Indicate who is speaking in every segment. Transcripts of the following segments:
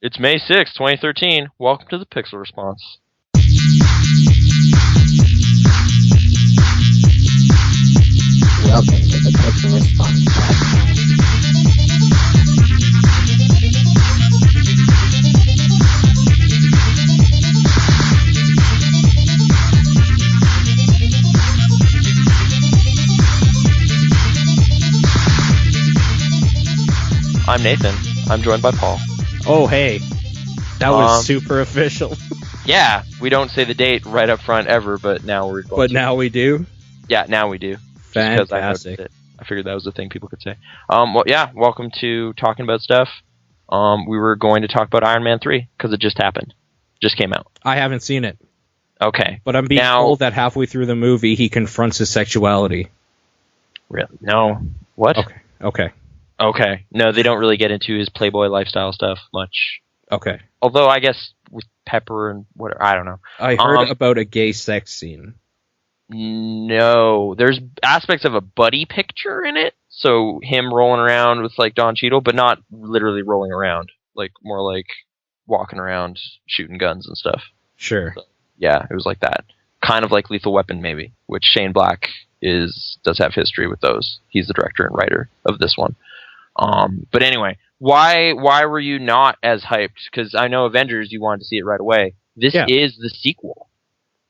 Speaker 1: It's May 6th, 2013. Welcome to the Pixel Response.
Speaker 2: Welcome to the Pixel Response.
Speaker 1: I'm Nathan. I'm joined by Paul.
Speaker 3: Oh, hey. That was super official.
Speaker 1: Yeah, we don't say the date right up front ever, but now we're going
Speaker 3: But
Speaker 1: to.
Speaker 3: now we do?
Speaker 1: Yeah, now we do.
Speaker 3: Fantastic.
Speaker 1: I figured that was the thing people could say. Well, yeah, welcome to Talking About Stuff. We were going to talk about Iron Man 3, because it just happened. Just came out.
Speaker 3: I haven't seen it.
Speaker 1: Okay.
Speaker 3: But I'm being told that halfway through the movie, he confronts his sexuality.
Speaker 1: Really? No. What?
Speaker 3: Okay.
Speaker 1: No, they don't really get into his Playboy lifestyle stuff much.
Speaker 3: Okay.
Speaker 1: Although, I guess, with Pepper and whatever, I don't know.
Speaker 3: I heard about a gay sex scene.
Speaker 1: No. There's aspects of a buddy picture in it. So, him rolling around with, like, Don Cheadle, but not literally rolling around. Like, more like walking around, shooting guns and stuff.
Speaker 3: Sure.
Speaker 1: So, yeah, it was like that. Kind of like Lethal Weapon, maybe, which Shane Black does have history with those. He's the director and writer of this one. But anyway, why were you not as hyped? Because I know Avengers, you wanted to see it right away. This is the sequel.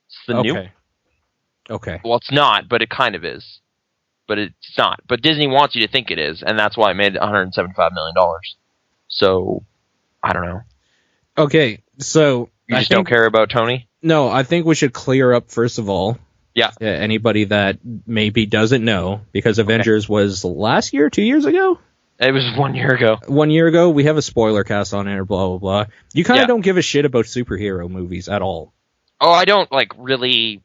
Speaker 1: It's the new one.
Speaker 3: Okay.
Speaker 1: Well, it's not, but it kind of is. But it's not. But Disney wants you to think it is, and that's why it made $175 million. So, I don't know.
Speaker 3: Okay, so...
Speaker 1: You just don't care about Tony?
Speaker 3: No, I think we should clear up, first of all.
Speaker 1: Yeah.
Speaker 3: Anybody that maybe doesn't know, because Avengers was last year, 2 years ago?
Speaker 1: It was 1 year ago.
Speaker 3: 1 year ago, we have a spoiler cast on it, or blah, blah, blah. You kind of don't give a shit about superhero movies at all.
Speaker 1: Oh, I don't, really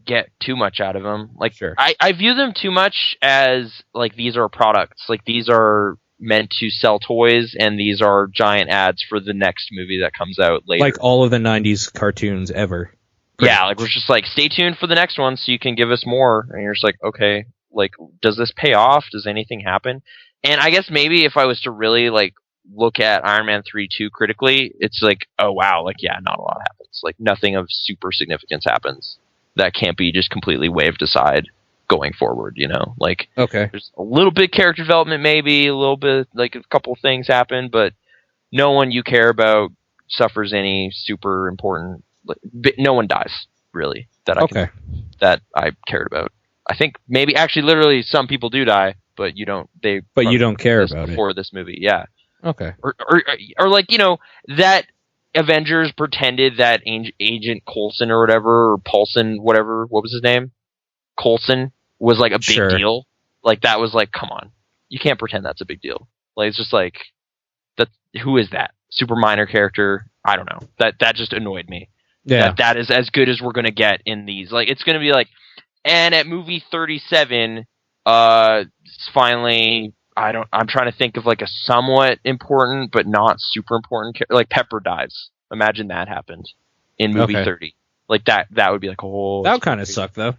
Speaker 1: get too much out of them.
Speaker 3: Sure.
Speaker 1: I view them too much as, these are products. These are meant to sell toys, and these are giant ads for the next movie that comes out later.
Speaker 3: Like all of the 90s cartoons ever.
Speaker 1: Yeah, we're just stay tuned for the next one so you can give us more. And you're just okay, does this pay off? Does anything happen? And I guess maybe if I was to really, look at Iron Man 3 too critically, it's oh wow, yeah, not a lot happens. Nothing of super significance happens that can't be just completely waved aside going forward,
Speaker 3: Okay.
Speaker 1: There's a little bit character development, maybe, a little bit, a couple things happen, but no one you care about suffers any super important, no one dies, really, that I cared about. I think maybe, actually, literally, some people do die, but you don't care about before this movie, yeah.
Speaker 3: Okay.
Speaker 1: Or that Avengers pretended that Agent Coulson or whatever, or Paulson, whatever, what was his name? Coulson was a big deal. That was come on. You can't pretend that's a big deal. It's just that. Who is that? Super minor character. I don't know. That just annoyed me.
Speaker 3: Yeah.
Speaker 1: That is as good as we're gonna get in these. It's gonna be and at movie 37, finally, I'm trying to think of a somewhat important but not super important Pepper dies. Imagine that happened in movie 30. That would be a whole.
Speaker 3: That would kind of suck though.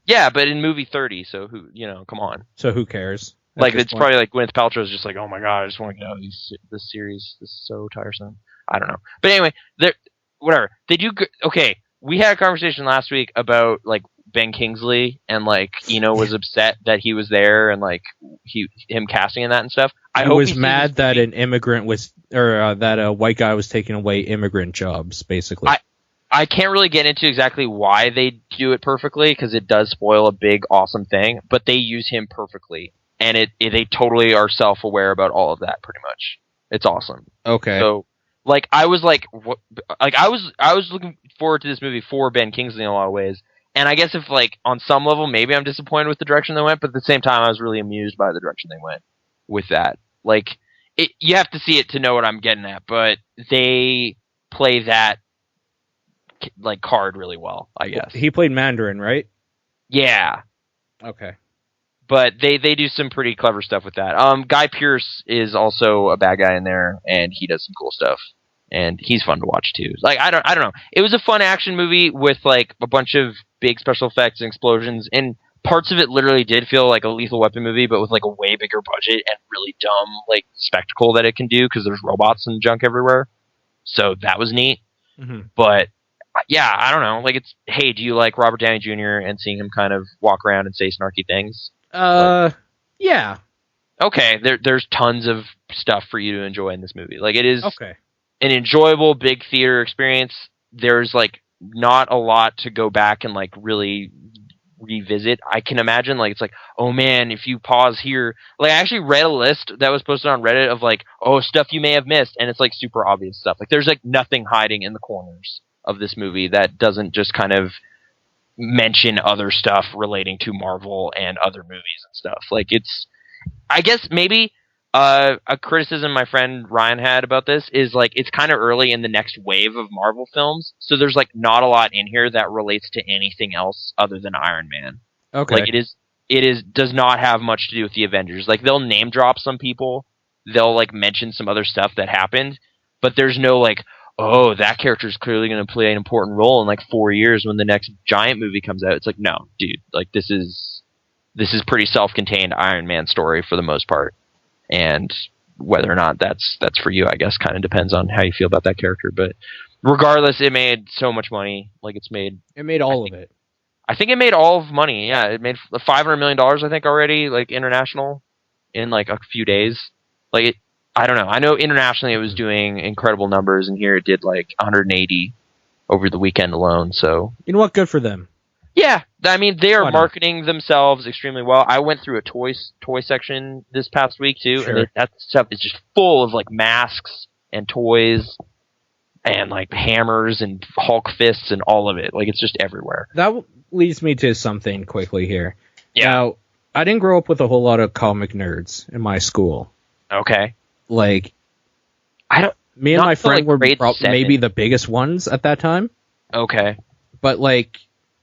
Speaker 1: Yeah, but in movie 30, so who, come on.
Speaker 3: So who cares?
Speaker 1: It's probably Gwyneth Paltrow's just oh my god, I just want to get out of this series. This is so tiresome. I don't know. But anyway, whatever. They do okay, we had a conversation last week about Ben Kingsley, and Eno was upset that he was there, and him casting in that and stuff.
Speaker 3: I was mad that an immigrant was, or that a white guy was taking away immigrant jobs, basically.
Speaker 1: I can't really get into exactly why they do it perfectly, because it does spoil a big, awesome thing, but they use him perfectly, and they totally are self-aware about all of that, pretty much. It's awesome.
Speaker 3: Okay.
Speaker 1: So, I was I was looking forward to this movie for Ben Kingsley in a lot of ways, and I guess if, on some level, maybe I'm disappointed with the direction they went, but at the same time, I was really amused by the direction they went with that. You have to see it to know what I'm getting at, but they play that card really well, I guess.
Speaker 3: He played Mandarin, right?
Speaker 1: Yeah.
Speaker 3: Okay.
Speaker 1: But they do some pretty clever stuff with that. Guy Pearce is also a bad guy in there, and he does some cool stuff. And he's fun to watch too. I don't know. It was a fun action movie with a bunch of big special effects and explosions, and parts of it literally did feel like a Lethal Weapon movie, but with a way bigger budget and really dumb spectacle that it can do because there's robots and junk everywhere. So that was neat.
Speaker 3: Mm-hmm.
Speaker 1: But yeah, I don't know. Like, it's, hey, do you like Robert Downey Jr. and seeing him kind of walk around and say snarky things?
Speaker 3: Yeah.
Speaker 1: Okay, there's tons of stuff for you to enjoy in this movie. Like, it is
Speaker 3: Okay.
Speaker 1: an enjoyable big theater experience. There's like not a lot to go back and like really revisit. I can imagine like it's like, oh man, if you pause here, like I actually read a list that was posted on Reddit of like, oh, stuff you may have missed, and it's like super obvious stuff. Like there's like nothing hiding in the corners of this movie that doesn't just kind of mention other stuff relating to Marvel and other movies and stuff. Like it's, I guess maybe a criticism my friend Ryan had about this is like it's kind of early in the next wave of Marvel films, so there's like not a lot in here that relates to anything else other than Iron Man.
Speaker 3: Okay.
Speaker 1: Like it is does not have much to do with the Avengers. Like they'll name drop some people, they'll like mention some other stuff that happened, but there's no like, oh, that character is clearly going to play an important role in like 4 years when the next giant movie comes out. It's like, no, dude, like this is pretty self-contained Iron Man story for the most part. And whether or not that's for you, I guess, kind of depends on how you feel about that character. But regardless, it made so much money. Like it made
Speaker 3: all of it.
Speaker 1: I think it made all of money. Yeah, it made $500 million. I think already, like international, in like a few days. Like I don't know. I know internationally it was doing incredible numbers, and here it did like 180 over the weekend alone. So
Speaker 3: you know what? Good for them.
Speaker 1: Yeah, I mean they are
Speaker 3: Why not?
Speaker 1: marketing themselves extremely well. I went through a toy section this past week too,
Speaker 3: Sure.
Speaker 1: and that stuff is just full of like masks and toys and like hammers and Hulk fists and all of it. Like it's just everywhere.
Speaker 3: That leads me to something quickly here.
Speaker 1: Yeah.
Speaker 3: Now, I didn't grow up with a whole lot of comic nerds in my school.
Speaker 1: Okay.
Speaker 3: Like,
Speaker 1: I don't.
Speaker 3: me and
Speaker 1: Not
Speaker 3: my
Speaker 1: till,
Speaker 3: friend
Speaker 1: like, grade
Speaker 3: were
Speaker 1: 7.
Speaker 3: maybe the biggest ones at that time.
Speaker 1: Okay.
Speaker 3: But like,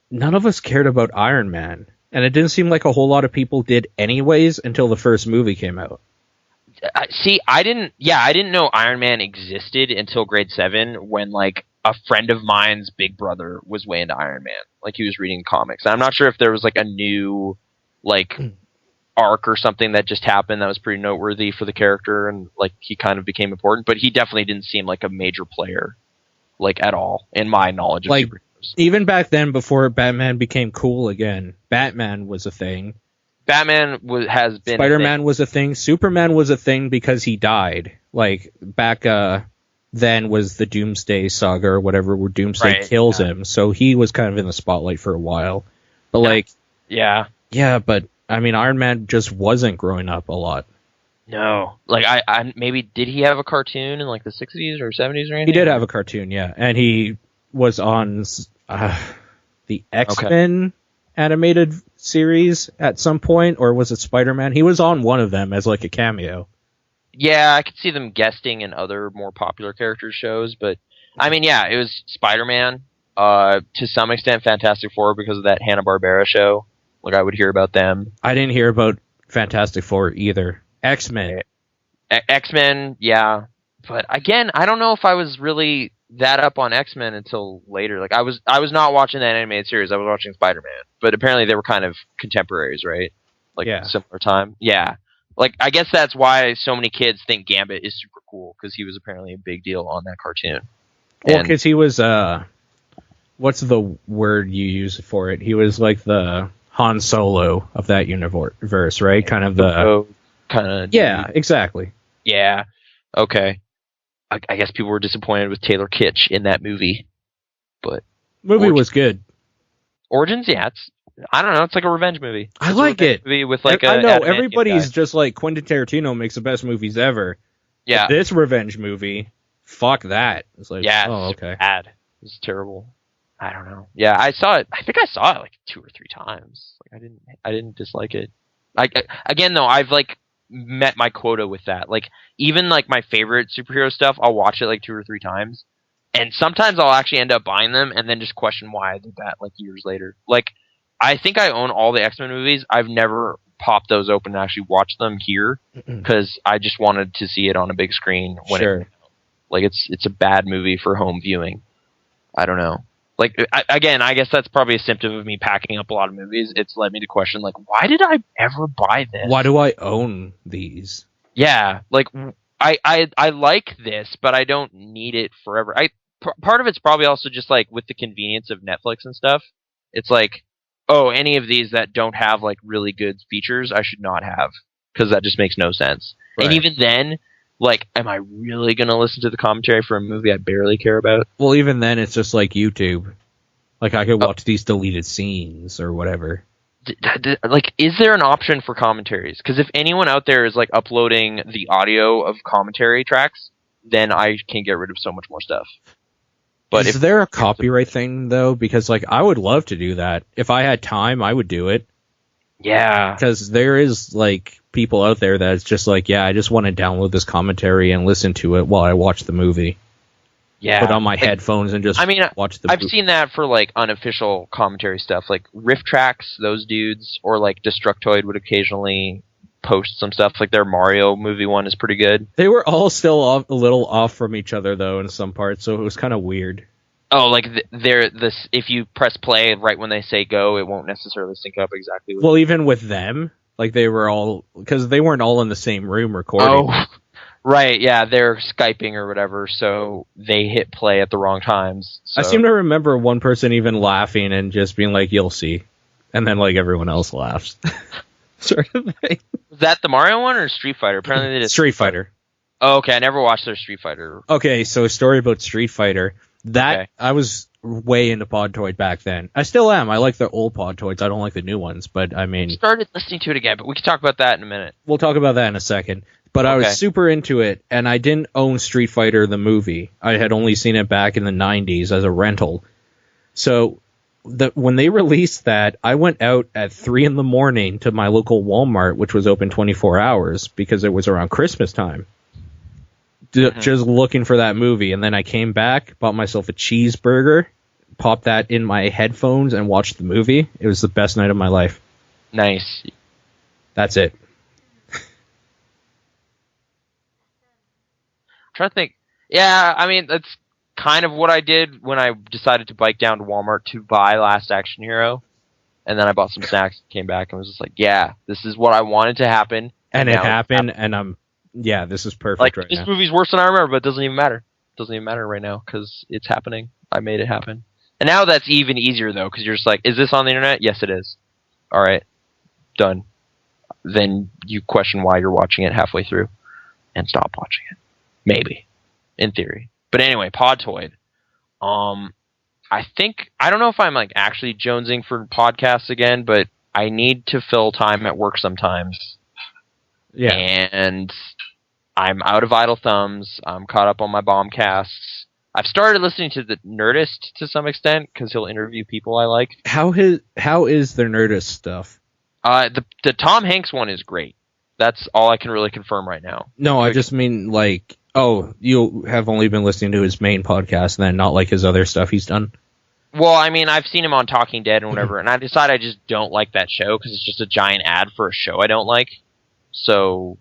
Speaker 3: none of us cared about Iron Man, and it didn't seem like a whole lot of people did anyways until the first movie came out.
Speaker 1: See, I didn't know Iron Man existed until grade 7 when like a friend of mine's big brother was way into Iron Man. Like he was reading comics. I'm not sure if there was like a new like arc or something that just happened that was pretty noteworthy for the character and like he kind of became important, but he definitely didn't seem like a major player like at all in my knowledge of
Speaker 3: Like,
Speaker 1: superheroes.
Speaker 3: even back then, before Batman became cool again, Batman was a thing.
Speaker 1: Batman has been
Speaker 3: Spider-Man was a thing. Superman was a thing because he died. Like, back then was the Doomsday Saga or whatever, where Doomsday kills him. So he was kind of in the spotlight for a while. But like,
Speaker 1: yeah,
Speaker 3: but I mean, Iron Man just wasn't growing up a lot.
Speaker 1: no, like I maybe did he have a cartoon in like the 60s or 70s or anything?
Speaker 3: He did have a cartoon, yeah, and he was on the X-Men animated series at some point, or was it Spider-Man? He was on one of them as like a cameo.
Speaker 1: Yeah, I could see them guesting in other more popular character shows, but I mean, yeah, it was Spider-Man. To some extent, Fantastic Four because of that Hanna-Barbera show. Like I would hear about them.
Speaker 3: I didn't hear about Fantastic Four either. X-Men.
Speaker 1: X-Men, yeah, but again, I don't know if I was really that up on X-Men until later. Like I was not watching that animated series. I was watching Spider-Man, but apparently they were kind of contemporaries, right? Like similar time. Yeah. Like I guess that's why so many kids think Gambit is super cool because he was apparently a big deal on that cartoon.
Speaker 3: Well, because he was what's the word you use for it? He was like the Han Solo of that universe, right? Kind of yeah, exactly.
Speaker 1: Yeah. Okay. I guess people were disappointed with Taylor Kitsch in that movie, but
Speaker 3: movie was good.
Speaker 1: Origins, yeah, I don't know, it's like a revenge movie.
Speaker 3: I like it.
Speaker 1: Movie with like
Speaker 3: I know everybody's just like Quentin Tarantino makes the best movies ever.
Speaker 1: Yeah,
Speaker 3: but this revenge movie, fuck that. It's like,
Speaker 1: yeah,
Speaker 3: oh, okay,
Speaker 1: bad. It's terrible. I don't know. Yeah, I saw it. I think I saw it like 2 or 3 times. Like I didn't dislike it. Again though, I've like met my quota with that. Like even like my favorite superhero stuff, I'll watch it like 2 or 3 times, and sometimes I'll actually end up buying them and then just question why I did that like years later. Like I think I own all the X-Men movies. I've never popped those open and actually watched them here because I just wanted to see it on a big screen when it, like it's a bad movie for home viewing. I don't know. Like again, I guess that's probably a symptom of me packing up a lot of movies. It's led me to question like, why did I ever buy this?
Speaker 3: Why do I own these?
Speaker 1: Yeah, like I like this, but I don't need it forever. Part of it's probably also just like with the convenience of Netflix and stuff. It's like, oh, any of these that don't have like really good features, I should not have because that just makes no sense.
Speaker 3: Right.
Speaker 1: And even then, like, am I really gonna listen to the commentary for a movie I barely care about?
Speaker 3: Well, even then, it's just like YouTube. Like, I could watch these deleted scenes or whatever.
Speaker 1: Like, is there an option for commentaries? Because if anyone out there is like uploading the audio of commentary tracks, then I can get rid of so much more stuff. But
Speaker 3: is there a copyright thing though? Because like I would love to do that. If I had time, I would do it.
Speaker 1: Yeah.
Speaker 3: Because there is like people out there that's just like, yeah, I just want to download this commentary and listen to it while I watch the movie.
Speaker 1: Yeah.
Speaker 3: Put on my headphones and just watch the movie.
Speaker 1: I've seen that for like unofficial commentary stuff, like Riff Tracks, those dudes, or like Destructoid would occasionally post some stuff. Like their Mario movie one is pretty good.
Speaker 3: They were all still a little off from each other though in some parts, so it was kind of weird.
Speaker 1: Oh, like if you press play right when they say go, it won't necessarily sync up exactly.
Speaker 3: Well, even with them, like they were all, because they weren't all in the same room recording.
Speaker 1: Oh, right, yeah, they're Skyping or whatever, so they hit play at the wrong times. So.
Speaker 3: I seem to remember one person even laughing and just being like, "You'll see," and then like everyone else laughs. Sort of thing.
Speaker 1: Was that the Mario one or Street Fighter? Apparently they did
Speaker 3: Street Fighter.
Speaker 1: Oh, okay, I never watched their Street Fighter.
Speaker 3: Okay, so a story about Street Fighter. I was way into Podtoid back then. I still am. I like the old Podtoids. I don't like the new ones, but I mean...
Speaker 1: Started listening to it again, but we can talk about that in a minute.
Speaker 3: We'll talk about that in a second. But I was super into it, and I didn't own Street Fighter the movie. I had only seen it back in the 90s as a rental. So when they released that, I went out at 3 in the morning to my local Walmart, which was open 24 hours, because it was around Christmas time. Just looking for that movie, and then I came back, bought myself a cheeseburger, popped that in my headphones, and watched the movie. It was the best night of my life.
Speaker 1: Nice.
Speaker 3: That's it.
Speaker 1: I'm trying to think. Yeah, I mean, that's kind of what I did when I decided to bike down to Walmart to buy Last Action Hero, and then I bought some snacks, came back, and was just like, yeah, this is what I wanted to happen.
Speaker 3: And it happened, and yeah, this is perfect
Speaker 1: like,
Speaker 3: right
Speaker 1: this
Speaker 3: now.
Speaker 1: This movie's worse than I remember, but it doesn't even matter. It doesn't even matter right now, because it's happening. I made it happen. And now that's even easier, though, because you're just like, is this on the internet? Yes, it is. All right. Done. Then you question why you're watching it halfway through, and stop watching it. Maybe. In theory. But anyway, Podtoid. I don't know if I'm like actually jonesing for podcasts again, but I need to fill time at work sometimes.
Speaker 3: Yeah.
Speaker 1: And I'm out of Idle Thumbs. I'm caught up on my Bombcasts. I've started listening to the Nerdist to some extent because he'll interview people I like.
Speaker 3: How is the Nerdist stuff?
Speaker 1: The Tom Hanks one is great. That's all I can really confirm right now.
Speaker 3: No, I just mean like, oh, you have only been listening to his main podcast, then not like his other stuff he's done.
Speaker 1: Well, I mean, I've seen him on Talking Dead and whatever, and I decide I just don't like that show because it's just a giant ad for a show I don't like. So,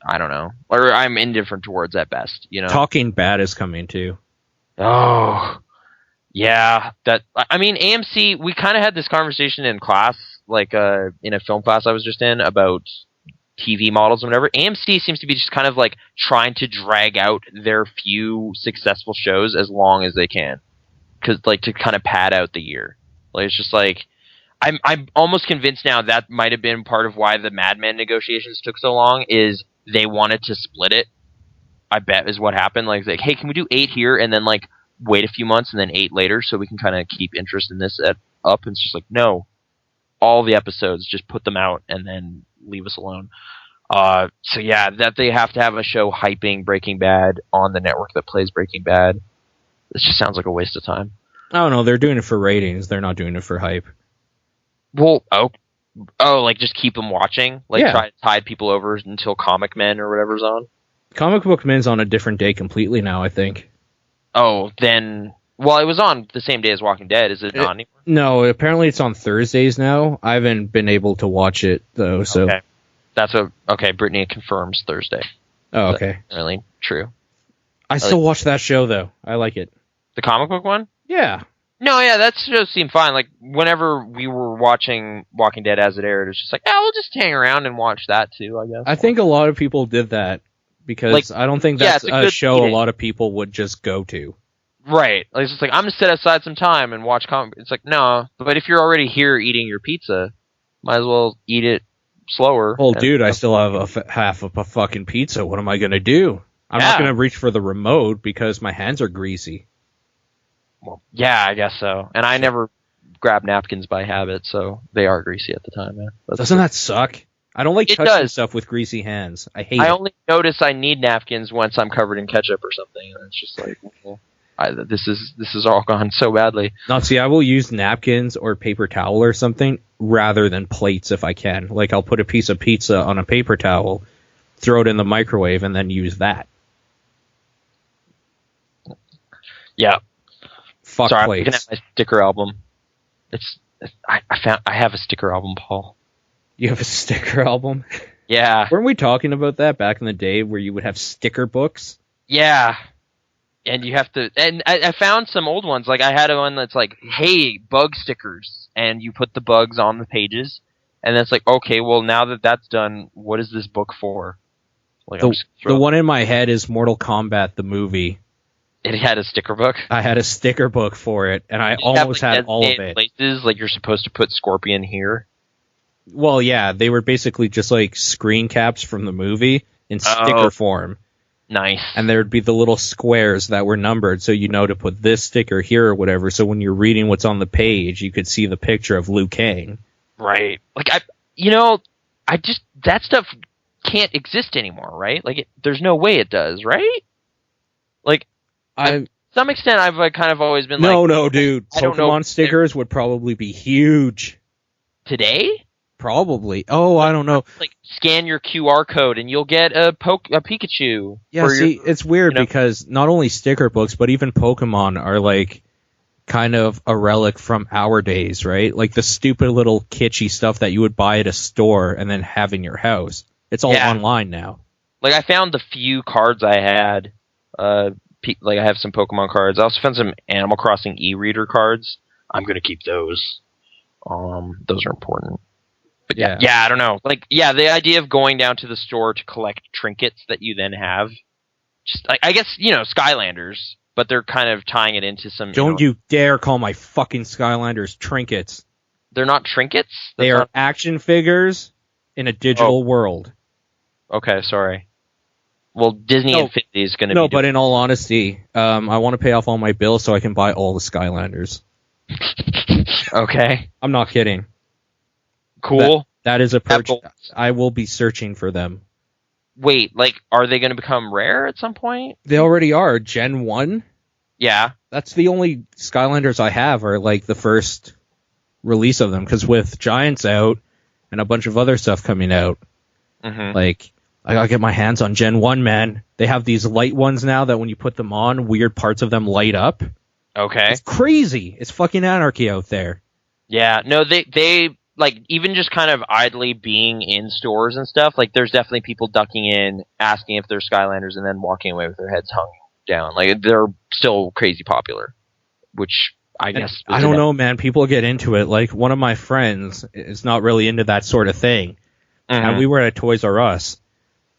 Speaker 1: I don't know. Or I'm indifferent towards at best, you know?
Speaker 3: Talking Bad is coming too.
Speaker 1: Oh, yeah. I mean, AMC, we kind of had this conversation in class, like in a film class I was just in, about TV models and whatever. AMC seems to be just kind of like trying to drag out their few successful shows as long as they can. Cause like to kind of pad out the year. Like it's just like, I'm almost convinced now that might have been part of why the Mad Men negotiations took so long is they wanted to split it. I bet is what happened. Like, hey, can we do 8 here and then like wait a few months and then 8 later so we can kind of keep interest in this up? And it's just like, no, all the episodes, just put them out and then leave us alone. So yeah, that they have to have a show hyping Breaking Bad on the network that plays Breaking Bad. This just sounds like a waste of time.
Speaker 3: I don't know. They're doing it for ratings. They're not doing it for hype.
Speaker 1: Well, like just keep them watching? Like try to tide people over until Comic Men or whatever's on?
Speaker 3: Comic Book Men's on a different day completely now, I think.
Speaker 1: Oh, then... Well, it was on the same day as Walking Dead. Is it not anymore?
Speaker 3: No, apparently it's on Thursdays now. I haven't been able to watch it, though, so...
Speaker 1: Okay. Okay, Brittany confirms Thursday.
Speaker 3: Oh, okay.
Speaker 1: That's really true.
Speaker 3: I still watch that show, though. I like it.
Speaker 1: The comic book one?
Speaker 3: Yeah.
Speaker 1: No, yeah, that show seemed fine. Like, whenever we were watching Walking Dead as it aired, it was just like, we'll just hang around and watch that, too, I guess.
Speaker 3: I think a lot of people did that because
Speaker 1: Like,
Speaker 3: I don't think
Speaker 1: yeah,
Speaker 3: that's
Speaker 1: it's a
Speaker 3: a
Speaker 1: good
Speaker 3: show a
Speaker 1: eating.
Speaker 3: lot of people would just go to.
Speaker 1: Right. Like, it's just like, I'm going to set aside some time and watch comic. It's like, no. But if you're already here eating your pizza, might as well eat it slower.
Speaker 3: Oh, dude, I still have half of a fucking pizza. What am I going to do? I'm not going to reach for the remote because my hands are greasy.
Speaker 1: Well, yeah, I guess so. And I never grab napkins by habit, so they are greasy at the time. Yeah.
Speaker 3: Doesn't that suck? I don't like
Speaker 1: It
Speaker 3: touching
Speaker 1: does.
Speaker 3: stuff with greasy hands. I hate
Speaker 1: I
Speaker 3: it.
Speaker 1: only notice I need napkins once I'm covered in ketchup or something, and it's just like, well, this is all gone so badly.
Speaker 3: No, see, I will use napkins or paper towel or something rather than plates if I can. Like, I'll put a piece of pizza on a paper towel, throw it in the microwave, and then use that.
Speaker 1: Yeah.
Speaker 3: Fuck
Speaker 1: Sorry, I'm
Speaker 3: plates.
Speaker 1: looking at my sticker album. I have a sticker album, Paul.
Speaker 3: You have a sticker album?
Speaker 1: Yeah.
Speaker 3: Weren't we talking about that back in the day where you would have sticker books?
Speaker 1: Yeah. And you have to, and I found some old ones. Like, I had one that's like, hey, bug stickers. And you put the bugs on the pages. And it's like, okay, well, now that that's done, what is this book for? Like,
Speaker 3: The one in my head is Mortal Kombat, the movie.
Speaker 1: It had a sticker book.
Speaker 3: I had a sticker book for it, and I almost had all of it.
Speaker 1: Places, like, you're supposed to put Scorpion here.
Speaker 3: Well, yeah, they were basically just like screen caps from the movie in sticker form.
Speaker 1: Nice.
Speaker 3: And there would be the little squares that were numbered, so you know to put this sticker here or whatever, so when you're reading what's on the page, you could see the picture of Liu Kang.
Speaker 1: Right. Like, that stuff can't exist anymore, right? Like, there's no way it does, right? Like, to some extent, I've kind of always been
Speaker 3: no, dude.
Speaker 1: I don't know.
Speaker 3: Pokemon stickers would probably be huge.
Speaker 1: Today?
Speaker 3: Probably. Oh, I don't know.
Speaker 1: Like, scan your QR code and you'll get a Pikachu.
Speaker 3: Yeah, see, it's weird because not only sticker books, but even Pokemon are like kind of a relic from our days, right? Like the stupid little kitschy stuff that you would buy at a store and then have in your house. It's all online now.
Speaker 1: Like, I found the few cards I had. Like, I have some Pokemon cards. I also found some Animal Crossing e-reader cards. I'm going to keep those. Those are important. But yeah, I don't know. Like, yeah, the idea of going down to the store to collect trinkets that you then have, just I guess, Skylanders, but they're kind of tying it into some.
Speaker 3: Don't you dare call my fucking Skylanders trinkets.
Speaker 1: They're not trinkets?
Speaker 3: They are action figures in a digital world.
Speaker 1: Okay, sorry. Well, Disney Infinity is going to be.
Speaker 3: No, but in all honesty, I want to pay off all my bills so I can buy all the Skylanders.
Speaker 1: Okay.
Speaker 3: I'm not kidding.
Speaker 1: Cool.
Speaker 3: That is a purchase. I will be searching for them.
Speaker 1: Wait, like, are they going to become rare at some point?
Speaker 3: They already are. Gen 1?
Speaker 1: Yeah.
Speaker 3: That's the only Skylanders I have are, like, the first release of them. Because with Giants out and a bunch of other stuff coming out, like, I gotta get my hands on Gen 1, man. They have these light ones now that when you put them on, weird parts of them light up.
Speaker 1: Okay.
Speaker 3: It's crazy. It's fucking anarchy out there.
Speaker 1: Yeah. No, they like, even just kind of idly being in stores and stuff, like, there's definitely people ducking in, asking if they're Skylanders, and then walking away with their heads hung down. Like, they're still crazy popular, which I guess...
Speaker 3: I don't know, man. People get into it. Like, one of my friends is not really into that sort of thing. And we were at Toys R Us,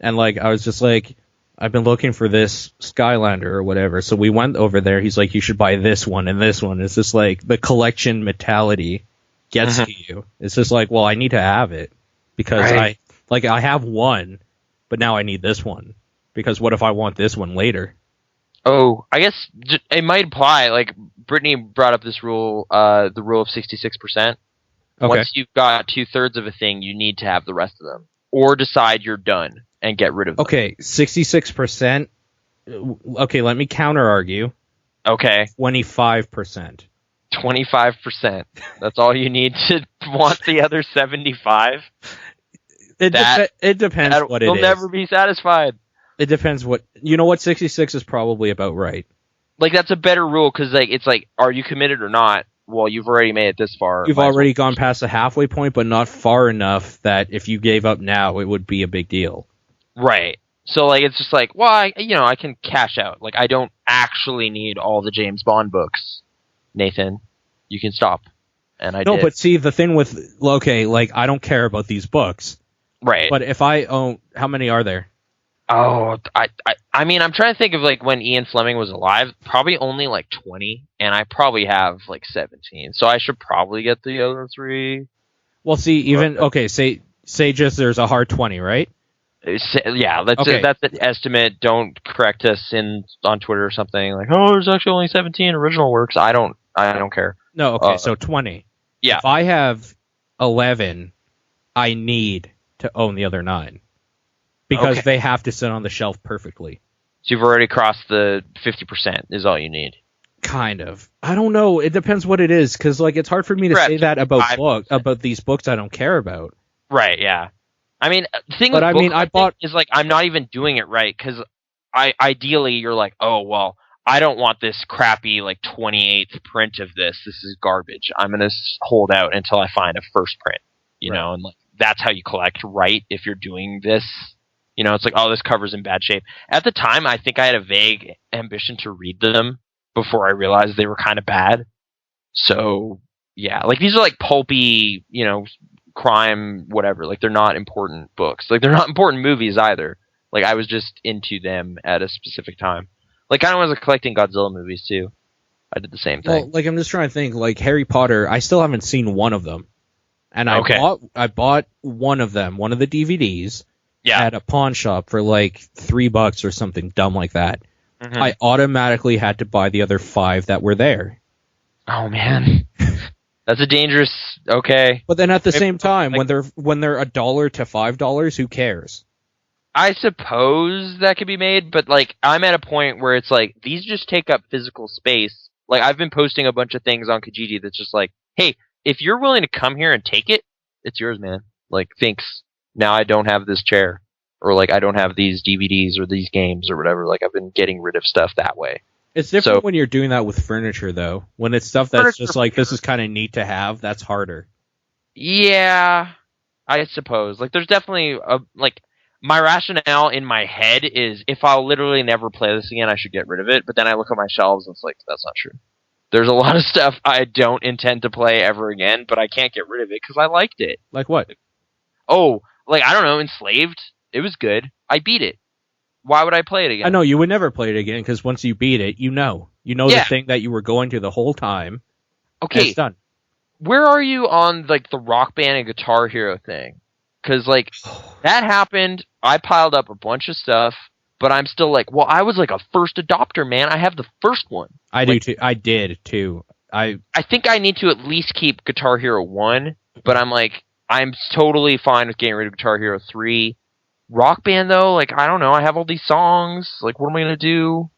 Speaker 3: and, like, I was just like, I've been looking for this Skylander or whatever, so we went over there. He's like, you should buy this one and this one. It's just like, the collection mentality gets to you. It's just like, well, I need to have it because I have one, but now I need this one because what if I want this one later?
Speaker 1: Oh, I guess it might apply. Like, Brittany brought up this rule, the rule of 66%.
Speaker 3: Okay.
Speaker 1: Once you've got 2/3 of a thing, you need to have the rest of them, or decide you're done and get rid of them.
Speaker 3: Okay, 66%. Okay, let me counter argue.
Speaker 1: Okay.
Speaker 3: 25%.
Speaker 1: 25%. That's all you need to want the other 75.
Speaker 3: It depends what it is.
Speaker 1: You'll never be satisfied.
Speaker 3: It depends what... You know what? 66 is probably about right.
Speaker 1: Like, that's a better rule, because, like, it's like, are you committed or not? Well, you've already made it this far.
Speaker 3: You've already gone past the halfway point, but not far enough that if you gave up now, it would be a big deal.
Speaker 1: Right. So, like, it's just like, well, I can cash out. Like, I don't actually need all the James Bond books, Nathan. You can stop. And I did.
Speaker 3: No, but see, the thing with... Okay, like, I don't care about these books.
Speaker 1: Right.
Speaker 3: But if I own... How many are there?
Speaker 1: I mean, I'm trying to think of like when Ian Fleming was alive. Probably only like 20, and I probably have like 17. So I should probably get the other three.
Speaker 3: Well, see, even okay, say just there's a hard 20, right?
Speaker 1: Yeah, that's
Speaker 3: Okay.
Speaker 1: that's an estimate. Don't correct us on Twitter or something like, oh, there's actually only 17 original works. I don't care.
Speaker 3: No, okay, so 20.
Speaker 1: Yeah.
Speaker 3: If I have 11, I need to own the other 9 because they have to sit on the shelf perfectly.
Speaker 1: So you've already crossed the 50% is all you need.
Speaker 3: Kind of. I don't know. It depends what it is, because like it's hard for me to say that about these books I don't care about.
Speaker 1: Right. Yeah. I mean, the thing
Speaker 3: But
Speaker 1: with
Speaker 3: I
Speaker 1: book
Speaker 3: mean, I
Speaker 1: collecting
Speaker 3: bought.
Speaker 1: is like I'm not even doing it right because ideally you're like, oh well, I don't want this crappy like 28th print of this. This is garbage. I'm gonna hold out until I find a first print. You know, and like that's how you collect, right? If you're doing this, you know, it's like, oh, this cover's in bad shape. At the time, I think I had a vague ambition to read them before I realized they were kind of bad. So yeah, like these are like pulpy, you know, crime, whatever. Like they're not important books. Like they're not important movies either. Like I was just into them at a specific time. Like I was collecting Godzilla movies too. I did the same thing.
Speaker 3: Well, like I'm just trying to think. Like Harry Potter, I still haven't seen one of them, and I bought one of them, one of the DVDs, at a pawn shop for like $3 or something dumb like that. Mm-hmm. I automatically had to buy the other 5 that were there.
Speaker 1: Oh man. That's a dangerous. Okay,
Speaker 3: but then at the same time, like, when they're $1 to $5, who cares?
Speaker 1: I suppose that could be made, but like I'm at a point where it's like these just take up physical space. Like I've been posting a bunch of things on Kijiji that's just like, hey, if you're willing to come here and take it, it's yours, man. Like thanks. Now I don't have this chair, or like I don't have these DVDs or these games or whatever. Like I've been getting rid of stuff that way.
Speaker 3: It's different when you're doing that with furniture, though. When it's stuff that's just like, this is kind of neat to have, that's harder.
Speaker 1: Yeah, I suppose. Like, there's definitely like my rationale in my head is if I'll literally never play this again, I should get rid of it. But then I look at my shelves and it's like, that's not true. There's a lot of stuff I don't intend to play ever again, but I can't get rid of it because I liked it.
Speaker 3: Like what?
Speaker 1: Oh, like, I don't know, Enslaved. It was good. I beat it. Why would I play it again?
Speaker 3: I know you would never play it again because once you beat it, you know the thing that you were going to the whole time.
Speaker 1: Okay,
Speaker 3: it's done.
Speaker 1: Where are you on like the Rock Band and Guitar Hero thing? Because like that happened. I piled up a bunch of stuff, but I'm still like, well, I was like a first adopter, man. I have the first one.
Speaker 3: I do too. I did too. I
Speaker 1: think I need to at least keep Guitar Hero 1, but I'm like, I'm totally fine with getting rid of Guitar Hero 3. Rock Band, though, like, I don't know. I have all these songs. Like, what am I going to do?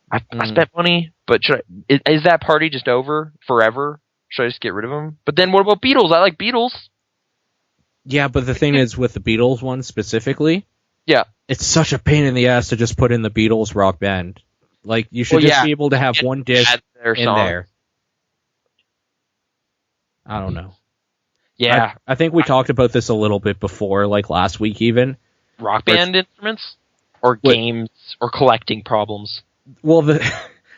Speaker 1: I spent money, but is that party just over forever? Should I just get rid of them? But then what about Beatles? I like Beatles.
Speaker 3: Yeah, but the thing is, with the Beatles one specifically,
Speaker 1: yeah,
Speaker 3: it's such a pain in the ass to just put in the Beatles Rock Band. Like, you should just be able to have one disc in there. I don't know.
Speaker 1: Yeah.
Speaker 3: I think we talked about this a little bit before, like last week even.
Speaker 1: Rock Band instruments? Or games? Or collecting problems?
Speaker 3: Well,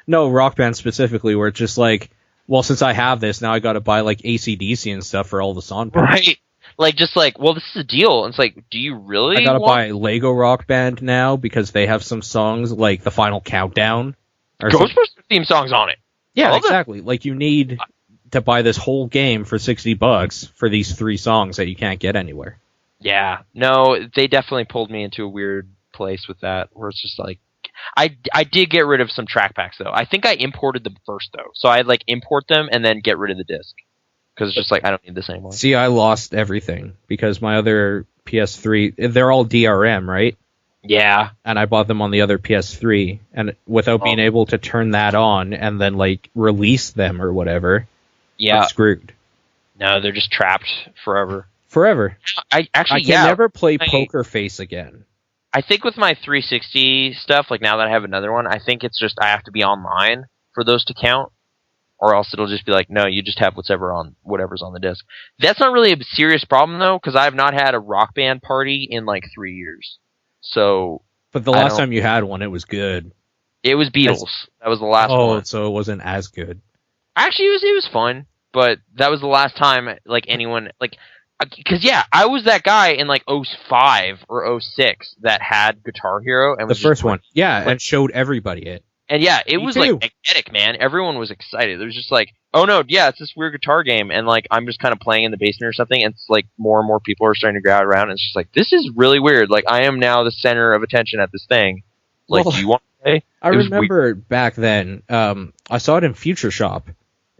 Speaker 3: no, Rock Band specifically, where it's just like, well, since I have this, now I gotta buy like AC/DC and stuff for all the song parts.
Speaker 1: Right. Like, just like, well, this is a deal. And it's like, do you really
Speaker 3: I gotta buy Lego Rock Band now because they have some songs like The Final Countdown.
Speaker 1: Ghostbusters theme songs on it.
Speaker 3: Yeah, exactly. Like, you need to buy this whole game for $60 for these 3 songs that you can't get anywhere.
Speaker 1: Yeah. No, they definitely pulled me into a weird place with that, where it's just like, I did get rid of some track packs, though. I think I imported them first, though. So I'd, like, import them and then get rid of the disc. Because it's just like, I don't need this anymore.
Speaker 3: See, I lost everything because my other PS3, they're all DRM, right?
Speaker 1: Yeah.
Speaker 3: And I bought them on the other PS3, and without being able to turn that on and then, like, release them or whatever, I'm screwed.
Speaker 1: No, they're just trapped forever.
Speaker 3: Forever.
Speaker 1: I can
Speaker 3: never play Poker Face again.
Speaker 1: I think with my 360 stuff, like now that I have another one, I think it's just I have to be online for those to count, or else it'll just be like, no, you just have whatever's on the disc. That's not really a serious problem though, because I have not had a Rock Band party in like 3 years. So,
Speaker 3: but the last time you had one, it was good.
Speaker 1: It was Beatles. That was the last one.
Speaker 3: Oh, so it wasn't as good.
Speaker 1: Actually, it was fun, but that was the last time like anyone like because I was that guy in like '05 or '06 that had Guitar Hero and
Speaker 3: The
Speaker 1: was
Speaker 3: first
Speaker 1: just
Speaker 3: one. Yeah, and showed everybody it.
Speaker 1: And yeah, it
Speaker 3: Me
Speaker 1: was
Speaker 3: too.
Speaker 1: like magnetic, man. Everyone was excited. It was just like, oh no, yeah, it's this weird guitar game, and like I'm just kind of playing in the basement or something, and it's like more and more people are starting to crowd around, and it's just like, this is really weird. Like I am now the center of attention at this thing. Like,
Speaker 3: Well,
Speaker 1: do you want to play?
Speaker 3: I
Speaker 1: It was
Speaker 3: remember back then, I saw it in Future Shop.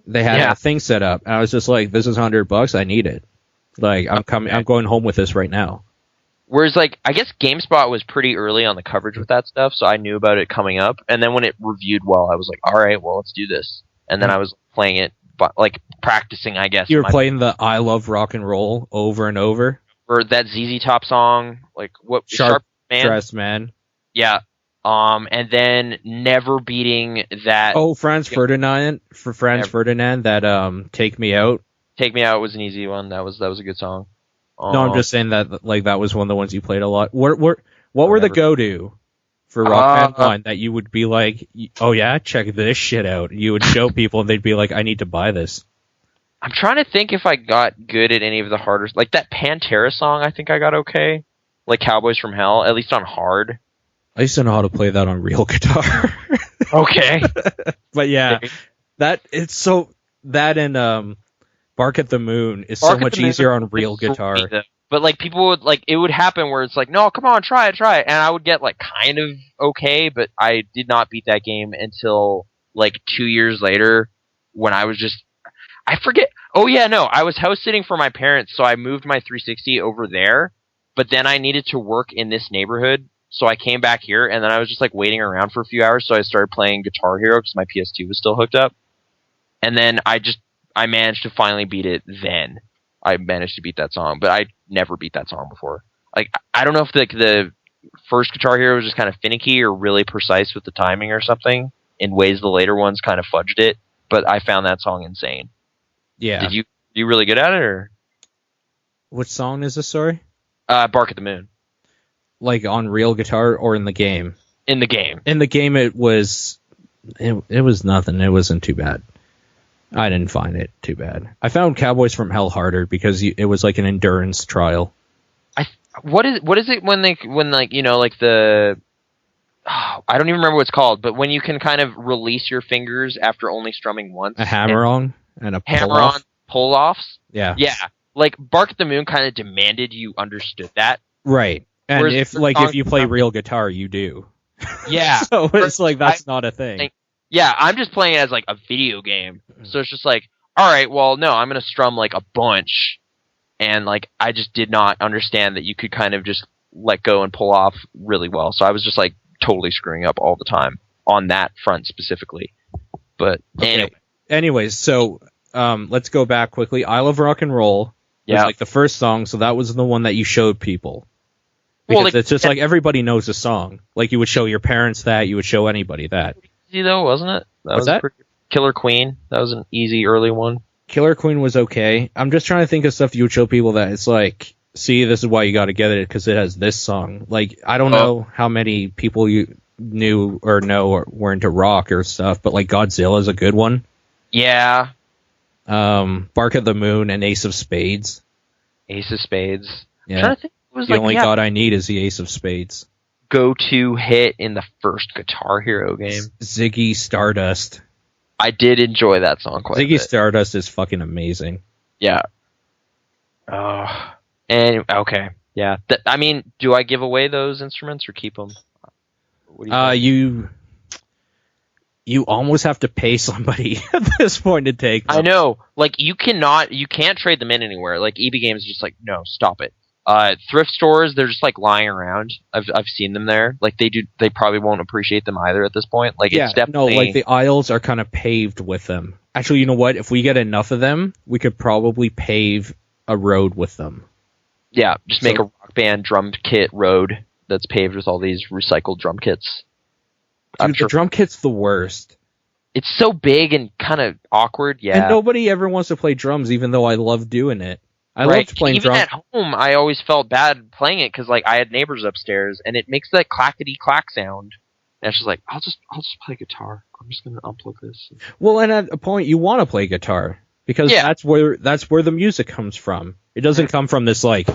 Speaker 3: They had
Speaker 1: Yeah.
Speaker 3: a thing set up, and I was just like, this is $100. I need it. Like, I'm going home with this right now.
Speaker 1: Whereas, like, I guess GameSpot was pretty early on the coverage with that stuff, so I knew about it coming up. And then when it reviewed well, I was like, all right, well, let's do this. And then I was playing it, but like practicing, I guess.
Speaker 3: You were playing the I Love Rock and Roll over and over.
Speaker 1: Or that ZZ Top song, like what
Speaker 3: Sharp
Speaker 1: Man?
Speaker 3: Dressed Man.
Speaker 1: Yeah. And then never beating that.
Speaker 3: Oh, Franz Ferdinand, that Take Me Out.
Speaker 1: Take Me Out was an easy one. That was a good song.
Speaker 3: No, I'm just saying that like that was one of the ones you played a lot. What were the go-to for Rock Band 1 that you would be like, oh yeah, check this shit out? You would show people and they'd be like, I need to buy this.
Speaker 1: I'm trying to think if I got good at any of the harder, like that Pantera song. I think I got okay. Like Cowboys from Hell, at least on hard.
Speaker 3: I used to know how to play that on real guitar.
Speaker 1: Okay.
Speaker 3: But yeah, that and Bark at the Moon is
Speaker 1: Bark
Speaker 3: so
Speaker 1: at
Speaker 3: much
Speaker 1: the Moon
Speaker 3: easier on
Speaker 1: is
Speaker 3: real
Speaker 1: so
Speaker 3: guitar.
Speaker 1: sweet, though. But like people would like it would happen where it's like, no, come on, try it, and I would get like kind of okay, but I did not beat that game until like 2 years later when I was just I forget. Oh yeah, no, I was house sitting for my parents, so I moved my 360 over there, but then I needed to work in this neighborhood, so I came back here, and then I was just like waiting around for a few hours, so I started playing Guitar Hero because my PS2 was still hooked up, and then I managed to finally beat it then. I managed to beat that song, but I never beat that song before. Like, I don't know if the first Guitar Hero was just kind of finicky or really precise with the timing or something in ways the later ones kind of fudged it, but I found that song insane.
Speaker 3: Yeah.
Speaker 1: Did you really good at it, or?
Speaker 3: Which song is this, sorry?
Speaker 1: Bark at the Moon.
Speaker 3: Like on real guitar or in the game?
Speaker 1: In the game.
Speaker 3: In the game it was nothing. It wasn't too bad. I didn't find it too bad. I found Cowboys from Hell harder because it was like an endurance trial.
Speaker 1: What is it when like you know like the I don't even remember what it's called, but when you can kind of release your fingers after only strumming once.
Speaker 3: A hammer-on and a
Speaker 1: hammer-on pull-offs.
Speaker 3: Yeah.
Speaker 1: Yeah. Like Bark at the Moon kind of demanded you understood that.
Speaker 3: Right. And
Speaker 1: Whereas
Speaker 3: if you play real guitar, you do.
Speaker 1: Yeah.
Speaker 3: So it's like that's not a thing.
Speaker 1: Yeah, I'm just playing it as like a video game. So it's just like, all right, well, no, I'm going to strum like a bunch. And like, I just did not understand that you could kind of just let go and pull off really well. So I was just like totally screwing up all the time on that front specifically. But
Speaker 3: anyways, so let's go back quickly. I Love Rock and Roll was like the first song, so that was the one that you showed people. Because it's just like everybody knows the song. Like you would show your parents that, you would show anybody that.
Speaker 1: Easy though, wasn't it?
Speaker 3: What's that?
Speaker 1: Killer Queen. That was an easy early one.
Speaker 3: Killer Queen was okay. I'm just trying to think of stuff you would show people that it's like, see, this is why you got to get it because it has this song. Like I don't know how many people you knew or know or were into rock or stuff, but like Godzilla is a good one.
Speaker 1: Yeah.
Speaker 3: Bark at the Moon and Ace of Spades.
Speaker 1: Ace of Spades.
Speaker 3: Yeah.
Speaker 1: I'm trying to think. It was
Speaker 3: the only God I Need is the Ace of Spades.
Speaker 1: Go-to hit in the first Guitar Hero game.
Speaker 3: Ziggy Stardust.
Speaker 1: I did enjoy that song quite a bit.
Speaker 3: Ziggy Stardust is fucking amazing.
Speaker 1: Yeah. And okay. Yeah. I mean, do I give away those instruments or keep them? What do you think?
Speaker 3: You almost have to pay somebody at this point to take them.
Speaker 1: I know. Like you can't trade them in anywhere. Like EB Games is just like, no, stop it. Thrift stores, they're just like lying around. I've seen them there. Like they probably won't appreciate them either at this point. Like it's definitely
Speaker 3: no, like the aisles are kind of paved with them. Actually, you know what? If we get enough of them, we could probably pave a road with them.
Speaker 1: Yeah, just make a Rock Band drum kit road that's paved with all these recycled drum kits.
Speaker 3: Dude, the drum kit's the worst.
Speaker 1: It's so big and kind of awkward, yeah.
Speaker 3: And nobody ever wants to play drums, even though I love doing it. I loved playing drums.
Speaker 1: Even at home, I always felt bad playing it because, like, I had neighbors upstairs, and it makes that clackety clack sound. And it's just like, I'll just play guitar. I'm just gonna unplug this.
Speaker 3: Well, and at a point, you want to play guitar. because
Speaker 1: Yeah.
Speaker 3: that's where the music comes from. It doesn't come from this like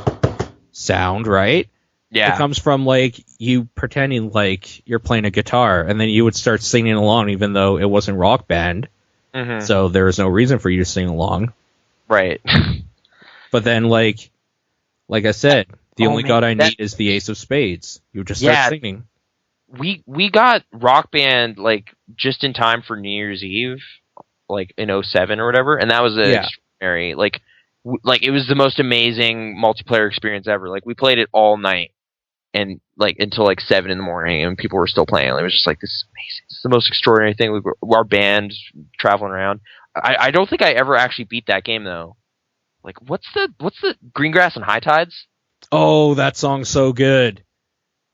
Speaker 3: sound, right?
Speaker 1: Yeah.
Speaker 3: It comes from like you pretending like you're playing a guitar, and then you would start singing along, even though it wasn't Rock Band.
Speaker 1: Mhm.
Speaker 3: So there was no reason for you to sing along.
Speaker 1: Right.
Speaker 3: But then, like I said, the only god I
Speaker 1: that-
Speaker 3: need is the Ace of Spades. You would just
Speaker 1: Yeah.
Speaker 3: start singing.
Speaker 1: We got Rock Band like just in time for New Year's Eve, like in 07 or whatever, and that was extraordinary. Like it was the most amazing multiplayer experience ever. Like we played it all night and like until like 7 in the morning, and people were still playing. It was just like this is amazing. It's the most extraordinary thing. Our band traveling around. I don't think I ever actually beat that game though. Like what's the Greengrass and High Tides?
Speaker 3: Oh, that song's so good.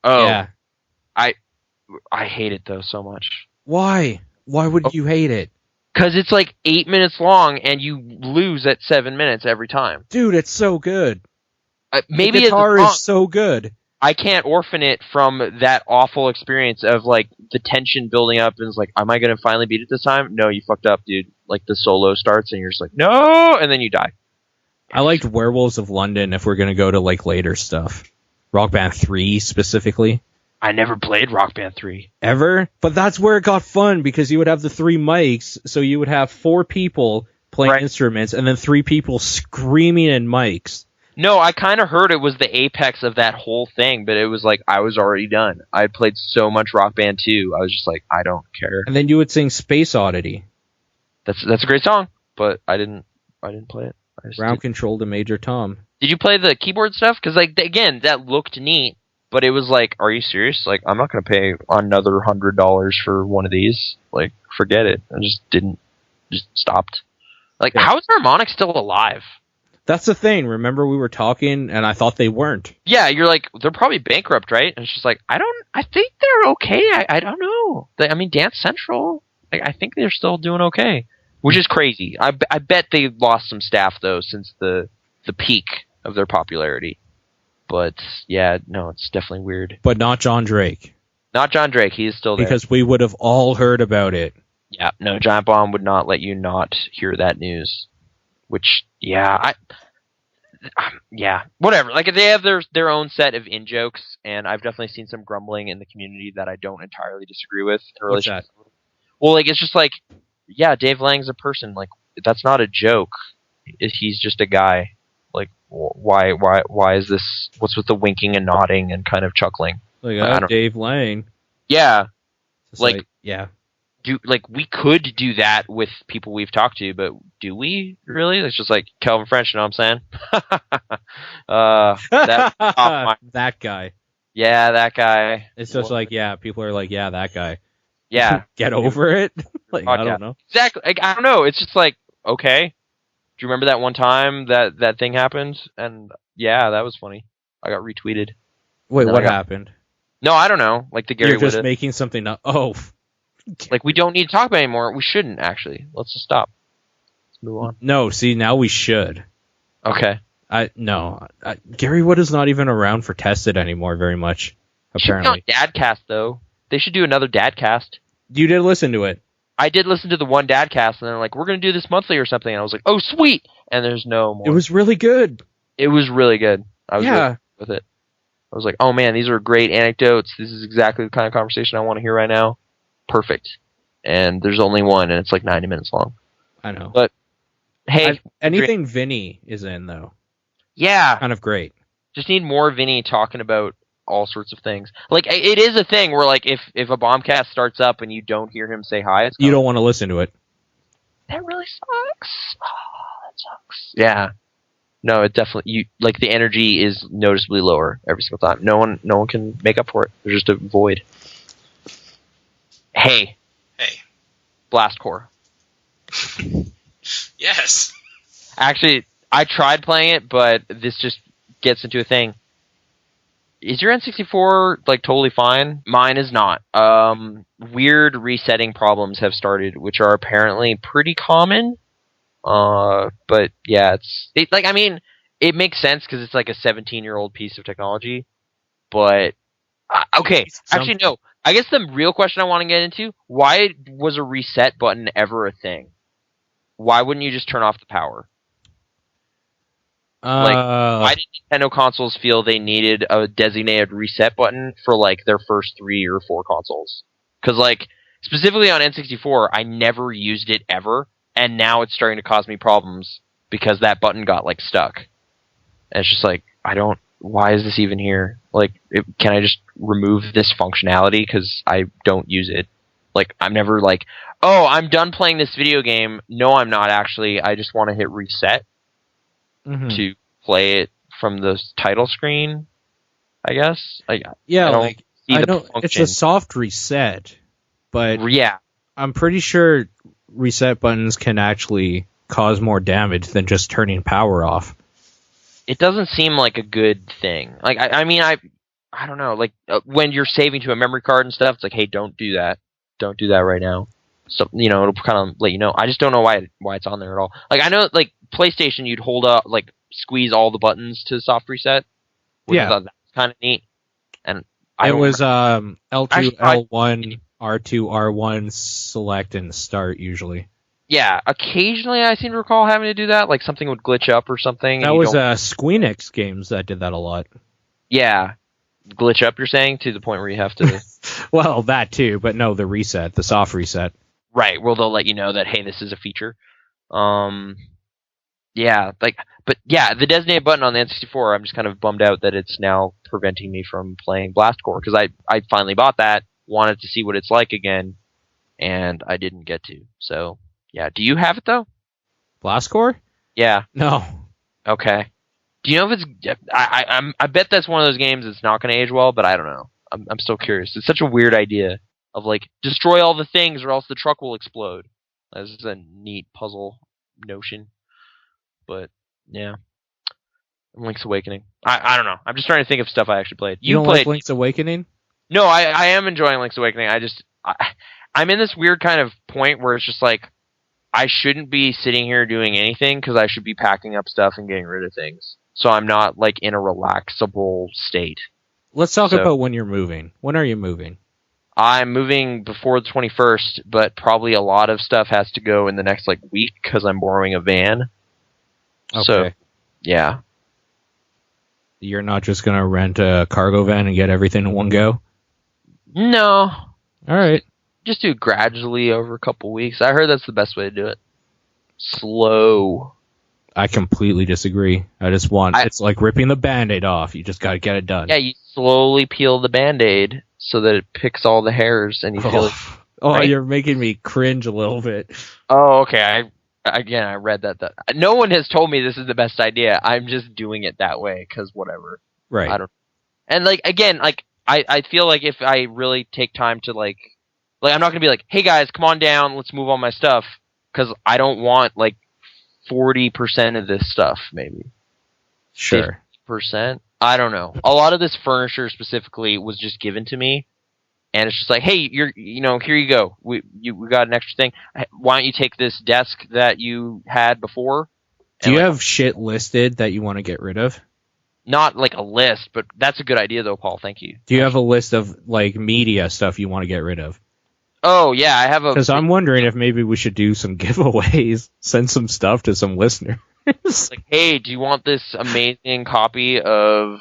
Speaker 1: Oh
Speaker 3: Yeah.
Speaker 1: I hate it though so much.
Speaker 3: Why? Why would you hate it?
Speaker 1: Because it's like 8 minutes long and you lose at 7 minutes every time.
Speaker 3: Dude, it's so good.
Speaker 1: Maybe
Speaker 3: the guitar
Speaker 1: as a song,
Speaker 3: is so good.
Speaker 1: I can't orphan it from that awful experience of like the tension building up and it's like, am I going to finally beat it this time? No, you fucked up, dude. Like the solo starts and you're just like, no, and then you die.
Speaker 3: I liked Werewolves of London if we're going to go to like later stuff. Rock Band 3 specifically.
Speaker 1: I never played Rock Band 3.
Speaker 3: Ever? But that's where it got fun because you would have the 3 mics, so you would have 4 people playing instruments and then 3 people screaming in mics.
Speaker 1: No, I kind of heard it was the apex of that whole thing, but it was like I was already done. I had played so much Rock Band 2, I was just like, I don't care.
Speaker 3: And then you would sing Space Oddity.
Speaker 1: That's a great song, but I didn't play it.
Speaker 3: Round Control to Major Tom.
Speaker 1: Did you play the keyboard stuff? Because like again, that looked neat. But it was like, are you serious? Like, I'm not going to pay another $100 for one of these. Like, forget it. I just stopped. Like, how is Harmonix still alive?
Speaker 3: That's the thing. Remember we were talking and I thought they weren't.
Speaker 1: Yeah, you're like, they're probably bankrupt, right? And it's just like, I think they're okay. I don't know. I mean, Dance Central, I think they're still doing okay. Which is crazy. I bet they lost some staff, though, since the peak of their popularity. But, yeah, no, it's definitely weird.
Speaker 3: But not John Drake.
Speaker 1: Not John Drake. He is still there.
Speaker 3: Because we would have all heard about it.
Speaker 1: Yeah, no, Giant Bomb would not let you not hear that news. Which, yeah, whatever. Like, they have their own set of in-jokes, and I've definitely seen some grumbling in the community that I don't entirely disagree with.
Speaker 3: What's that?
Speaker 1: Well, like, it's just like, yeah, Dave Lang's a person. Like, that's not a joke. He's just a guy. Like, why is this? What's with the winking and nodding and kind of chuckling?
Speaker 3: Like, Dave Lang.
Speaker 1: Yeah,
Speaker 3: Like, yeah.
Speaker 1: We could do that with people we've talked to, but do we really? It's just like Calvin French. You know what I'm saying?
Speaker 3: That guy.
Speaker 1: Yeah, that guy.
Speaker 3: It's just like, yeah, people are like, yeah, that guy.
Speaker 1: Yeah,
Speaker 3: get over it. Like, I don't know.
Speaker 1: Exactly. Like, I don't know. It's just like, okay. Do you remember that one time that thing happened? And yeah, that was funny. I got retweeted.
Speaker 3: Wait, what happened?
Speaker 1: No, I don't know. Like the Gary
Speaker 3: You're just making something up. Oh.
Speaker 1: Like, we don't need to talk about it anymore. We shouldn't, actually. Let's just stop. Let's move on.
Speaker 3: No, see, now we should.
Speaker 1: Okay.
Speaker 3: Gary Wood is not even around for Tested anymore very much, apparently.
Speaker 1: Should be on Dadcast, though. They should do another Dadcast.
Speaker 3: You did listen to it.
Speaker 1: I did listen to the one Dadcast, and they're like, we're going to do this monthly or something. And I was like, oh, sweet! And there's no more.
Speaker 3: It was really good.
Speaker 1: It was really good. I was really with it. I was like, oh, man, these are great anecdotes. This is exactly the kind of conversation I want to hear right now. Perfect. And there's only one, and it's like 90 minutes long.
Speaker 3: I know.
Speaker 1: But, hey.
Speaker 3: Anything Vinny is in, though.
Speaker 1: Yeah.
Speaker 3: Kind of great.
Speaker 1: Just need more Vinny talking about all sorts of things. Like, it is a thing where, like, if a Bombcast starts up and you don't hear him say hi,
Speaker 3: you don't want to listen to it.
Speaker 1: That really sucks. Oh, that sucks. Yeah. No, it definitely, like, the energy is noticeably lower every single time. No one can make up for it. There's just a void. Hey. Blast Core.
Speaker 4: Yes.
Speaker 1: Actually, I tried playing it, but this just gets into a thing. Is your N64 like totally fine? Mine is not. Weird resetting problems have started, which are apparently pretty common. But yeah, it makes sense because it's like a 17-year-old piece of technology. But okay, actually no. I guess the real question I want to get into: why was a reset button ever a thing? why wouldn't you just turn off the power? Why did Nintendo consoles feel they needed a designated reset button for like their first 3 or 4 consoles? Because like specifically on N64, I never used it ever, and now it's starting to cause me problems because that button got like stuck. And it's just like why is this even here? Like, can I just remove this functionality because I don't use it? Like, I'm never like, oh, I'm done playing this video game. No, I'm not actually. I just want to hit reset to play it from the title screen, I guess. I know
Speaker 3: it's a soft reset, but
Speaker 1: yeah,
Speaker 3: I'm pretty sure reset buttons can actually cause more damage than just turning power off.
Speaker 1: It doesn't seem like a good thing. Like, I mean, I don't know. Like, when you're saving to a memory card and stuff, it's like, hey, don't do that. Don't do that right now. So, it'll kind of let you know. I just don't know why it's on there at all. Like, I know, like, PlayStation, you'd hold up, like, squeeze all the buttons to soft reset. Which I thought that was kind of neat. And it
Speaker 3: was L2, L1, R2, R1, select, and start, usually.
Speaker 1: Yeah, occasionally I seem to recall having to do that. Like, something would glitch up or something.
Speaker 3: That was Squeenix games that did that a lot.
Speaker 1: Yeah. Glitch up, you're saying? To the point where you have to...
Speaker 3: Well, that too, but no, the reset, the soft reset.
Speaker 1: Right, well, they'll let you know that, hey, this is a feature. Yeah, the designated button on the N64, I'm just kind of bummed out that it's now preventing me from playing Blast Corps, because I finally bought that, wanted to see what it's like again, and I didn't get to. So, yeah. Do you have it, though?
Speaker 3: Blast Corps?
Speaker 1: Yeah.
Speaker 3: No.
Speaker 1: Okay. Do you know if it's... I bet that's one of those games that's not going to age well, but I don't know. I'm still curious. It's such a weird idea of, like, destroy all the things or else the truck will explode. This is a neat puzzle notion. But, yeah. Link's Awakening. I don't know. I'm just trying to think of stuff I actually played.
Speaker 3: You don't like Link's Awakening?
Speaker 1: No, I am enjoying Link's Awakening. I'm in this weird kind of point where it's just like, I shouldn't be sitting here doing anything because I should be packing up stuff and getting rid of things. So I'm not, like, in a relaxable state.
Speaker 3: Let's talk about when you're moving. When are you moving?
Speaker 1: I'm moving before the 21st, but probably a lot of stuff has to go in the next, like, week because I'm borrowing a van.
Speaker 3: Okay.
Speaker 1: So, yeah.
Speaker 3: You're not just going to rent a cargo van and get everything in one go?
Speaker 1: No.
Speaker 3: All right.
Speaker 1: Just do it gradually over a couple weeks. I heard that's the best way to do it. Slow.
Speaker 3: I completely disagree. It's like ripping the Band-Aid off. You just got to get it done.
Speaker 1: Yeah, you slowly peel the Band-Aid so that it picks all the hairs and you feel it.
Speaker 3: Right? You're making me cringe a little bit.
Speaker 1: Oh, okay. I read that. No one has told me this is the best idea. I'm just doing it that way because whatever.
Speaker 3: Right.
Speaker 1: And like, again, like, I feel like if I really take time to like I'm not going to be like, hey guys, come on down, let's move all my stuff, because I don't want like 40% of this stuff, maybe.
Speaker 3: Sure.
Speaker 1: 50%? I don't know. A lot of this furniture specifically was just given to me, and it's just like, hey, here you go. We got an extra thing. Why don't you take this desk that you had before?
Speaker 3: Do you have shit listed that you want to get rid of?
Speaker 1: Not like a list, but that's a good idea though, Paul. Thank you.
Speaker 3: Do you have a list of like media stuff you want to get rid of?
Speaker 1: Oh, yeah, I have a...
Speaker 3: Because I'm wondering if maybe we should do some giveaways, send some stuff to some listeners.
Speaker 1: Like, hey, do you want this amazing copy of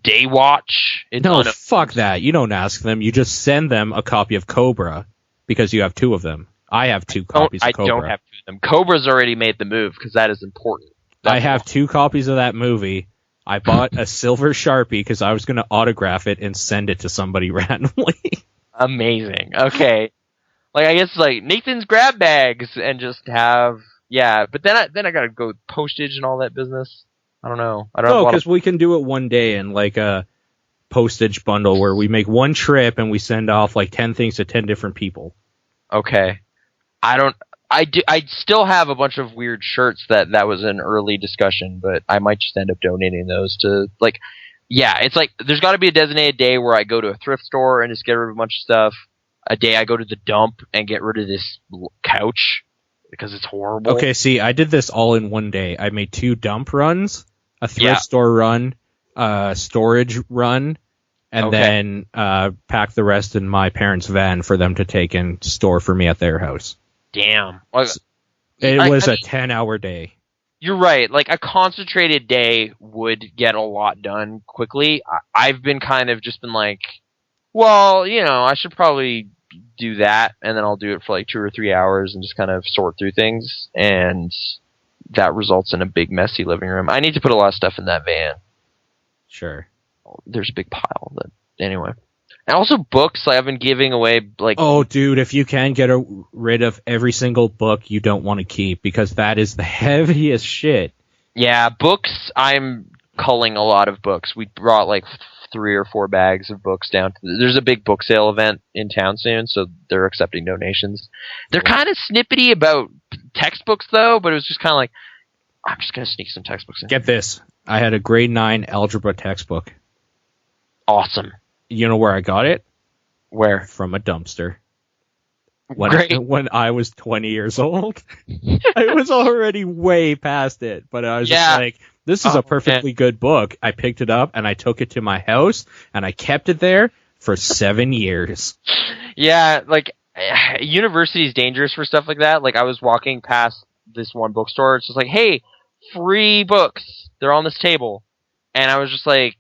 Speaker 1: Daywatch?
Speaker 3: No, fuck that. You don't ask them. You just send them a copy of Cobra, because you have 2 of them. I have 2 copies of Cobra.
Speaker 1: I don't have 2 of them. Cobra's already made the move, because that is important.
Speaker 3: I have 2 copies of that movie. I bought a silver Sharpie, because I was going to autograph it and send it to somebody randomly.
Speaker 1: Amazing. Okay. Like, I guess, like, Nathan's grab bags and just have... Yeah, but then I gotta go with postage and all that business. I don't know.
Speaker 3: Because we can do it one day in, like, a postage bundle where we make one trip and we send off, like, 10 things to 10 different people.
Speaker 1: Okay. I still have a bunch of weird shirts that was an early discussion, but I might just end up donating those to, like... Yeah, it's like, there's got to be a designated day where I go to a thrift store and just get rid of a bunch of stuff. A day I go to the dump and get rid of this couch because it's horrible.
Speaker 3: Okay, see, I did this all in one day. I made 2 dump runs, a thrift store run, a storage run, and then packed the rest in my parents' van for them to take and store for me at their house.
Speaker 1: Damn.
Speaker 3: It was a 10-hour day.
Speaker 1: You're right. Like, a concentrated day would get a lot done quickly. I've been kind of just been like, well, I should probably do that, and then I'll do it for like 2 or 3 hours and just kind of sort through things, and that results in a big, messy living room. I need to put a lot of stuff in that van.
Speaker 3: Sure.
Speaker 1: There's a big pile. Anyway. And also books. Like, I've been giving away, like...
Speaker 3: Oh, dude, if you can get rid of every single book you don't want to keep, because that is the heaviest shit.
Speaker 1: Yeah, books, I'm culling a lot of books. We brought like 3 or 4 bags of books down. There's a big book sale event in town soon, so they're accepting donations. They're kind of snippety about textbooks, though, but it was just kind of like, I'm just going to sneak some textbooks in.
Speaker 3: Get this. I had a grade 9 algebra textbook.
Speaker 1: Awesome.
Speaker 3: You know where I got it?
Speaker 1: Where?
Speaker 3: From a dumpster. When I was 20 years old. I was already way past it, but I was just like, this is a perfectly good book. I picked it up and I took it to my house and I kept it there for 7 years.
Speaker 1: Yeah, like, university is dangerous for stuff like that. Like, I was walking past this one bookstore. It's just like, hey, free books. They're on this table. And I was just like,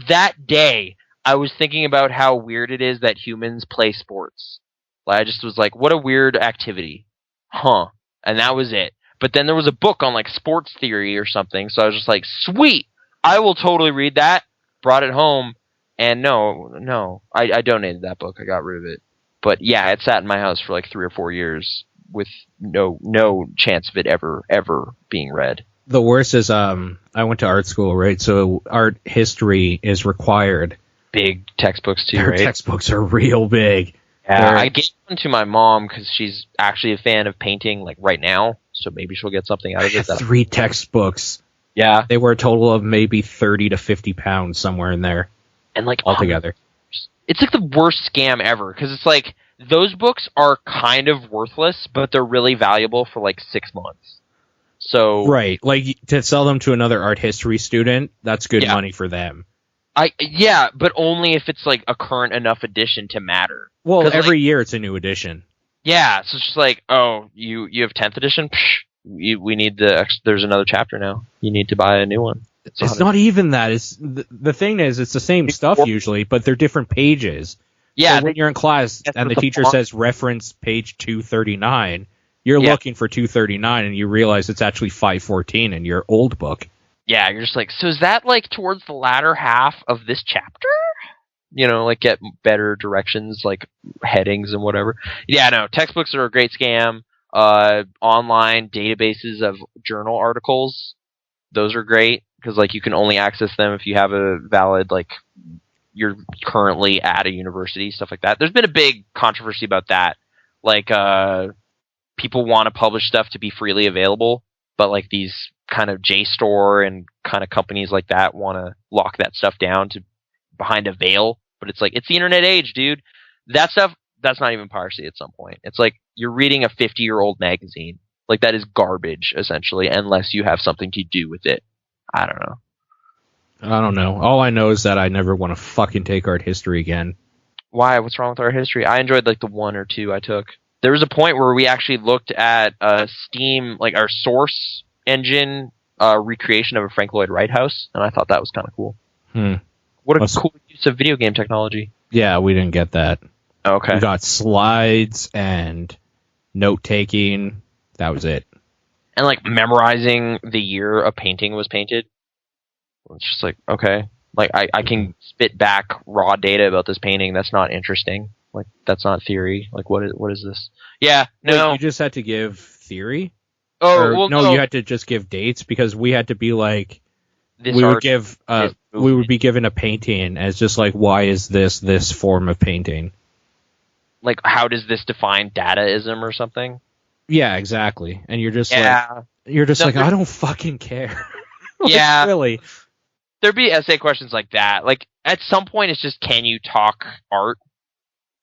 Speaker 1: that day, I was thinking about how weird it is that humans play sports. Like, I just was like, what a weird activity. Huh. And that was it. But then there was a book on, like, sports theory or something, so I was just like, sweet! I will totally read that. Brought it home, and no. I donated that book. I got rid of it. But, yeah, it sat in my house for, like, 3 or 4 years with no chance of it ever being read.
Speaker 3: The worst is, I went to art school, right? So art history is required.
Speaker 1: Big textbooks too,
Speaker 3: Their
Speaker 1: right?
Speaker 3: textbooks are real big.
Speaker 1: Yeah, I gave one to my mom because she's actually a fan of painting, like, right now, so maybe she'll get something out of it.
Speaker 3: 3 textbooks.
Speaker 1: Yeah.
Speaker 3: They were a total of maybe 30 to 50 pounds somewhere in there.
Speaker 1: And, like,
Speaker 3: altogether.
Speaker 1: It's like the worst scam ever, because it's like, those books are kind of worthless, but they're really valuable for, like, 6 months. So...
Speaker 3: Right, like, to sell them to another art history student, that's good money for them.
Speaker 1: Yeah, but only if it's, like, a current enough edition to matter.
Speaker 3: Well, every year it's a new edition.
Speaker 1: Yeah, so it's just like, oh, you have 10th edition? Psh, we need there's another chapter now. You need to buy a new one.
Speaker 3: It's not even that. It's the thing is, it's the same stuff usually, but they're different pages.
Speaker 1: Yeah.
Speaker 3: So when you're in class and the teacher says reference page 239, you're looking for 239 and you realize it's actually 514 in your old book.
Speaker 1: Yeah, you're just like, so is that, like, towards the latter half of this chapter? Like, get better directions, like, headings and whatever. Yeah, no, textbooks are a great scam. Online databases of journal articles, those are great, because, like, you can only access them if you have a valid, like, you're currently at a university, stuff like that. There's been a big controversy about that. Like, people want to publish stuff to be freely available, but, like, these kind of JSTOR and kind of companies like that want to lock that stuff down to behind a veil. But it's like, it's the internet age, dude. That stuff, that's not even piracy at some point. It's like you're reading a 50-year-old magazine. Like, that is garbage, essentially, unless you have something to do with it. I don't know. All I know is that I never want to fucking take art history again. Why? What's wrong with art history? I enjoyed, like, the 1 or 2 I took. There was a point where we actually looked at Steam, like, our source engine recreation of a Frank Lloyd Wright house, and I thought that was kind of cool. What a cool use of video game technology. Yeah, we didn't get that. Okay. We got slides and note-taking. That was it. And, like, memorizing the year a painting was painted. It's just like, okay. Like, I can spit back raw data about this painting. That's not interesting. Like, that's not theory. Like, what is this? Yeah, no. Wait, you just had to give theory? Oh, well, you had to just give dates, because we had to be like, we would be given a painting as just like, why is this form of painting? Like, how does this define dadaism or something? Yeah, exactly. And you're just like, I don't fucking care. Like, yeah, really. There'd be essay questions like that. Like, at some point, it's just, can you talk art?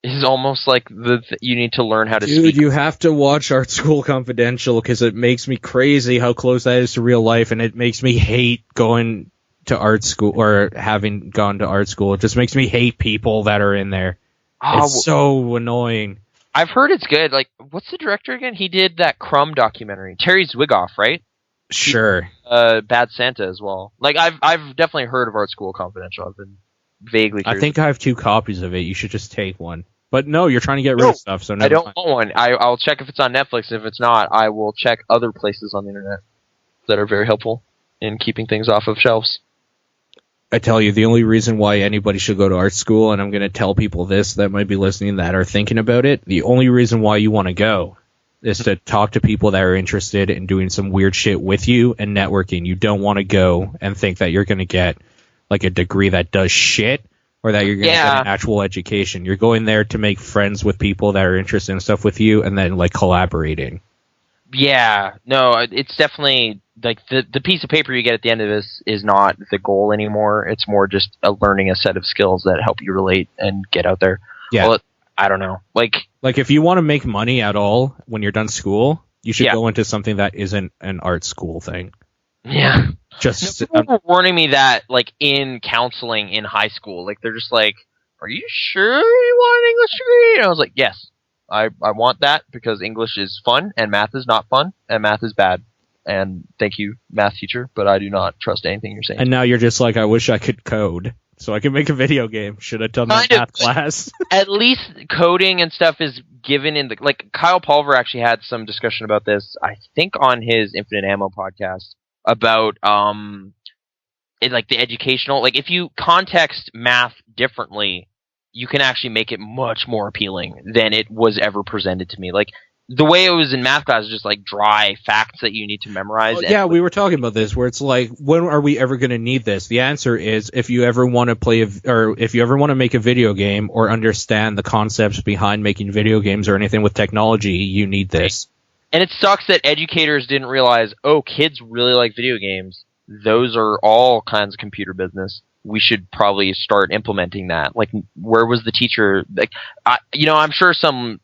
Speaker 1: Is almost like you need to learn how to speak. Dude, you have to watch Art School Confidential, because it makes me crazy how close that is to real life, and it makes me hate going to art school or having gone to art school. It just makes me hate people that are in there. It's so annoying. I've heard it's good. Like, what's the director again? He did that Crumb documentary. Terry Zwigoff, right?
Speaker 3: Sure.
Speaker 1: Bad Santa as well. Like, I've definitely heard of Art School Confidential. I've been vaguely curious.
Speaker 3: I think I have 2 copies of it. You should just take one. But no, you're trying to get rid of stuff, so never
Speaker 1: I don't
Speaker 3: mind.
Speaker 1: want one. I'll check if it's on Netflix. If it's not, I will check other places on the internet that are very helpful in keeping things off of shelves.
Speaker 3: I tell you, the only reason why anybody should go to art school, and I'm going to tell people this that might be listening that are thinking about it, the only reason why you want to go is to talk to people that are interested in doing some weird shit with you and networking. You don't want to go and think that you're going to get like a degree that does shit or that you're going to get an actual education. You're going there to make friends with people that are interested in stuff with you and then like collaborating.
Speaker 1: Yeah, no, it's definitely like the piece of paper you get at the end of this is not the goal anymore. It's more just learning a set of skills that help you relate and get out there.
Speaker 3: Yeah.
Speaker 1: Well, I don't know. Like
Speaker 3: if you want to make money at all when you're done school, you should go into something that isn't an art school thing.
Speaker 1: Yeah.
Speaker 3: Just
Speaker 1: people were warning me that like in counseling in high school, like they're just like, "Are you sure you want an English degree?" And I was like, "Yes. I want that because English is fun and math is not fun and math is bad. And thank you, math teacher, but I do not trust anything you're saying."
Speaker 3: And now you're just like, I wish I could code so I could make a video game. Should have done that math class.
Speaker 1: At least coding and stuff is given in the like. Kyle Pulver actually had some discussion about this, I think, on his Infinite Ammo podcast about like the educational, like if you context math differently, you can actually make it much more appealing than it was ever presented to me. Like the way it was in math class is just like dry facts that you need to memorize.
Speaker 3: Well, yeah, we were talking about this where it's like, when are we ever going to need this? The answer is if you ever want to play or if you ever want to make a video game or understand the concepts behind making video games or anything with technology, you need this.
Speaker 1: And it sucks that educators didn't realize, oh, kids really like video games. Those are all kinds of computer business. We should probably start implementing that. Like, where was the teacher? Like, I'm sure some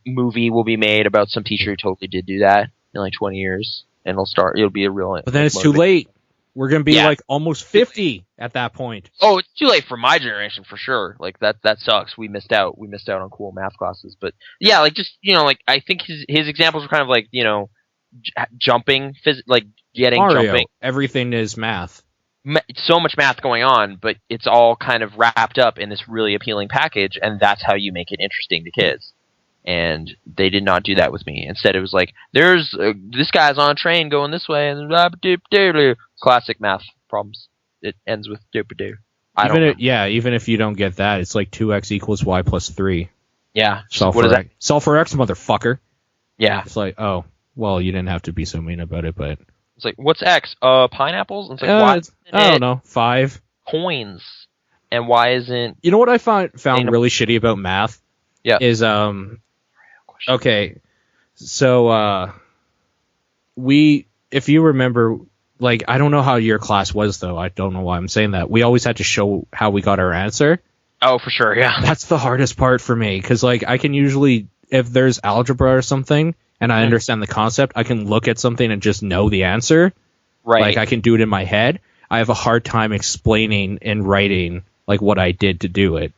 Speaker 1: movie will be made about some teacher who totally did do that in like 20 years, and it'll be a real.
Speaker 3: But then it's too late. We're gonna be like almost 50 at that point.
Speaker 1: Oh, it's too late for my generation for sure. Like that sucks. We missed out. We missed out on cool math classes. But yeah, like just like I think his examples were kind of like jumping, like getting
Speaker 3: Mario,
Speaker 1: jumping.
Speaker 3: Everything is math.
Speaker 1: So much math going on, but it's all kind of wrapped up in this really appealing package, and that's how you make it interesting to kids. And they did not do that with me. Instead, it was like, there's this guy's on a train going this way, and classic math problems. It ends with doop-a-doo.
Speaker 3: Even if you don't get that, it's like 2x equals y plus 3.
Speaker 1: Yeah.
Speaker 3: Solve for x, motherfucker.
Speaker 1: Yeah.
Speaker 3: It's like, oh, well, you didn't have to be so mean about it, but...
Speaker 1: It's like, what's X? Pineapples? And it's like, why
Speaker 3: I don't know, 5.
Speaker 1: Coins. And why isn't...
Speaker 3: You know what I found really shitty about math?
Speaker 1: Yeah.
Speaker 3: Is, okay, so, if you remember, like, I don't know how your class was, though. I don't know why I'm saying that. We always had to show how we got our answer.
Speaker 1: Oh, for sure, yeah.
Speaker 3: That's the hardest part for me, because, like, I can usually, if there's algebra or something, and I understand the concept, I can look at something and just know the answer.
Speaker 1: Right.
Speaker 3: Like, I can do it in my head. I have a hard time explaining and writing, like, what I did to do it.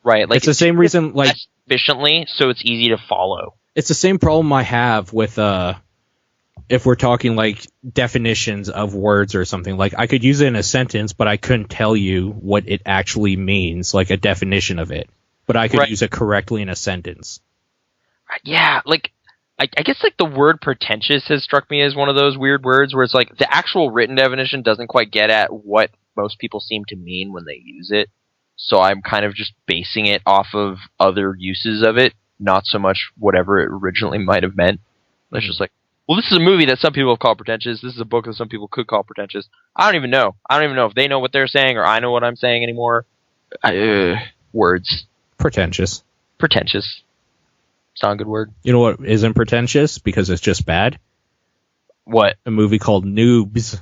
Speaker 1: Right. Like,
Speaker 3: it's the same reason, like...
Speaker 1: efficiently, so it's easy to follow.
Speaker 3: It's the same problem I have with, if we're talking, like, definitions of words or something. Like, I could use it in a sentence, but I couldn't tell you what it actually means, like a definition of it. But I could use it correctly in a sentence.
Speaker 1: Yeah, like... I guess like the word pretentious has struck me as one of those weird words where it's like the actual written definition doesn't quite get at what most people seem to mean when they use it. So I'm kind of just basing it off of other uses of it, not so much whatever it originally might have meant. It's just like, well, this is a movie that some people have called pretentious. This is a book that some people could call pretentious. I don't even know. I don't even know if they know what they're saying or I know what I'm saying anymore. Words.
Speaker 3: Pretentious.
Speaker 1: Pretentious. It's not a good word.
Speaker 3: You know what isn't pretentious because it's just bad?
Speaker 1: What?
Speaker 3: A movie called Noobz.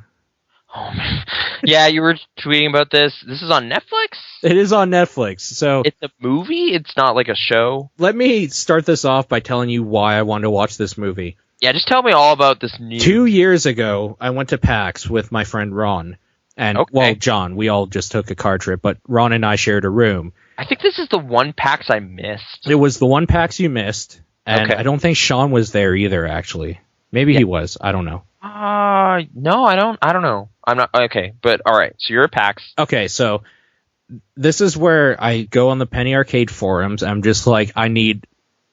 Speaker 1: Oh, man. Yeah, you were tweeting about this. This is on Netflix?
Speaker 3: It is on Netflix. So
Speaker 1: it's a movie? It's not like a show?
Speaker 3: Let me start this off by telling you why I wanted to watch this movie.
Speaker 1: Yeah, just tell me all about this news.
Speaker 3: 2 years ago, I went to PAX with my friend Ron, And,
Speaker 1: Okay.
Speaker 3: well, John, we all just took a car trip, but Ron and I shared a room.
Speaker 1: I think this is the one PAX I missed.
Speaker 3: It was the one PAX you missed, and
Speaker 1: Okay.
Speaker 3: I don't think Sean was there either, actually. Maybe he was. I don't know.
Speaker 1: No, I don't know. I'm not okay, but all right. So you're at PAX.
Speaker 3: Okay, so this is where I go on the Penny Arcade forums. I'm just like, I need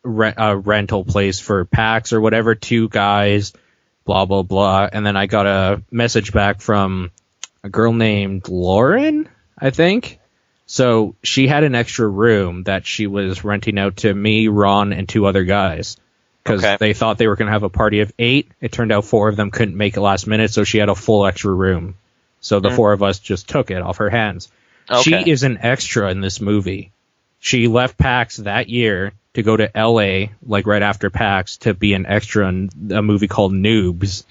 Speaker 3: a rental place for PAX or whatever, 2 guys, blah, blah, blah. And then I got a message back from a girl named Lauren, I think. So she had an extra room that she was renting out to me, Ron, and 2 other guys. Because they thought they were going to have a party of 8. It turned out 4 of them couldn't make it last minute, so she had a full extra room. So the 4 of us just took it off her hands.
Speaker 1: Okay.
Speaker 3: She is an extra in this movie. She left PAX that year to go to LA, like right after PAX, to be an extra in a movie called Noobz.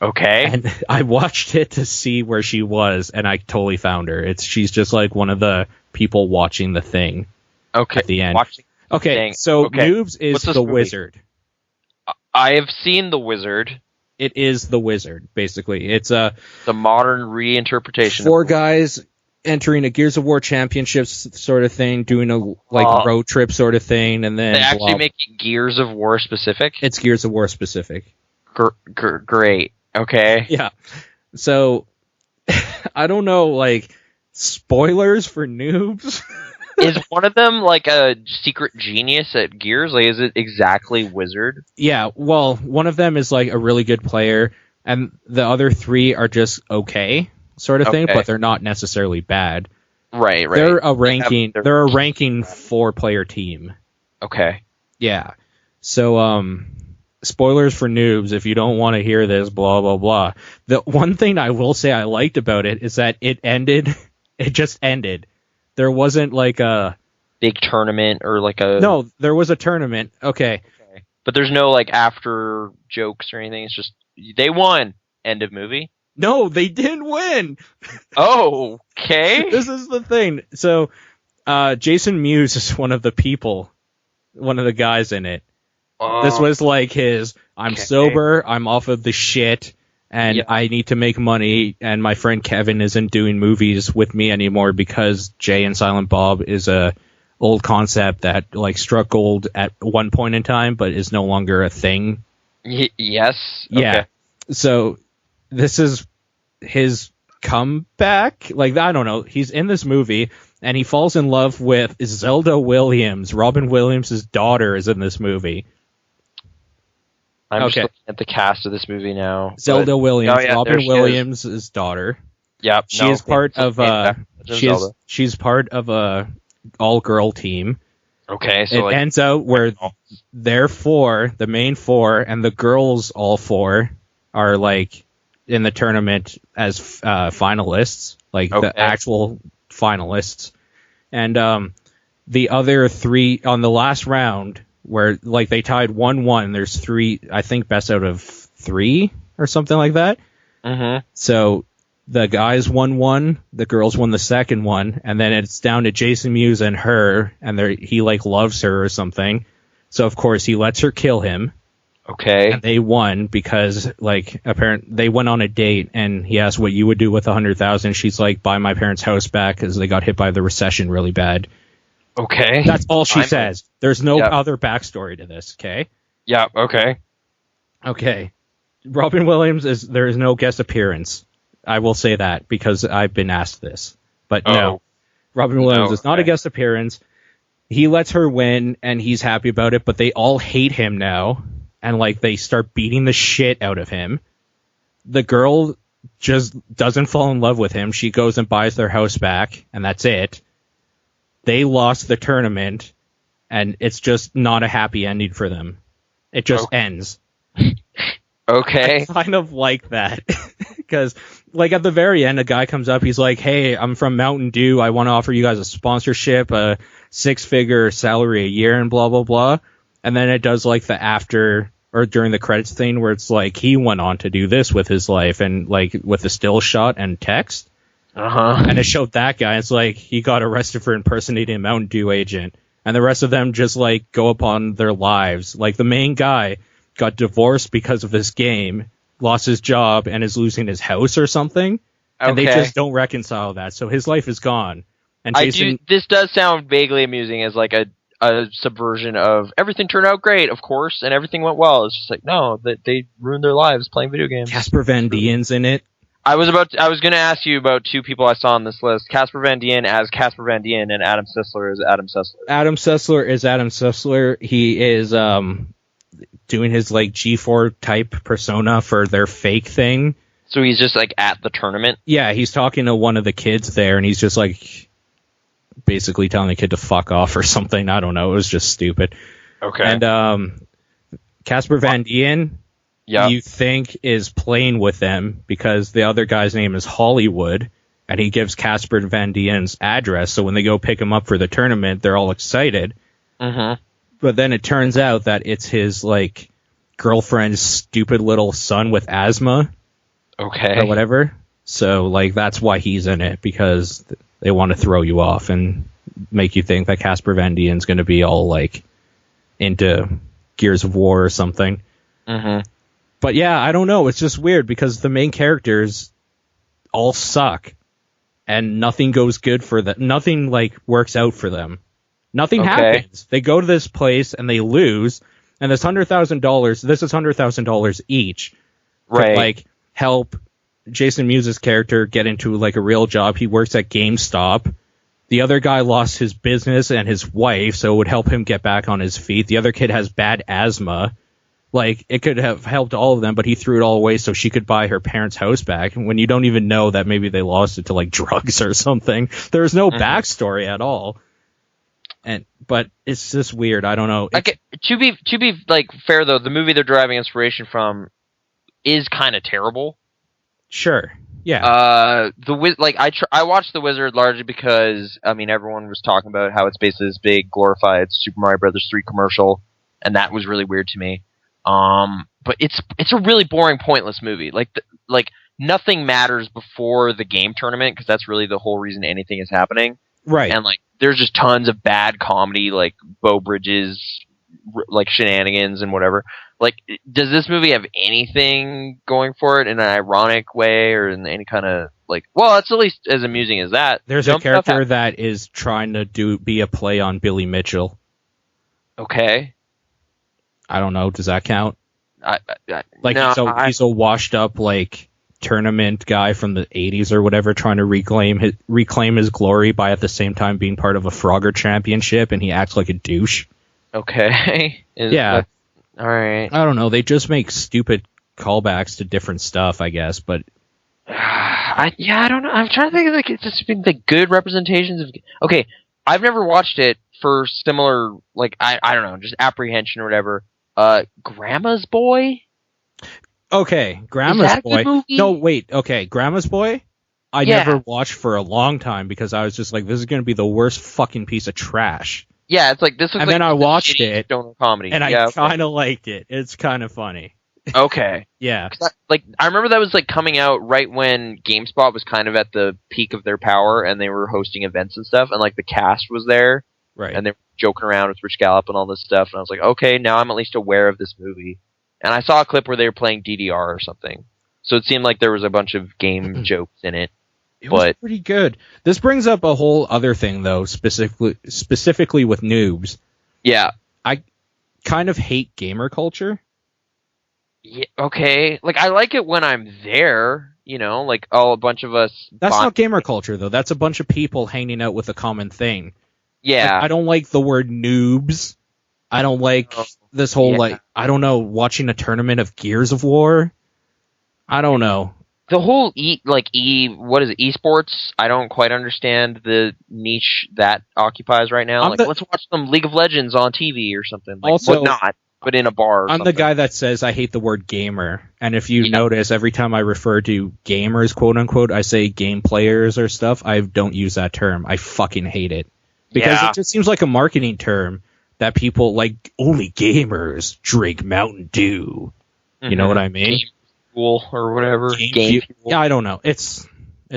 Speaker 1: Okay.
Speaker 3: And I watched it to see where she was, and I totally found her. She's just like one of the people watching the thing at the end. So Noobz is the wizard.
Speaker 1: I have seen The Wizard.
Speaker 3: It is The Wizard, basically. It's the
Speaker 1: modern reinterpretation.
Speaker 3: 4 guys entering a Gears of War Championships sort of thing, doing a road trip sort of thing, and then
Speaker 1: they actually make it Gears of War specific.
Speaker 3: It's Gears of War specific.
Speaker 1: Great. Okay.
Speaker 3: Yeah. So I don't know, like, spoilers for Noobz.
Speaker 1: Is one of them like a secret genius at Gears? Like, is it exactly Wizard?
Speaker 3: Yeah, well, one of them is like a really good player, and the other 3 are just okay, sort of thing, but they're not necessarily bad.
Speaker 1: Right.
Speaker 3: They're a ranking 4-player team.
Speaker 1: Okay.
Speaker 3: Yeah. So, spoilers for Noobz if you don't want to hear this, blah, blah, blah. The one thing I will say I liked about it is that it just ended. There wasn't like a
Speaker 1: big tournament or like a...
Speaker 3: No, there was a tournament. Okay.
Speaker 1: But there's no like after jokes or anything. It's just, they won. End of movie.
Speaker 3: No, they didn't win.
Speaker 1: Oh, okay.
Speaker 3: This is the thing. So, Jason Mewes is one of the guys in it. This was like I'm sober, I'm off of the shit, and I need to make money, and my friend Kevin isn't doing movies with me anymore because Jay and Silent Bob is a old concept that like struck gold at one point in time, but is no longer a thing.
Speaker 1: Yes.
Speaker 3: Yeah.
Speaker 1: Okay.
Speaker 3: So this is his comeback. Like, I don't know. He's in this movie, and he falls in love with Zelda Williams. Robin Williams' daughter is in this movie.
Speaker 1: I'm just looking at the cast of this movie now.
Speaker 3: Zelda Williams, Robin Williams' daughter.
Speaker 1: Yep.
Speaker 3: She is part of she's part of a all-girl team.
Speaker 1: Okay, so
Speaker 3: it ends out where their 4, the main 4, and the girls all 4 are like in the tournament as finalists, like the actual finalists, and the other 3 on the last round, where like they tied 1-1. There's 3, I think, best out of 3 or something like that.
Speaker 1: Mm-hmm.
Speaker 3: So the guys won 1, the girls won the second one, and then it's down to Jason Mewes and her, and he like loves her or something. So of course he lets her kill him.
Speaker 1: Okay.
Speaker 3: And they won because like they went on a date, and he asked what you would do with 100,000. She's like, buy my parents' house back because they got hit by the recession really bad.
Speaker 1: Okay.
Speaker 3: That's all she says. There's no other backstory to this, okay?
Speaker 1: Yeah, okay.
Speaker 3: Okay. Robin Williams there is no guest appearance. I will say that because I've been asked this. But no. Robin Williams is not a guest appearance. He lets her win, and he's happy about it, but they all hate him now, and like they start beating the shit out of him. The girl just doesn't fall in love with him. She goes and buys their house back, and that's it. They lost the tournament, and it's just not a happy ending for them. It just ends.
Speaker 1: Okay.
Speaker 3: I kind of like that. Because, like, at the very end, a guy comes up, he's like, hey, I'm from Mountain Dew, I want to offer you guys a sponsorship, a 6-figure salary a year, and blah, blah, blah. And then it does, like, the after, or during the credits thing, where it's like, he went on to do this with his life, and, like, with a still shot and text.
Speaker 1: Uh-huh.
Speaker 3: And it showed that guy. It's like he got arrested for impersonating a Mountain Dew agent. And the rest of them just like go upon their lives. Like the main guy got divorced because of this game, lost his job, and is losing his house or something. and they just don't reconcile that. So his life is gone. And Jason,
Speaker 1: this does sound vaguely amusing as like a subversion of everything turned out great, of course, and everything went well. It's just like, no, that they ruined their lives playing video games.
Speaker 3: Casper Van Dien's in it.
Speaker 1: I was going to ask you about two people I saw on this list: Casper Van Dien as Casper Van Dien, and Adam Sessler as Adam Sessler.
Speaker 3: Adam Sessler is Adam Sessler. He is doing his like G4 type persona for their fake thing.
Speaker 1: So he's just like at the tournament.
Speaker 3: Yeah, he's talking to one of the kids there, and he's just like basically telling the kid to fuck off or something. I don't know. It was just stupid.
Speaker 1: Okay.
Speaker 3: And Casper Van Dien,
Speaker 1: you
Speaker 3: think is playing with them because the other guy's name is Hollywood, and he gives Casper Van Dien's address. So when they go pick him up for the tournament, they're all excited.
Speaker 1: Mm-hmm.
Speaker 3: But then it turns out that it's his like girlfriend's stupid little son with asthma.
Speaker 1: Okay.
Speaker 3: Or whatever. So like that's why he's in it, because they want to throw you off and make you think that Casper Van Dien's going to be all like into Gears of War or something.
Speaker 1: Mm-hmm.
Speaker 3: But yeah, I don't know. It's just weird because the main characters all suck and nothing goes good for them. Nothing like works out for them. Nothing happens. They go to this place and they lose, and this $100,000. This is $100,000 each.
Speaker 1: Right.
Speaker 3: To, like help Jason Mewes' character get into like a real job. He works at GameStop. The other guy lost his business and his wife, so it would help him get back on his feet. The other kid has bad asthma. Like, it could have helped all of them, but he threw it all away so she could buy her parents' house back, when you don't even know that maybe they lost it to like drugs or something. There's no backstory at all. But it's just weird. I don't know.
Speaker 1: Like, to be like fair though, the movie they're deriving inspiration from is kind of terrible.
Speaker 3: Sure. Yeah.
Speaker 1: I watched The Wizard largely because everyone was talking about how it's basically this big glorified Super Mario Brothers 3 commercial, and that was really weird to me. But it's a really boring, pointless movie. Like nothing matters before the game tournament, because that's really the whole reason anything is happening.
Speaker 3: Right.
Speaker 1: And like there's just tons of bad comedy, like Beau Bridges, like shenanigans and whatever. Like, does this movie have anything going for it in an ironic way or in any kind of like? Well, it's at least as amusing as that.
Speaker 3: There's a character that is trying to be a play on Billy Mitchell.
Speaker 1: Okay.
Speaker 3: I don't know. Does that count?
Speaker 1: No,
Speaker 3: he's a washed up like tournament guy from the 80s or whatever, trying to reclaim his glory by at the same time being part of a Frogger championship, and he acts like a douche.
Speaker 1: Okay.
Speaker 3: Yeah.
Speaker 1: All right.
Speaker 3: I don't know. They just make stupid callbacks to different stuff, I guess. But
Speaker 1: I don't know. I'm trying to think of like it's just been the good representations of. Okay, I've never watched it for similar like I don't know, just apprehension or whatever. Grandma's Boy.
Speaker 3: Okay, Grandma's Boy. No, wait. Okay, Grandma's Boy. I never watched for a long time because I was just like, this is going to be the worst fucking piece of trash.
Speaker 1: Yeah, it's like this.
Speaker 3: And then I watched it,
Speaker 1: stoner comedy,
Speaker 3: and I kind of liked it. It's kind of funny.
Speaker 1: Okay.
Speaker 3: Yeah.
Speaker 1: I remember that was like coming out right when GameSpot was kind of at the peak of their power, and they were hosting events and stuff, and like the cast was there,
Speaker 3: right?
Speaker 1: And they were joking around with Rich Gallup and all this stuff, and I was like, okay, now I'm at least aware of this movie. And I saw a clip where they were playing DDR or something, so it seemed like there was a bunch of game jokes in it.
Speaker 3: It was pretty good. This brings up a whole other thing, though, specifically with Noobz.
Speaker 1: Yeah.
Speaker 3: I kind of hate gamer culture.
Speaker 1: Yeah, okay. Like, I like it when I'm there, like, a bunch of us...
Speaker 3: That's not gamer culture, though. That's a bunch of people hanging out with a common thing.
Speaker 1: Yeah.
Speaker 3: Like, I don't like the word noobs. I don't like this whole, I don't know, watching a tournament of Gears of War. I don't know.
Speaker 1: The whole what is it, esports? I don't quite understand the niche that occupies right now. Let's watch some League of Legends on TV or something. Like,
Speaker 3: also,
Speaker 1: not, but in a bar or
Speaker 3: I'm
Speaker 1: something.
Speaker 3: the guy that says I hate the word gamer. And if you notice, every time I refer to gamers, quote unquote, I say game players or stuff. I don't use that term. I fucking hate it. Because it just seems like a marketing term that people like, only gamers drink Mountain Dew. You know what I mean?
Speaker 1: Fuel or whatever.
Speaker 3: Game fuel. Yeah, I don't know. It's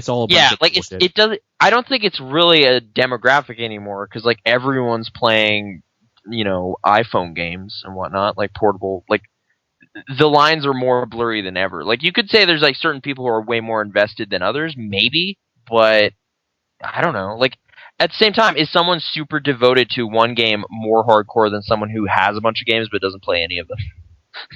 Speaker 3: all about
Speaker 1: it doesn't. I don't think it's really a demographic anymore because like everyone's playing, iPhone games and whatnot, like portable. Like the lines are more blurry than ever. Like, you could say there's like certain people who are way more invested than others, maybe, but I don't know. Like, at the same time, is someone super devoted to one game more hardcore than someone who has a bunch of games but doesn't play any of them?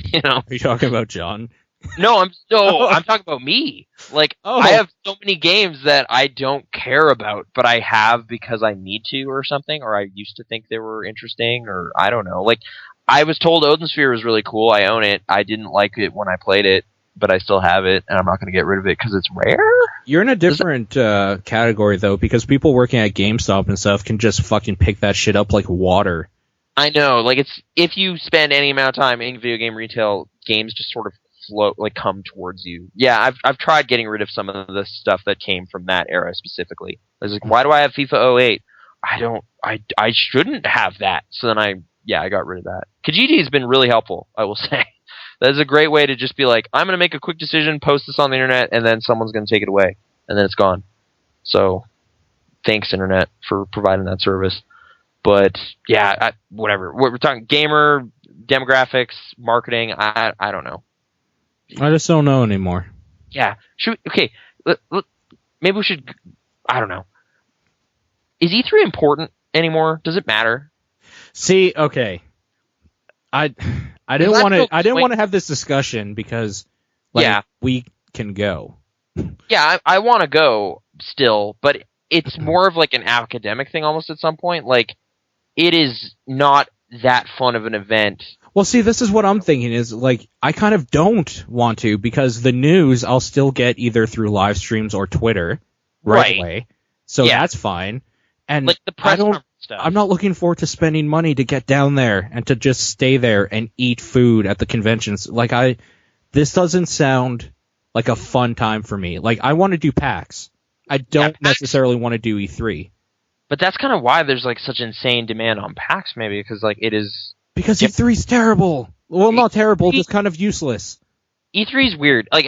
Speaker 1: You know?
Speaker 3: Are you talking about John?
Speaker 1: No, I'm talking about me. Like, I have so many games that I don't care about, but I have because I need to or something, or I used to think they were interesting, or I don't know. Like, I was told Odin Sphere was really cool. I own it. I didn't like it when I played it, but I still have it, and I'm not going to get rid of it because it's rare.
Speaker 3: You're in a different category, though, because people working at GameStop and stuff can just fucking pick that shit up like water.
Speaker 1: I know. Like, it's if you spend any amount of time in video game retail, games just sort of float, like, come towards you. Yeah, I've tried getting rid of some of the stuff that came from that era specifically. I was like, why do I have FIFA 08? I shouldn't have that. So then I got rid of that. Kijiji has been really helpful, I will say. That is a great way to just be like, I'm going to make a quick decision, post this on the internet, and then someone's going to take it away. And then it's gone. So, thanks, internet, for providing that service. But, yeah, whatever. We're talking gamer, demographics, marketing, I don't know.
Speaker 3: I just don't know anymore.
Speaker 1: Yeah. Maybe we should, I don't know. Is E3 important anymore? Does it matter?
Speaker 3: See, okay. I didn't want to have this discussion because we can go.
Speaker 1: Yeah, I want to go still, but it's more of like an academic thing almost at some point. Like, it is not that fun of an event.
Speaker 3: Well, see, this is what I'm thinking is, like, I kind of don't want to because the news I'll still get either through live streams or Twitter right away. So that's fine. And
Speaker 1: like the press stuff.
Speaker 3: I'm not looking forward to spending money to get down there and to just stay there and eat food at the conventions. Like, this doesn't sound like a fun time for me. Like, I want to do PAX. I don't necessarily want to do E3.
Speaker 1: But that's kind of why there's like such insane demand on PAX, maybe, because like it is.
Speaker 3: Because E3's terrible. Well, not terrible, just kind of useless.
Speaker 1: E3's weird. Like,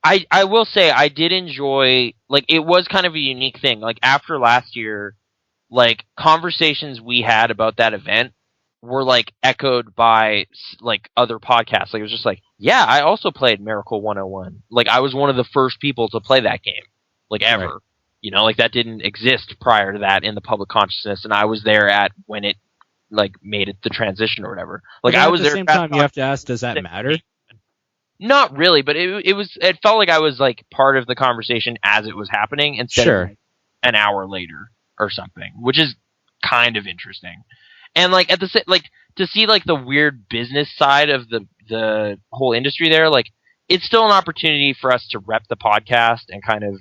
Speaker 1: I will say I did enjoy, like, it was kind of a unique thing. Like, after last year, like, conversations we had about that event were, like, echoed by, like, other podcasts. Like, it was just like, yeah, I also played Miracle 101. Like, I was one of the first people to play that game. Like, ever. Right. You know, like, that didn't exist prior to that in the public consciousness, and I was there at when it, like, made it the transition or whatever. Like, I was there. At the same
Speaker 3: time, you have to ask, does that matter?
Speaker 1: Not really, but it felt like I was like part of the conversation as it was happening instead of like an hour later or something, which is kind of interesting. And like at the like to see like the weird business side of the whole industry there, like it's still an opportunity for us to rep the podcast and kind of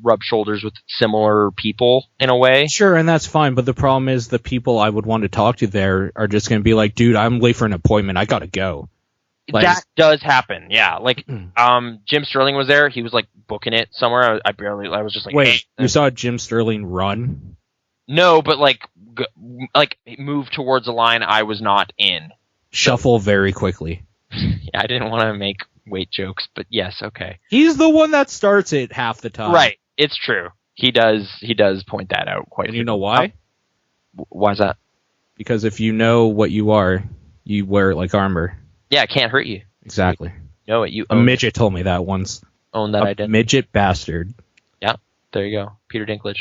Speaker 1: rub shoulders with similar people in a way.
Speaker 3: Sure, and that's fine, but the problem is the people I would want to talk to there are just going to be like, dude, I'm late for an appointment. I got to go.
Speaker 1: Like, that does happen, yeah. Like, Jim Sterling was there. He was, like, booking it somewhere. I was just like,
Speaker 3: wait,
Speaker 1: hey.
Speaker 3: You saw Jim Sterling run?
Speaker 1: No, but, like, move towards a line I was not in.
Speaker 3: Shuffle very quickly.
Speaker 1: Yeah, I didn't want to make weight jokes, but yes, okay.
Speaker 3: He's the one that starts it half the time.
Speaker 1: Right, it's true. He does point that out quite.
Speaker 3: And you know why?
Speaker 1: Why's that?
Speaker 3: Because if you know what you are, you wear it like armor.
Speaker 1: Yeah, it can't hurt you.
Speaker 3: Exactly.
Speaker 1: You know it. You
Speaker 3: a midget told me that once.
Speaker 1: Own that identity.
Speaker 3: Midget bastard.
Speaker 1: Yeah, there you go. Peter Dinklage.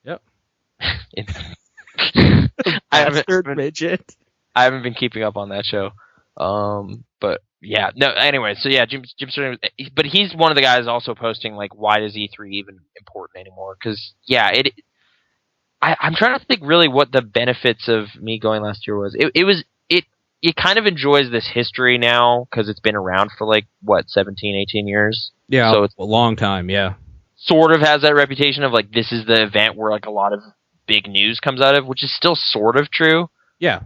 Speaker 3: Yep.
Speaker 1: Midget. I haven't been keeping up on that show. But yeah, no. Anyway, so yeah, Jim Sterling. But he's one of the guys also posting like, why is E3 even important anymore? Because yeah, I'm trying to think really what the benefits of me going last year was. It kind of enjoys this history now because it's been around for like, what, 17, 18 years?
Speaker 3: Yeah,
Speaker 1: so it's
Speaker 3: a long time, yeah.
Speaker 1: Sort of has that reputation of like, this is the event where like a lot of big news comes out of, which is still sort of true.
Speaker 3: Yeah.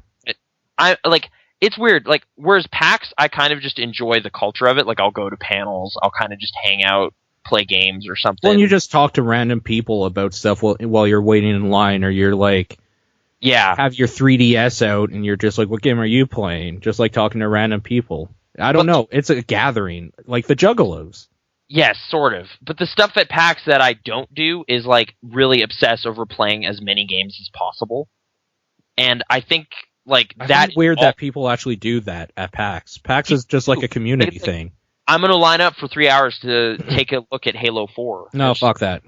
Speaker 1: It's weird. Like, whereas PAX, I kind of just enjoy the culture of it. Like, I'll go to panels, I'll kind of just hang out, play games or something.
Speaker 3: Well, and you just talk to random people about stuff while you're waiting in line, or you're like,
Speaker 1: yeah,
Speaker 3: have your 3DS out and you're just like, what game are you playing? Just like talking to random people. I don't know. It's a gathering, like the Juggalos.
Speaker 1: Yes, sort of. But the stuff at PAX that I don't do is like really obsess over playing as many games as possible. And I think like
Speaker 3: I
Speaker 1: that.
Speaker 3: find it weird that people actually do that at PAX. PAX is just like a community thing.
Speaker 1: I'm gonna line up for 3 hours to take a look at Halo 4.
Speaker 3: No, fuck that.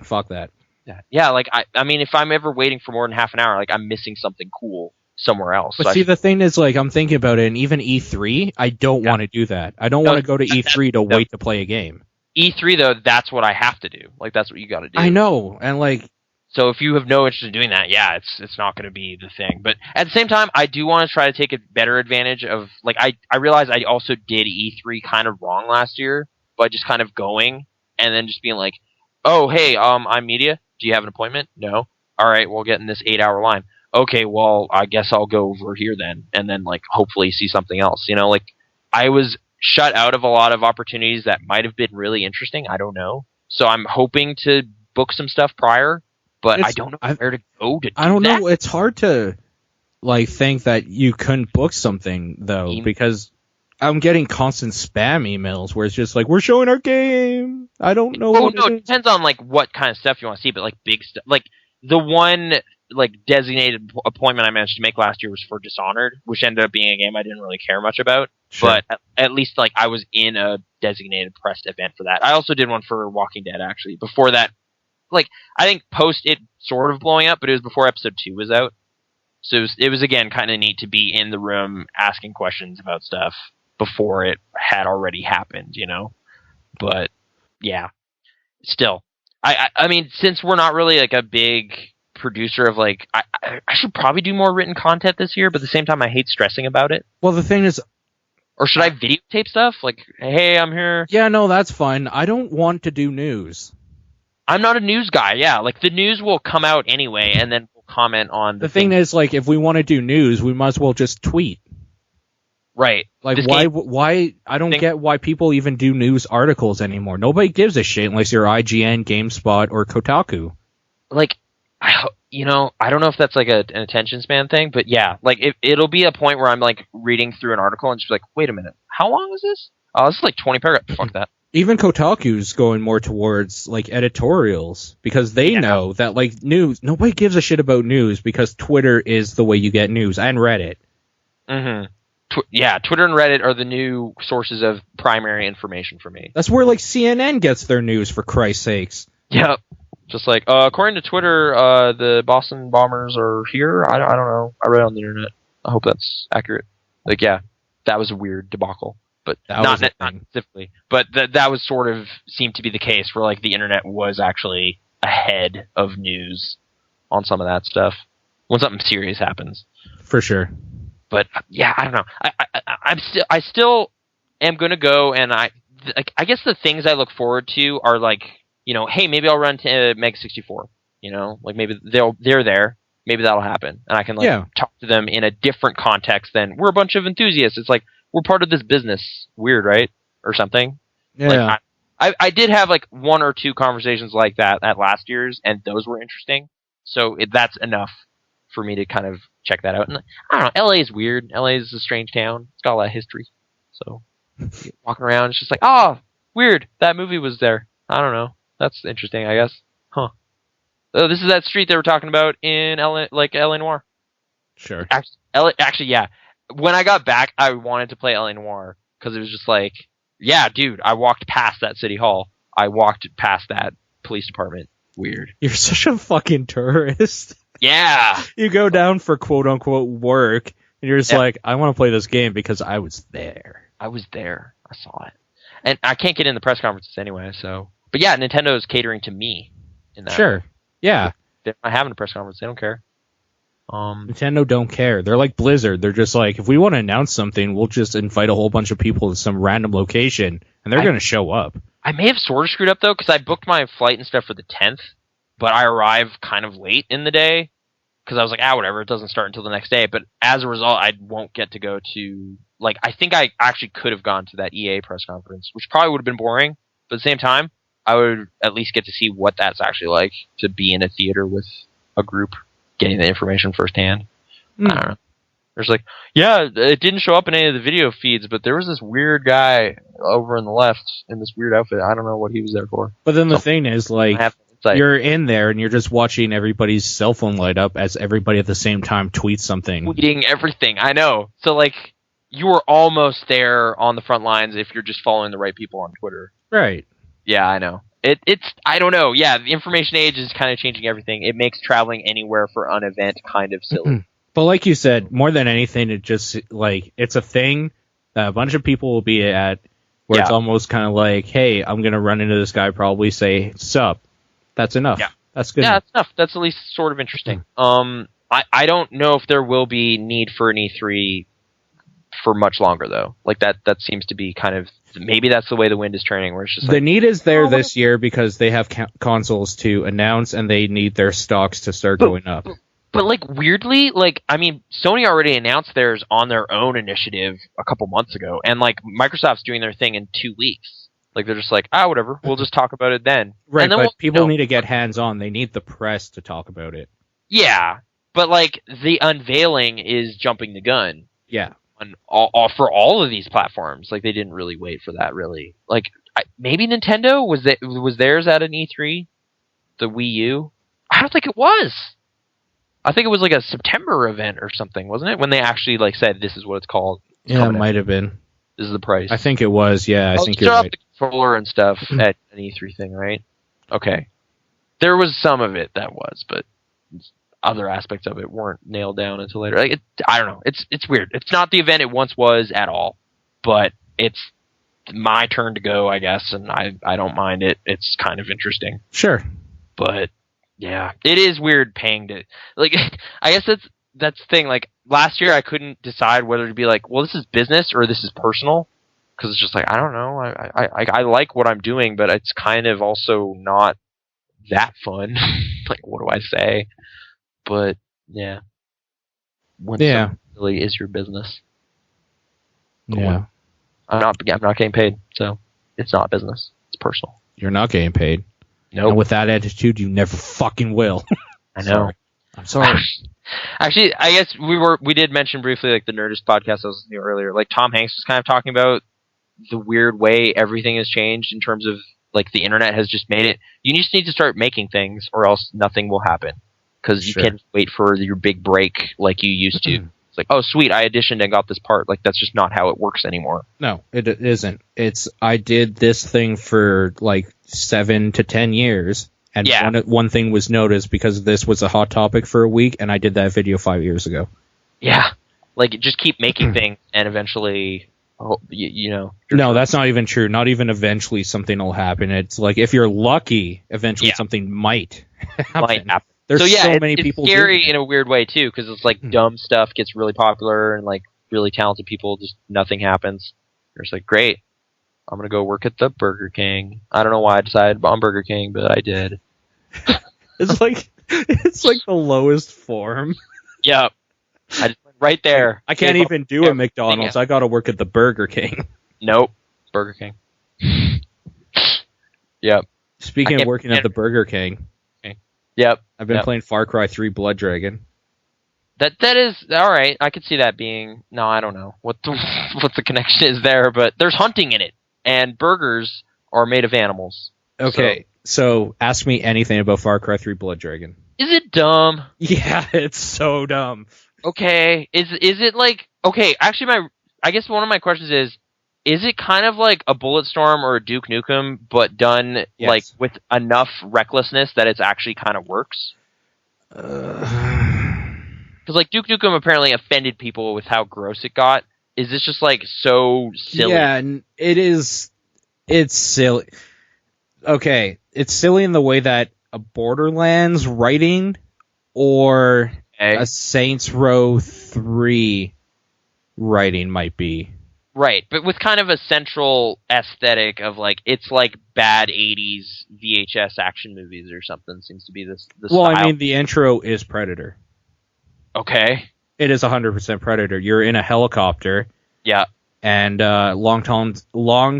Speaker 1: Yeah, like I mean, if I'm ever waiting for more than half an hour, like I'm missing something cool somewhere else.
Speaker 3: But see, the thing is, like, I'm thinking about it, and even E3, I don't want to do that. I don't want to go to E3 to wait to play a game.
Speaker 1: E3 though, that's what I have to do. Like that's what you got to do.
Speaker 3: I know, and like.
Speaker 1: So if you have no interest in doing that, yeah, it's not going to be the thing. But at the same time, I do want to try to take a better advantage of, like, I realized I also did E3 kind of wrong last year by just kind of going and then just being like, oh, hey, I'm media. Do you have an appointment? No. All right, we'll get in this 8-hour line. Okay, well, I guess I'll go over here then, and then, like, hopefully see something else. You know, like, I was shut out of a lot of opportunities that might have been really interesting. I don't know. So I'm hoping to book some stuff prior. But I don't know where to go to do
Speaker 3: I don't
Speaker 1: that.
Speaker 3: know. It's hard to, like, think that you couldn't book something, though, because I'm getting constant spam emails where it's just like, we're showing our game. I don't know what
Speaker 1: it depends on, like, what kind of stuff you want to see, but, like, big stuff. Like, the one, like, designated appointment I managed to make last year was for Dishonored, which ended up being a game I didn't really care much about. Sure. But at least, like, I was in a designated pressed event for that. I also did one for Walking Dead, actually. Before that, like, I think post it sort of blowing up, but it was before episode 2 was out. So it was again kind of neat to be in the room asking questions about stuff before it had already happened, you know? But yeah, still, I mean, since we're not really like a big producer of like, I should probably do more written content this year, but at the same time, I hate stressing about it.
Speaker 3: Well, the thing is,
Speaker 1: or should I videotape stuff? Like, hey, I'm here.
Speaker 3: Yeah, no, that's fine. I don't want to do news.
Speaker 1: I'm not a news guy, yeah. Like, the news will come out anyway, and then we'll comment on
Speaker 3: the thing is, like, if we want to do news, we might as well just tweet.
Speaker 1: Right.
Speaker 3: Like, why, I don't get why people even do news articles anymore. Nobody gives a shit unless you're IGN, GameSpot, or Kotaku.
Speaker 1: Like, you know, I don't know if that's, like, an attention span thing, but yeah, like, it'll be a point where I'm, like, reading through an article and just be like, wait a minute, how long is this? Oh, this is, like, 20 paragraphs. Fuck that.
Speaker 3: Even Kotaku's going more towards, like, editorials, because they know that, like, news, nobody gives a shit about news because Twitter is the way you get news, and Reddit.
Speaker 1: Mm-hmm. Twitter and Reddit are the new sources of primary information for me.
Speaker 3: That's where, like, CNN gets their news, for Christ's sakes.
Speaker 1: Yep. Just like, according to Twitter, the Boston Bombers are here. I don't know. I read it on the internet. I hope that's accurate. Like, yeah, that was a weird debacle. But not specifically. But that was sort of seemed to be the case where, like, the internet was actually ahead of news on some of that stuff when something serious happens.
Speaker 3: For sure.
Speaker 1: But yeah, I don't know. I still am gonna go, and I guess the things I look forward to are, like, you know, hey, maybe I'll run to Mega 64. You know, like, maybe they're there. Maybe that'll happen, and I can, like, talk to them in a different context than we're a bunch of enthusiasts. It's like, we're part of this business. Weird, right? Or something.
Speaker 3: Yeah.
Speaker 1: Like, I did have, like, 1 or 2 conversations like that at last year's, and those were interesting. So that's enough for me to kind of check that out. And I don't know, LA is weird. LA is a strange town. It's got a lot of history. So walking around, it's just like, oh, weird. That movie was there. I don't know. That's interesting, I guess. Huh. Oh, this is that street they were talking about in LA, like LA Noire.
Speaker 3: Sure.
Speaker 1: Actually, yeah. When I got back, I wanted to play LA Noire because it was just like, yeah, dude, I walked past that city hall. I walked past that police department. Weird.
Speaker 3: You're such a fucking tourist.
Speaker 1: Yeah.
Speaker 3: You go down for quote unquote work, and you're just like, I want to play this game because I was there.
Speaker 1: I was there. I saw it. And I can't get in the press conferences anyway, so. But yeah, Nintendo is catering to me in that.
Speaker 3: Sure. Yeah.
Speaker 1: They're not having a press conference. They don't care.
Speaker 3: Nintendo don't care. They're like Blizzard. They're just like, if we want to announce something, we'll just invite a whole bunch of people to some random location, and they're going to show up. I
Speaker 1: may have sort of screwed up, though, because I booked my flight and stuff for the 10th, but I arrived kind of late in the day, because I was like, whatever, it doesn't start until the next day. But as a result, I won't get to go to, like, I think I actually could have gone to that EA press conference, which probably would have been boring, but at the same time, I would at least get to see what that's actually like, to be in a theater with a group, getting the information firsthand. I don't know. There's like, yeah, it didn't show up in any of the video feeds, but there was this weird guy over on the left in this weird outfit. I don't know what he was there for.
Speaker 3: But then the thing is, like,
Speaker 1: like,
Speaker 3: you're in there and you're just watching everybody's cell phone light up as everybody at the same time tweets something.
Speaker 1: tweeting everything. I know. So like, you were almost there on the front lines if you're just following the right people on Twitter.
Speaker 3: Right.
Speaker 1: Yeah, I know. It's I don't know. Yeah, the information age is kind of changing everything. It makes traveling anywhere for an event kind of silly.
Speaker 3: But like you said, more than anything, it just like it's a thing that a bunch of people will be at where it's almost kind of like, hey, I'm gonna run into this guy, probably say sup. That's enough. Yeah. That's good.
Speaker 1: Yeah, that's enough. That's at least sort of interesting. I don't know if there will be need for an E3 for much longer though. Like that seems to be kind of, maybe that's the way the wind is turning, where it's just
Speaker 3: the need is there this year because they have consoles to announce and they need their stocks to start going up.
Speaker 1: But like weirdly, like I mean, Sony already announced theirs on their own initiative a couple months ago, and like Microsoft's doing their thing in 2 weeks. Like they're just like, whatever, we'll just talk about it then.
Speaker 3: Right,
Speaker 1: and then
Speaker 3: but people need to get hands on. They need the press to talk about it.
Speaker 1: Yeah, but like the unveiling is jumping the gun.
Speaker 3: Yeah.
Speaker 1: For all of these platforms, like they didn't really wait for that. Really, like maybe Nintendo was theirs at an E3, the Wii U. I don't think it was. I think it was like a September event or something, wasn't it? When they actually like said this is what it's called.
Speaker 3: Yeah, it might have been.
Speaker 1: This is the price.
Speaker 3: I think it was. Yeah, I think you're right.
Speaker 1: The controller and stuff at an E3 thing, right? Okay, there was some of it that was, but other aspects of it weren't nailed down until later. Like I don't know. It's weird. It's not the event it once was at all, but it's my turn to go, I guess, and I don't mind it. It's kind of interesting.
Speaker 3: Sure.
Speaker 1: But yeah, it is weird paying to, like, I guess that's the thing. Like last year I couldn't decide whether to be like, well, this is business or this is personal, because it's just like, I don't know. I like what I'm doing, but it's kind of also not that fun. Like, what do I say? But yeah, when something really is your business.
Speaker 3: Yeah,
Speaker 1: I'm not getting paid, so it's not business. It's personal.
Speaker 3: You're not getting paid.
Speaker 1: No.
Speaker 3: And with that attitude, you never fucking will.
Speaker 1: I know.
Speaker 3: I'm sorry.
Speaker 1: Actually, I guess we did mention briefly like the Nerdist podcast I was listening to earlier. Like Tom Hanks was kind of talking about the weird way everything has changed in terms of like the internet has just made it. You just need to start making things, or else nothing will happen. Because you can't wait for your big break like you used to. It's like, oh, sweet, I auditioned and got this part. Like, that's just not how it works anymore.
Speaker 3: No, it isn't. It's, I did this thing for like 7 to 10 years, and one thing was noticed because this was a hot topic for a week, and I did that video 5 years ago.
Speaker 1: Yeah. Like, just keep making things, and eventually, you know.
Speaker 3: No, that's not even true. Not even eventually something will happen. It's like, if you're lucky, eventually something might happen.
Speaker 1: Might happen.
Speaker 3: There's so many
Speaker 1: it's
Speaker 3: people
Speaker 1: scary in a weird way too, because it's like dumb stuff gets really popular and like really talented people, just nothing happens. You're just like, great, I'm gonna go work at the Burger King. I don't know why I decided on Burger King, but I did.
Speaker 3: It's like the lowest form.
Speaker 1: Yeah, I just went right there.
Speaker 3: I can't even do a McDonald's. I gotta work at the Burger King.
Speaker 1: Nope, Burger King. Yep.
Speaker 3: Speaking of working at the Burger King.
Speaker 1: Yep.
Speaker 3: I've been playing Far Cry 3 Blood Dragon.
Speaker 1: That is all right. I could see that being. No, I don't know what the connection is there, but there's hunting in it, and burgers are made of animals.
Speaker 3: Okay, so ask me anything about Far Cry 3 Blood Dragon.
Speaker 1: Is it dumb?
Speaker 3: Yeah, it's so dumb.
Speaker 1: Okay, is it like okay? Actually, I guess one of my questions is it kind of like a Bulletstorm or a Duke Nukem, but done like with enough recklessness that it's actually kind of works? Because like Duke Nukem apparently offended people with how gross it got. Is this just like so silly?
Speaker 3: Yeah, it is. It's silly. Okay, it's silly in the way that a Borderlands writing or a Saints Row 3 writing might be.
Speaker 1: Right, but with kind of a central aesthetic of like it's like bad 80s VHS action movies or something seems to be this
Speaker 3: well,
Speaker 1: style.
Speaker 3: I mean, the intro is Predator.
Speaker 1: Okay.
Speaker 3: It is 100% Predator. You're in a helicopter.
Speaker 1: Yeah.
Speaker 3: And Long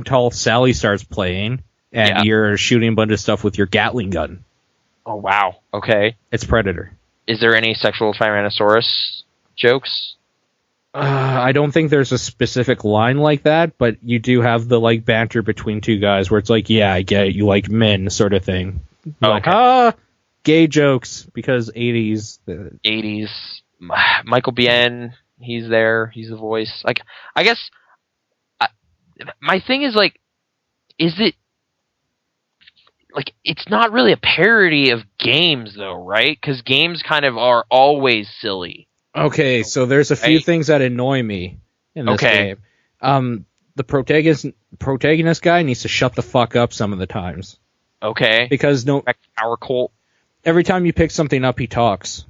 Speaker 3: Tall Sally starts playing, and you're shooting a bunch of stuff with your Gatling gun.
Speaker 1: Oh, wow. Okay.
Speaker 3: It's Predator.
Speaker 1: Is there any sexual Tyrannosaurus jokes?
Speaker 3: I don't think there's a specific line like that, but you do have the like banter between two guys where it's like, yeah, I get it, you like men sort of thing. Like, gay jokes because 80s.
Speaker 1: 80s. Michael Biehn, he's there. He's the voice. Like, I guess my thing is like, is it like it's not really a parody of games though, right? Because games kind of are always silly.
Speaker 3: Okay, so there's a few things that annoy me in this game. The protagonist guy needs to shut the fuck up some of the times.
Speaker 1: Okay.
Speaker 3: Because
Speaker 1: Power Colt.
Speaker 3: Every time you pick something up, he talks.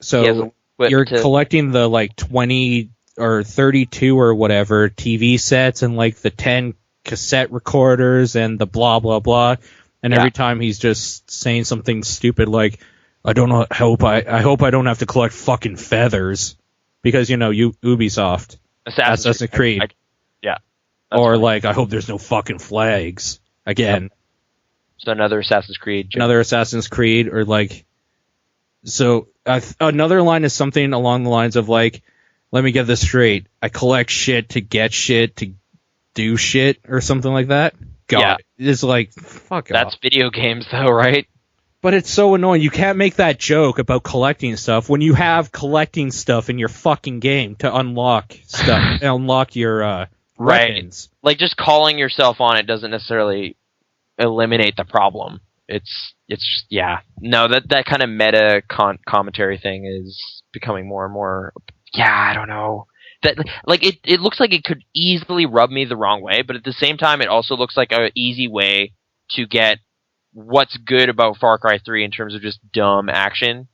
Speaker 3: So you're collecting the like 20 or 32 or whatever TV sets and like the 10 cassette recorders and the blah blah blah. And every time he's just saying something stupid like, I hope I don't have to collect fucking feathers. Because, you know, Ubisoft. Assassin's Creed. Or
Speaker 1: funny.
Speaker 3: like, I hope there's no fucking flags. Again.
Speaker 1: Yep. So another Assassin's Creed joke.
Speaker 3: Another Assassin's Creed, or like... So, another line is something along the lines of like, let me get this straight. I collect shit to get shit to do shit, or something like that. God, it's like, fuck off.
Speaker 1: That's video games though, right?
Speaker 3: But it's so annoying. You can't make that joke about collecting stuff when you have collecting stuff in your fucking game to unlock stuff, and unlock your weapons.
Speaker 1: Like, just calling yourself on it doesn't necessarily eliminate the problem. It's just, no, that kind of meta commentary thing is becoming more and more, I don't know. That, like, it looks like it could easily rub me the wrong way, but at the same time, it also looks like an easy way to get what's good about Far Cry 3 in terms of just dumb action,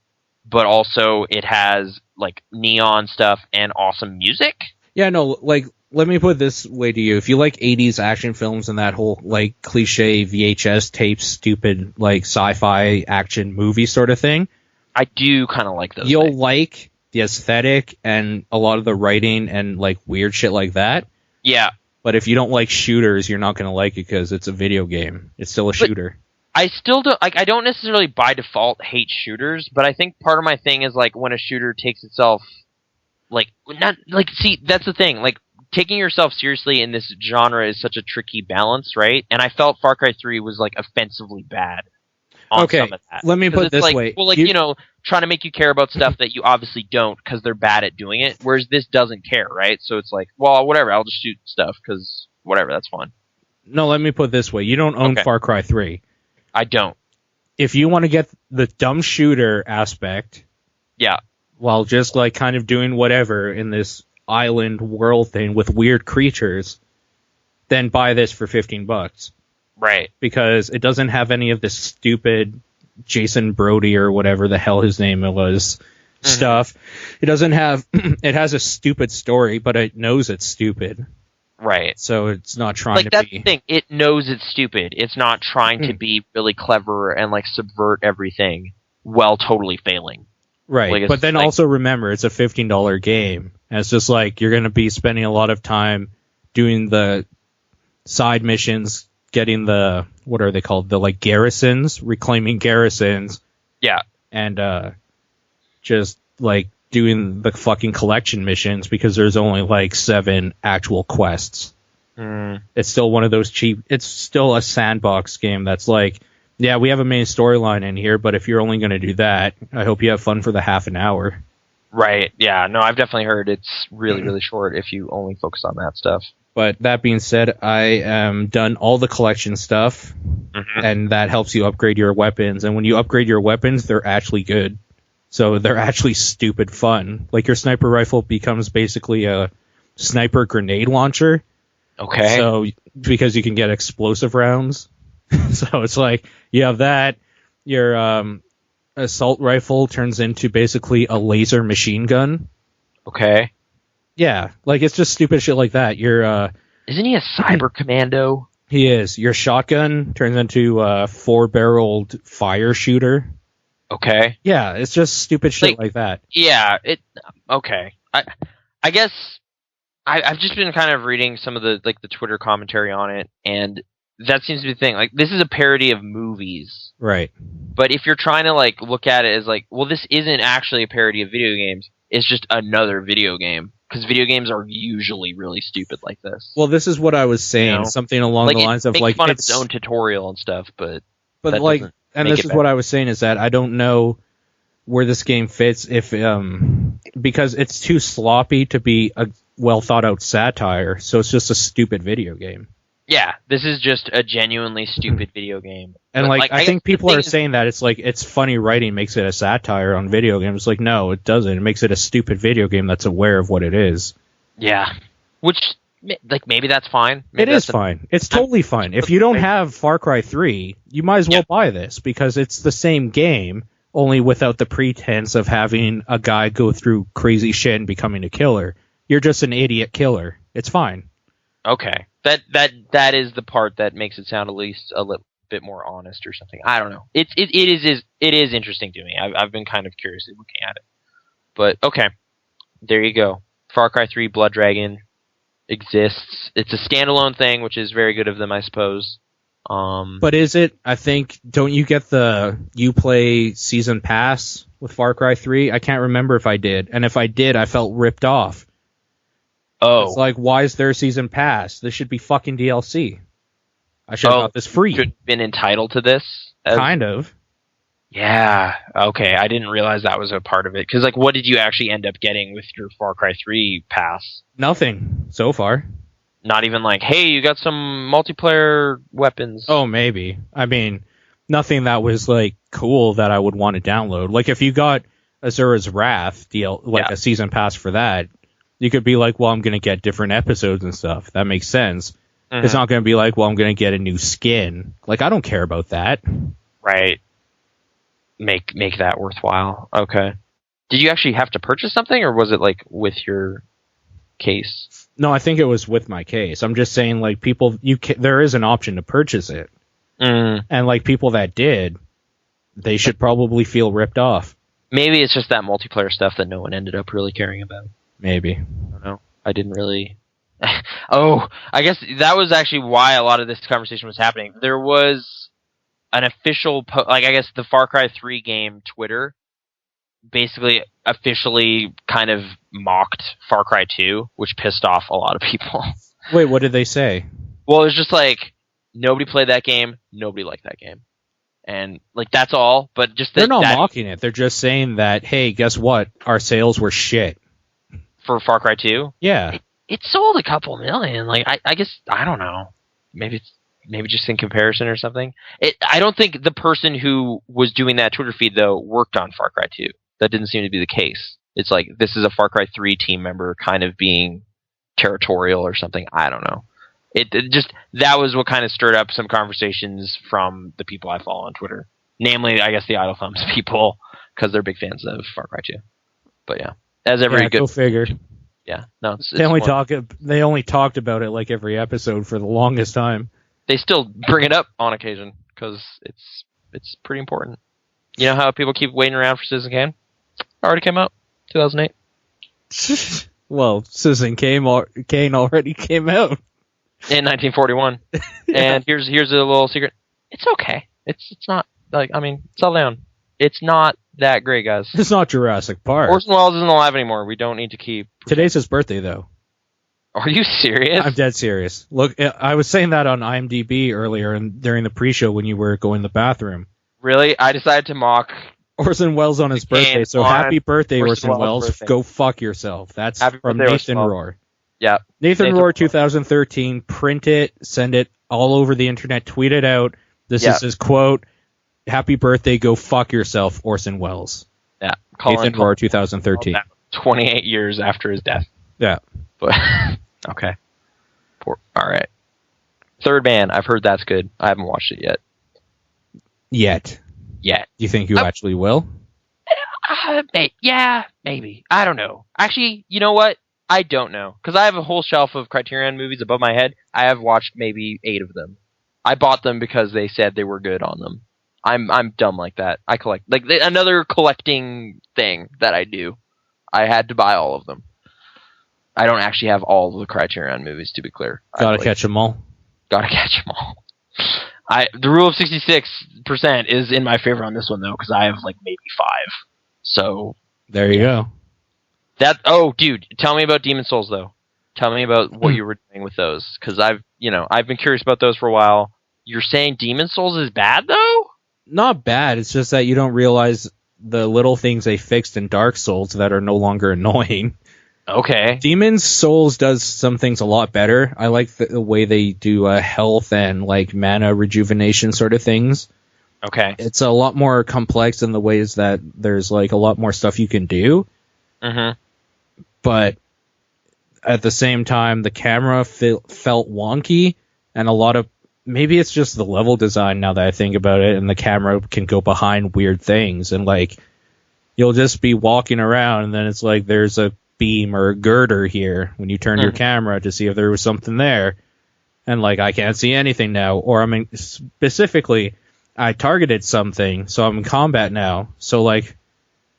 Speaker 1: but also it has, like, neon stuff and awesome music.
Speaker 3: Yeah, no, like, let me put it this way to you. If you like 80s action films and that whole, like, cliche VHS tape, stupid, like, sci-fi action movie sort of thing,
Speaker 1: I do kind of like those
Speaker 3: You'll
Speaker 1: things.
Speaker 3: like the aesthetic and a lot of the writing and, like, weird shit like that.
Speaker 1: Yeah.
Speaker 3: But if you don't like shooters, you're not going to like it because it's a video game. It's still a shooter.
Speaker 1: I still don't, like, I don't necessarily by default hate shooters, but I think part of my thing is, like, when a shooter takes itself, like, not, like, see, that's the thing, like, taking yourself seriously in this genre is such a tricky balance, right? And I felt Far Cry 3 was, like, offensively bad on some of that.
Speaker 3: Let me put it this way.
Speaker 1: Well, like, you know, trying to make you care about stuff that you obviously don't because they're bad at doing it, whereas this doesn't care, right? So it's like, well, whatever, I'll just shoot stuff because whatever, that's fun.
Speaker 3: No, let me put it this way. You don't own Far Cry 3.
Speaker 1: I don't.
Speaker 3: If you want to get the dumb shooter aspect, while just like kind of doing whatever in this island world thing with weird creatures, then buy this for $15.
Speaker 1: Right.
Speaker 3: Because it doesn't have any of this stupid Jason Brody or whatever the hell his name was stuff. It doesn't have it has a stupid story, but it knows it's stupid.
Speaker 1: Right.
Speaker 3: So it's not trying
Speaker 1: like,
Speaker 3: to
Speaker 1: that's
Speaker 3: be...
Speaker 1: the thing. It knows it's stupid. It's not trying to be really clever and, like, subvert everything while totally failing.
Speaker 3: Right.
Speaker 1: Like,
Speaker 3: but then also remember, it's a $15 game. And it's just like, you're going to be spending a lot of time doing the side missions, getting the, what are they called? The, like, garrisons, reclaiming garrisons.
Speaker 1: Yeah.
Speaker 3: And just, like, doing the fucking collection missions because there's only like 7 actual quests. It's still one of those cheap, it's still a sandbox game that's like, yeah, we have a main storyline in here, but if you're only going to do that, I hope you have fun for the half an hour.
Speaker 1: Right. Yeah. No, I've definitely heard it's really, really short if you only focus on that stuff.
Speaker 3: But that being said, I am done all the collection stuff, and that helps you upgrade your weapons. And when you upgrade your weapons, they're actually good. So they're actually stupid fun. Like, your sniper rifle becomes basically a sniper grenade launcher.
Speaker 1: Okay.
Speaker 3: So, because you can get explosive rounds. So it's like, you have that. Your assault rifle turns into basically a laser machine gun.
Speaker 1: Okay.
Speaker 3: Yeah, like, it's just stupid shit like that. Your
Speaker 1: Isn't he a cyber commando?
Speaker 3: He is. Your shotgun turns into a 4-barreled fire shooter.
Speaker 1: Okay.
Speaker 3: Yeah, it's just stupid shit like that.
Speaker 1: Yeah, okay. I guess I've just been kind of reading some of the, like, the Twitter commentary on it, and that seems to be the thing. Like, this is a parody of movies.
Speaker 3: Right.
Speaker 1: But if you're trying to, like, look at it as, like, well, this isn't actually a parody of video games, it's just another video game. Because video games are usually really stupid like this.
Speaker 3: Well, this is what I was saying. You know? Something along the lines of, like,
Speaker 1: fun of its own tutorial and stuff, but
Speaker 3: like, And this is what I was saying, is that I don't know where this game fits if because it's too sloppy to be a well thought out satire, so it's just a stupid video game.
Speaker 1: Yeah, this is just a genuinely stupid video game.
Speaker 3: And like I think people are saying that it's funny writing makes it a satire on video games. Like, no, it doesn't. It makes it a stupid video game that's aware of what it is.
Speaker 1: Yeah. Which, like, maybe that's fine. Maybe
Speaker 3: it is fine. It's totally fine. If you don't have Far Cry 3, you might as well buy this, because it's the same game, only without the pretense of having a guy go through crazy shit and becoming a killer. You're just an idiot killer. It's fine.
Speaker 1: Okay. That is the part that makes it sound at least a little bit more honest or something. I don't know. It is interesting to me. I've been kind of curiously looking at it. But okay. There you go. Far Cry 3 Blood Dragon exists. It's a standalone thing, which is very good of them, I suppose.
Speaker 3: But is it? I think, don't you get the Uplay season pass with Far Cry 3? I can't remember if I did. And if I did, I felt ripped off.
Speaker 1: Oh.
Speaker 3: It's like, why is there a season pass? This should be fucking DLC. I should have got this free.
Speaker 1: Should have been entitled to this?
Speaker 3: Kind of.
Speaker 1: Yeah. Okay. I didn't realize that was a part of it. Because, like, what did you actually end up getting with your Far Cry 3 pass?
Speaker 3: Nothing so far.
Speaker 1: Not even like, hey, you got some multiplayer weapons.
Speaker 3: Oh, maybe. I mean, nothing that was, like, cool that I would want to download. Like, if you got Azura's Wrath, a season pass for that, you could be like, well, I'm going to get different episodes and stuff. That makes sense. Mm-hmm. It's not going to be like, well, I'm going to get a new skin. Like, I don't care about that.
Speaker 1: Right. Make that worthwhile. Okay. Did you actually have to purchase something, or was it, like, with your case?
Speaker 3: No, I think it was with my case. I'm just saying, like, people, there is an option to purchase it.
Speaker 1: Mm.
Speaker 3: And, like, people that did, they should probably feel ripped off.
Speaker 1: Maybe it's just that multiplayer stuff that no one ended up really caring about.
Speaker 3: Maybe.
Speaker 1: I don't know. I didn't really... Oh, I guess that was actually why a lot of this conversation was happening. There was an official... I guess the Far Cry 3 game Twitter basically officially kind of mocked Far Cry 2, which pissed off a lot of people.
Speaker 3: Wait, what did they say?
Speaker 1: Well, it was just like, nobody played that game, nobody liked that game. And, like, that's all, but just...
Speaker 3: They're not mocking it. They're just saying that, hey, guess what? Our sales were shit.
Speaker 1: For Far Cry 2?
Speaker 3: Yeah.
Speaker 1: It sold a couple million. Like, I guess, I don't know. Maybe just in comparison or something. I don't think the person who was doing that Twitter feed, though, worked on Far Cry 2. That didn't seem to be the case. It's like, this is a Far Cry 3 team member kind of being territorial or something. I don't know. It just, that was what kind of stirred up some conversations from the people I follow on Twitter. Namely, I guess the Idle Thumbs people, because they're big fans of Far Cry 2. But yeah. As every good...
Speaker 3: Go figure.
Speaker 1: Yeah. No,
Speaker 3: they only talked about it like every episode for the longest time.
Speaker 1: They still bring it up on occasion, because it's pretty important. You know how people keep waiting around for Citizen Kane? Already came out. 2008.
Speaker 3: Well, Citizen Kane already came out.
Speaker 1: In 1941. Yeah. And here's a little secret. It's okay. It's not, like, I mean, settle down. It's not that great, guys.
Speaker 3: It's not Jurassic Park.
Speaker 1: Orson Welles isn't alive anymore. We don't need to keep...
Speaker 3: Today's his birthday, though.
Speaker 1: Are you serious?
Speaker 3: I'm dead serious. Look, I was saying that on IMDb earlier and during the pre-show when you were going to the bathroom.
Speaker 1: Really? I decided to mock
Speaker 3: Orson Welles on his birthday, so happy birthday, Orson Welles. Birthday. Go fuck yourself. That's happy from Nathan Rohr.
Speaker 1: Yeah.
Speaker 3: Nathan Rohr 2013. Print it, send it all over the internet, tweet it out. This is his quote. Happy birthday, go fuck yourself, Orson Welles.
Speaker 1: Yeah.
Speaker 3: Nathan Rohr 2013.
Speaker 1: 28 years after his death.
Speaker 3: Yeah.
Speaker 1: But okay. All right. Third Man, I've heard that's good. I haven't watched it yet.
Speaker 3: Do you think you actually will?
Speaker 1: Yeah, maybe. I don't know. Actually, you know what? I don't know. Because I have a whole shelf of Criterion movies above my head. I have watched maybe 8 of them. I bought them because they said they were good on them. I'm dumb like that. I collect, like, another collecting thing that I do. I had to buy all of them. I don't actually have all of the Criterion movies, to be clear.
Speaker 3: Gotta catch them all.
Speaker 1: Gotta catch them all. The rule of 66% is in my favor on this one, though, because I have, like, maybe 5. So...
Speaker 3: There you go.
Speaker 1: Oh, dude, tell me about Demon Souls, though. Tell me about what you were doing with those, because I've been curious about those for a while. You're saying Demon Souls is bad, though?
Speaker 3: Not bad. It's just that you don't realize the little things they fixed in Dark Souls that are no longer annoying.
Speaker 1: Okay.
Speaker 3: Demon's Souls does some things a lot better. I like the way they do health and like mana rejuvenation sort of things.
Speaker 1: Okay.
Speaker 3: It's a lot more complex in the ways that there's like a lot more stuff you can do.
Speaker 1: Mm-hmm.
Speaker 3: But at the same time, the camera felt wonky, and a lot of maybe it's just the level design now that I think about it, and the camera can go behind weird things, and like you'll just be walking around, and then it's like there's a beam or a girder here when you turn your camera to see if there was something there, and like I can't see anything now, or I mean specifically I targeted something, so I'm in combat now, so like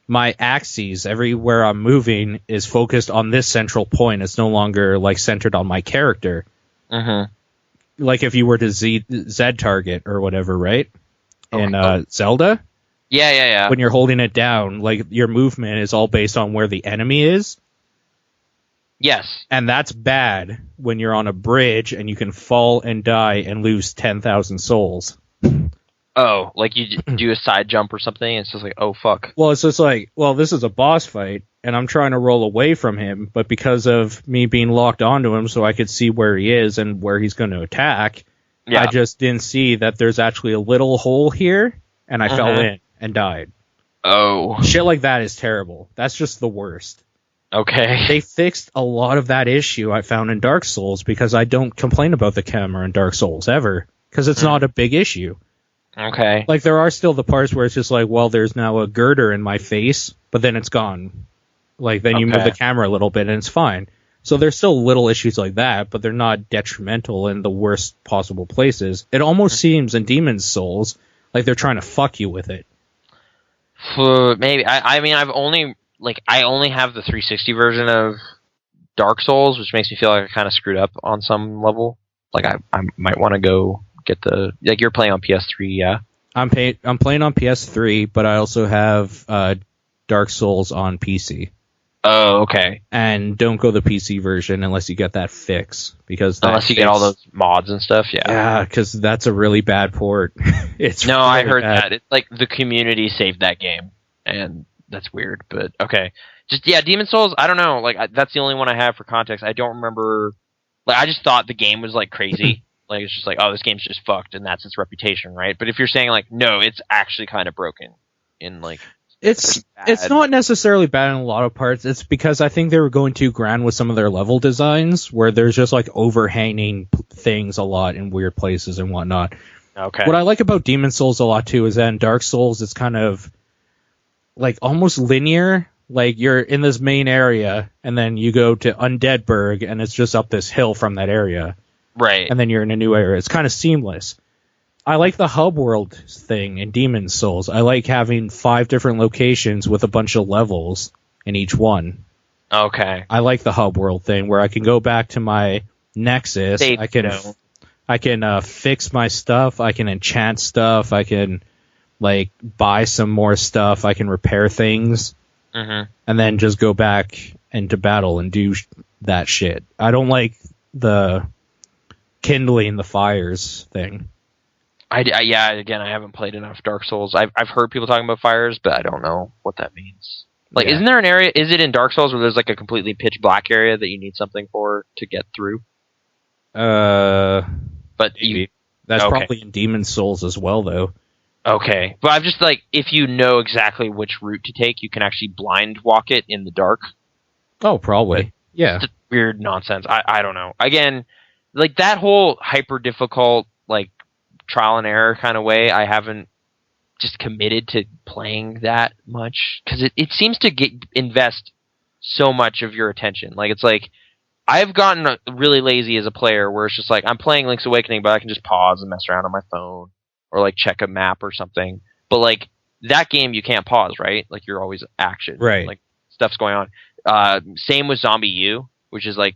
Speaker 3: my axes everywhere I'm moving is focused on this central point. It's no longer like centered on my character. Like if you were to Z target or whatever, right? In Zelda?
Speaker 1: Yeah.
Speaker 3: When you're holding it down, like your movement is all based on where the enemy is.
Speaker 1: Yes.
Speaker 3: And that's bad when you're on a bridge and you can fall and die and lose 10,000 souls.
Speaker 1: Oh, like you do a side jump or something, and it's just like, oh, fuck.
Speaker 3: Well, it's just like, well, this is a boss fight, and I'm trying to roll away from him, but because of me being locked onto him so I could see where he is and where he's going to attack, I just didn't see that there's actually a little hole here, and I fell in and died.
Speaker 1: Oh.
Speaker 3: Shit like that is terrible. That's just the worst.
Speaker 1: Okay.
Speaker 3: They fixed a lot of that issue I found in Dark Souls, because I don't complain about the camera in Dark Souls, ever, because it's not a big issue.
Speaker 1: Okay.
Speaker 3: Like, there are still the parts where it's just like, well, there's now a girder in my face, but then it's gone. Like, then you move the camera a little bit and it's fine. So there's still little issues like that, but they're not detrimental in the worst possible places. It almost seems in Demon's Souls like they're trying to fuck you with it.
Speaker 1: Maybe. I mean, I only have the 360 version of Dark Souls, which makes me feel like I kind of screwed up on some level. Like, I might want to go get like you're playing on PS3, yeah?
Speaker 3: I'm playing on PS3, but I also have Dark Souls on PC.
Speaker 1: Oh, okay.
Speaker 3: And don't go the PC version unless you get that fix, because
Speaker 1: unless you get all those mods and stuff, yeah.
Speaker 3: Yeah, because that's a really bad port. It's
Speaker 1: no,
Speaker 3: really
Speaker 1: I heard
Speaker 3: bad.
Speaker 1: that. It's like the community saved that game, and that's weird. But okay, just Demon Souls. I don't know. Like that's the only one I have for context. I don't remember. Like I just thought the game was like crazy. Like it's just like, oh, this game's just fucked, and that's its reputation, right? But if you're saying like, no, it's actually kind of broken in like.
Speaker 3: It's not necessarily bad in a lot of parts. It's because I think they were going too grand with some of their level designs, where there's just like overhanging things a lot in weird places and whatnot.
Speaker 1: Okay.
Speaker 3: What I like about Demon Souls a lot too is that in Dark Souls it's kind of like almost linear. Like you're in this main area and then you go to Undeadburg and it's just up this hill from that area.
Speaker 1: Right.
Speaker 3: And then you're in a new area. It's kind of seamless. I like the hub world thing in Demon's Souls. I like having 5 different locations with a bunch of levels in each one.
Speaker 1: Okay.
Speaker 3: I like the hub world thing where I can go back to my Nexus. I can fix my stuff. I can enchant stuff. I can like buy some more stuff. I can repair things, and then just go back into battle and do that shit. I don't like the kindling the fires thing.
Speaker 1: Again, I haven't played enough Dark Souls. I've heard people talking about fires, but I don't know what that means. Like, isn't there an area? Is it in Dark Souls where there's like a completely pitch black area that you need something for to get through?
Speaker 3: But
Speaker 1: maybe.
Speaker 3: That's probably in Demon's Souls as well, though.
Speaker 1: Okay, but I'm just like, if you know exactly which route to take, you can actually blind walk it in the dark.
Speaker 3: Oh, probably. Yeah.
Speaker 1: It's weird nonsense. I don't know. Again, like that whole hyper difficult like trial and error kind of way, I haven't just committed to playing that much because it seems to invest so much of your attention. Like it's like I've gotten really lazy as a player where it's just like I'm playing Link's Awakening, but I can just pause and mess around on my phone or like check a map or something. But like that game, you can't pause, right? Like you're always action,
Speaker 3: right?
Speaker 1: Like stuff's going on. Same with Zombie U, which is like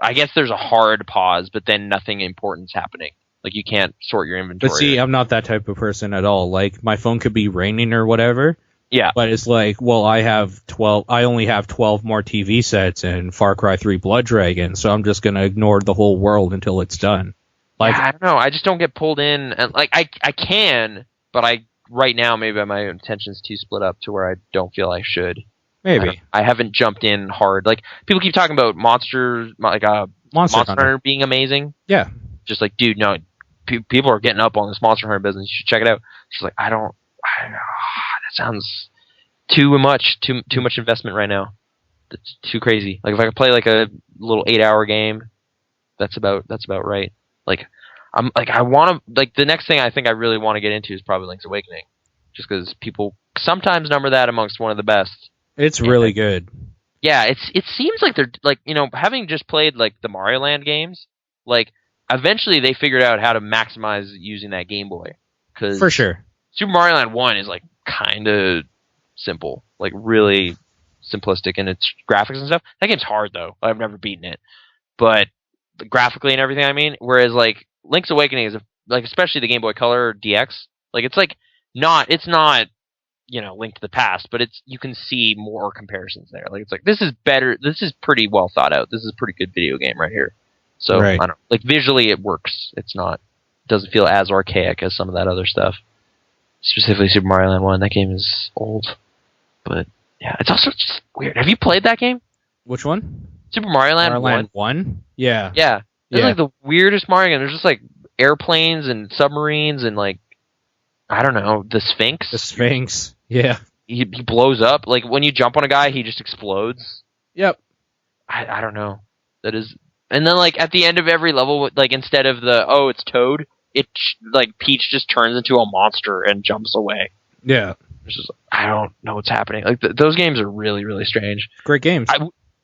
Speaker 1: I guess there's a hard pause, but then nothing important's happening. Like you can't sort your inventory.
Speaker 3: But see, I'm not that type of person at all. Like my phone could be raining or whatever.
Speaker 1: Yeah.
Speaker 3: But it's like, well, I only have 12 more TV sets in Far Cry 3 Blood Dragon, so I'm just gonna ignore the whole world until it's done. Like
Speaker 1: I don't know. I just don't get pulled in, and like I can, but I right now maybe my attention's too split up to where I don't feel I should.
Speaker 3: Maybe.
Speaker 1: I haven't jumped in hard. Like, people keep talking about Monster Hunter being amazing.
Speaker 3: Yeah.
Speaker 1: Just like, dude, no, people are getting up on this Monster Hunter business. You should check it out. She's like, I don't know. That sounds too much investment right now. That's too crazy. Like, if I could play like a little 8-hour game, that's about right. Like, I want to, like, the next thing I think I really want to get into is probably Link's Awakening. Just because people sometimes number that amongst one of the best.
Speaker 3: It's really good.
Speaker 1: Yeah, it seems like they're, like, you know, having just played, like, the Mario Land games, like, eventually they figured out how to maximize using that Game Boy.
Speaker 3: For sure.
Speaker 1: Super Mario Land 1 is, like, kind of simple. Like, really simplistic in its graphics and stuff. That game's hard, though. I've never beaten it. But graphically and everything, I mean, whereas, like, Link's Awakening is, like, especially the Game Boy Color DX, like, it's, like, it's not, you know, Link to the Past, but you can see more comparisons there. Like, it's like, this is better, this is pretty well thought out. This is a pretty good video game right here. So,
Speaker 3: right.
Speaker 1: I don't, like, visually it works. Doesn't feel as archaic as some of that other stuff. Specifically Super Mario Land 1, that game is old. But, yeah, it's also just weird. Have you played that game?
Speaker 3: Which one?
Speaker 1: Super Mario Land 1?
Speaker 3: Mario Land 1? Yeah.
Speaker 1: Yeah. It's like the weirdest Mario game. There's just, like, airplanes and submarines and, like, I don't know, the Sphinx.
Speaker 3: The Sphinx, yeah.
Speaker 1: He blows up. Like, when you jump on a guy, he just explodes.
Speaker 3: Yep.
Speaker 1: I don't know. That is... And then, like, at the end of every level, like, instead of it's Toad, like, Peach just turns into a monster and jumps away.
Speaker 3: Yeah.
Speaker 1: It's just, I don't know what's happening. Like, those games are really, really strange.
Speaker 3: Great games.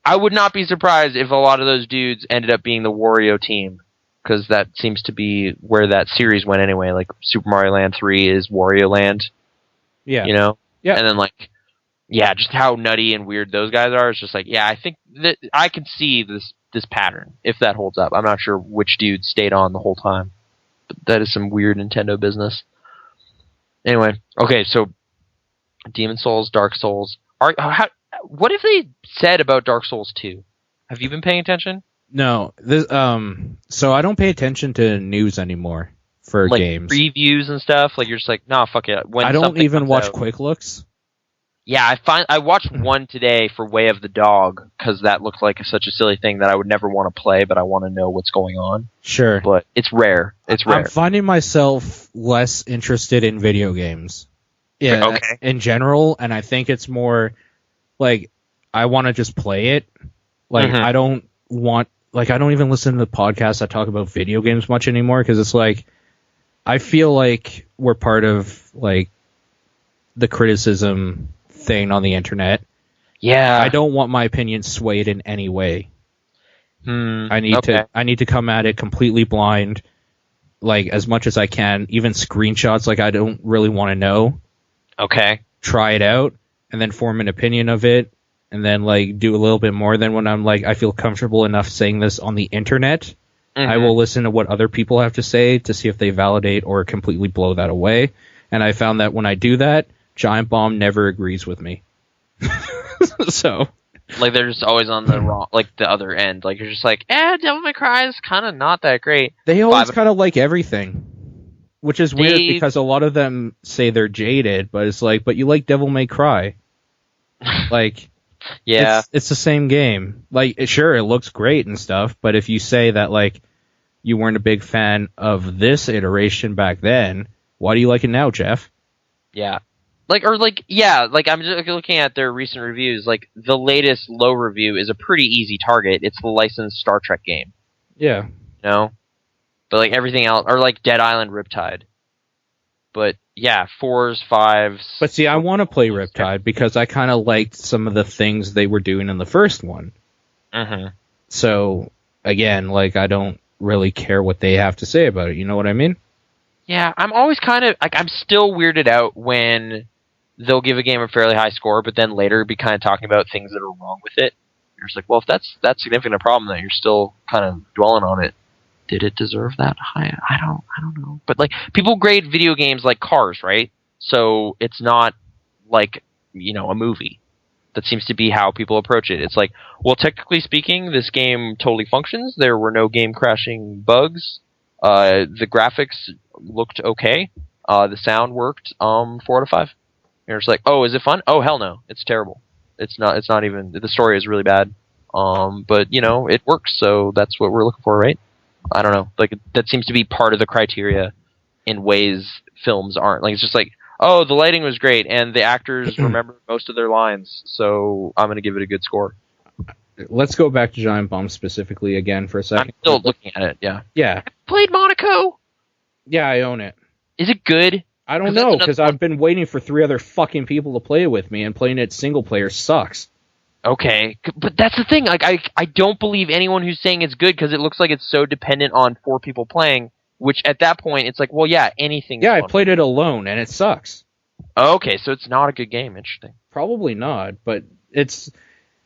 Speaker 1: I would not be surprised if a lot of those dudes ended up being the Wario team. Because that seems to be where that series went anyway. Like, Super Mario Land 3 is Wario Land.
Speaker 3: Yeah.
Speaker 1: You know?
Speaker 3: Yeah.
Speaker 1: And then, like, yeah, just how nutty and weird those guys are. It's just like, yeah, I think that I can see this pattern, if that holds up. I'm not sure which dude stayed on the whole time. But that is some weird Nintendo business. Anyway, okay, so Demon Souls, Dark Souls. What have they said about Dark Souls 2? Have you been paying attention?
Speaker 3: No, so I don't pay attention to news anymore for
Speaker 1: like
Speaker 3: games.
Speaker 1: Previews and stuff. Like, you're just like, nah, fuck it. When
Speaker 3: I don't even watch
Speaker 1: out,
Speaker 3: quick looks.
Speaker 1: Yeah, I watched one today for Way of the Dog because that looked like such a silly thing that I would never want to play, but I want to know what's going on.
Speaker 3: Sure,
Speaker 1: but it's rare. It's rare.
Speaker 3: I'm finding myself less interested in video games. Yeah,
Speaker 1: okay.
Speaker 3: In general, and I think it's more like I want to just play it. Like I don't even listen to the podcasts that talk about video games much anymore because it's like I feel like we're part of like the criticism thing on the internet.
Speaker 1: Yeah,
Speaker 3: I don't want my opinion swayed in any way. I need to come at it completely blind, like as much as I can. Even screenshots, like I don't really want to know.
Speaker 1: Okay,
Speaker 3: try it out and then form an opinion of it. And then, like, do a little bit more than when I'm, like, I feel comfortable enough saying this on the internet. I will listen to what other people have to say to see if they validate or completely blow that away. And I found that when I do that, Giant Bomb never agrees with me. So...
Speaker 1: Like, they're just always on the wrong, like, the other end. Like, you're just like, Devil May Cry is kind of not that great.
Speaker 3: They always kind of like everything. Which is weird because a lot of them say they're jaded, but it's like, but you like Devil May Cry. Like...
Speaker 1: Yeah,
Speaker 3: it's the same game. Like, sure, it looks great and stuff, but if you say that, like, you weren't a big fan of this iteration back then, why do you like it now, Jeff?
Speaker 1: Yeah. Like, I'm just looking at their recent reviews. Like, the latest low review is a pretty easy target. It's the licensed Star Trek game.
Speaker 3: Yeah.
Speaker 1: You know? But, like, everything else, or, like, Dead Island Riptide. But, yeah, 4s, 5s...
Speaker 3: But see, I want to play Riptide because I kind of liked some of the things they were doing in the first one. So, again, like, I don't really care what they have to say about it. You know what I mean?
Speaker 1: Yeah, I'm always kind of... Like, I'm still weirded out when they'll give a game a fairly high score, but then later be kind of talking about things that are wrong with it. You're just like, well, if that's significant a problem, then you're still kind of dwelling on it. Did it deserve that high? I don't know. But, like, people grade video games like cars, right? So it's not like, you know, a movie. That seems to be how people approach it. It's like, well, technically speaking, this game totally functions. There were no game crashing bugs. The graphics looked okay. The sound worked 4 out of 5. You're just like, oh, is it fun? Oh, hell no, it's terrible. It's not even. The story is really bad. But it works, so that's what we're looking for, right? I don't know. Like that seems to be part of the criteria in ways films aren't. Like it's just like, oh, the lighting was great and the actors remember most of their lines, so I'm gonna give it a good score.
Speaker 3: Let's go back to Giant Bomb specifically again for a second.
Speaker 1: I'm still looking at it. Yeah.
Speaker 3: Yeah.
Speaker 1: I played Monaco.
Speaker 3: Yeah, I own it.
Speaker 1: Is it good?
Speaker 3: I don't know, because I've been waiting for 3 other fucking people to play it with me, and playing it single player sucks.
Speaker 1: Okay, but that's the thing. Like, I don't believe anyone who's saying it's good because it looks like it's so dependent on 4 people playing. Which at that point, it's like, well, yeah, anything.
Speaker 3: Yeah, I played it alone, and it sucks.
Speaker 1: Okay, so it's not a good game. Interesting.
Speaker 3: Probably not, but it's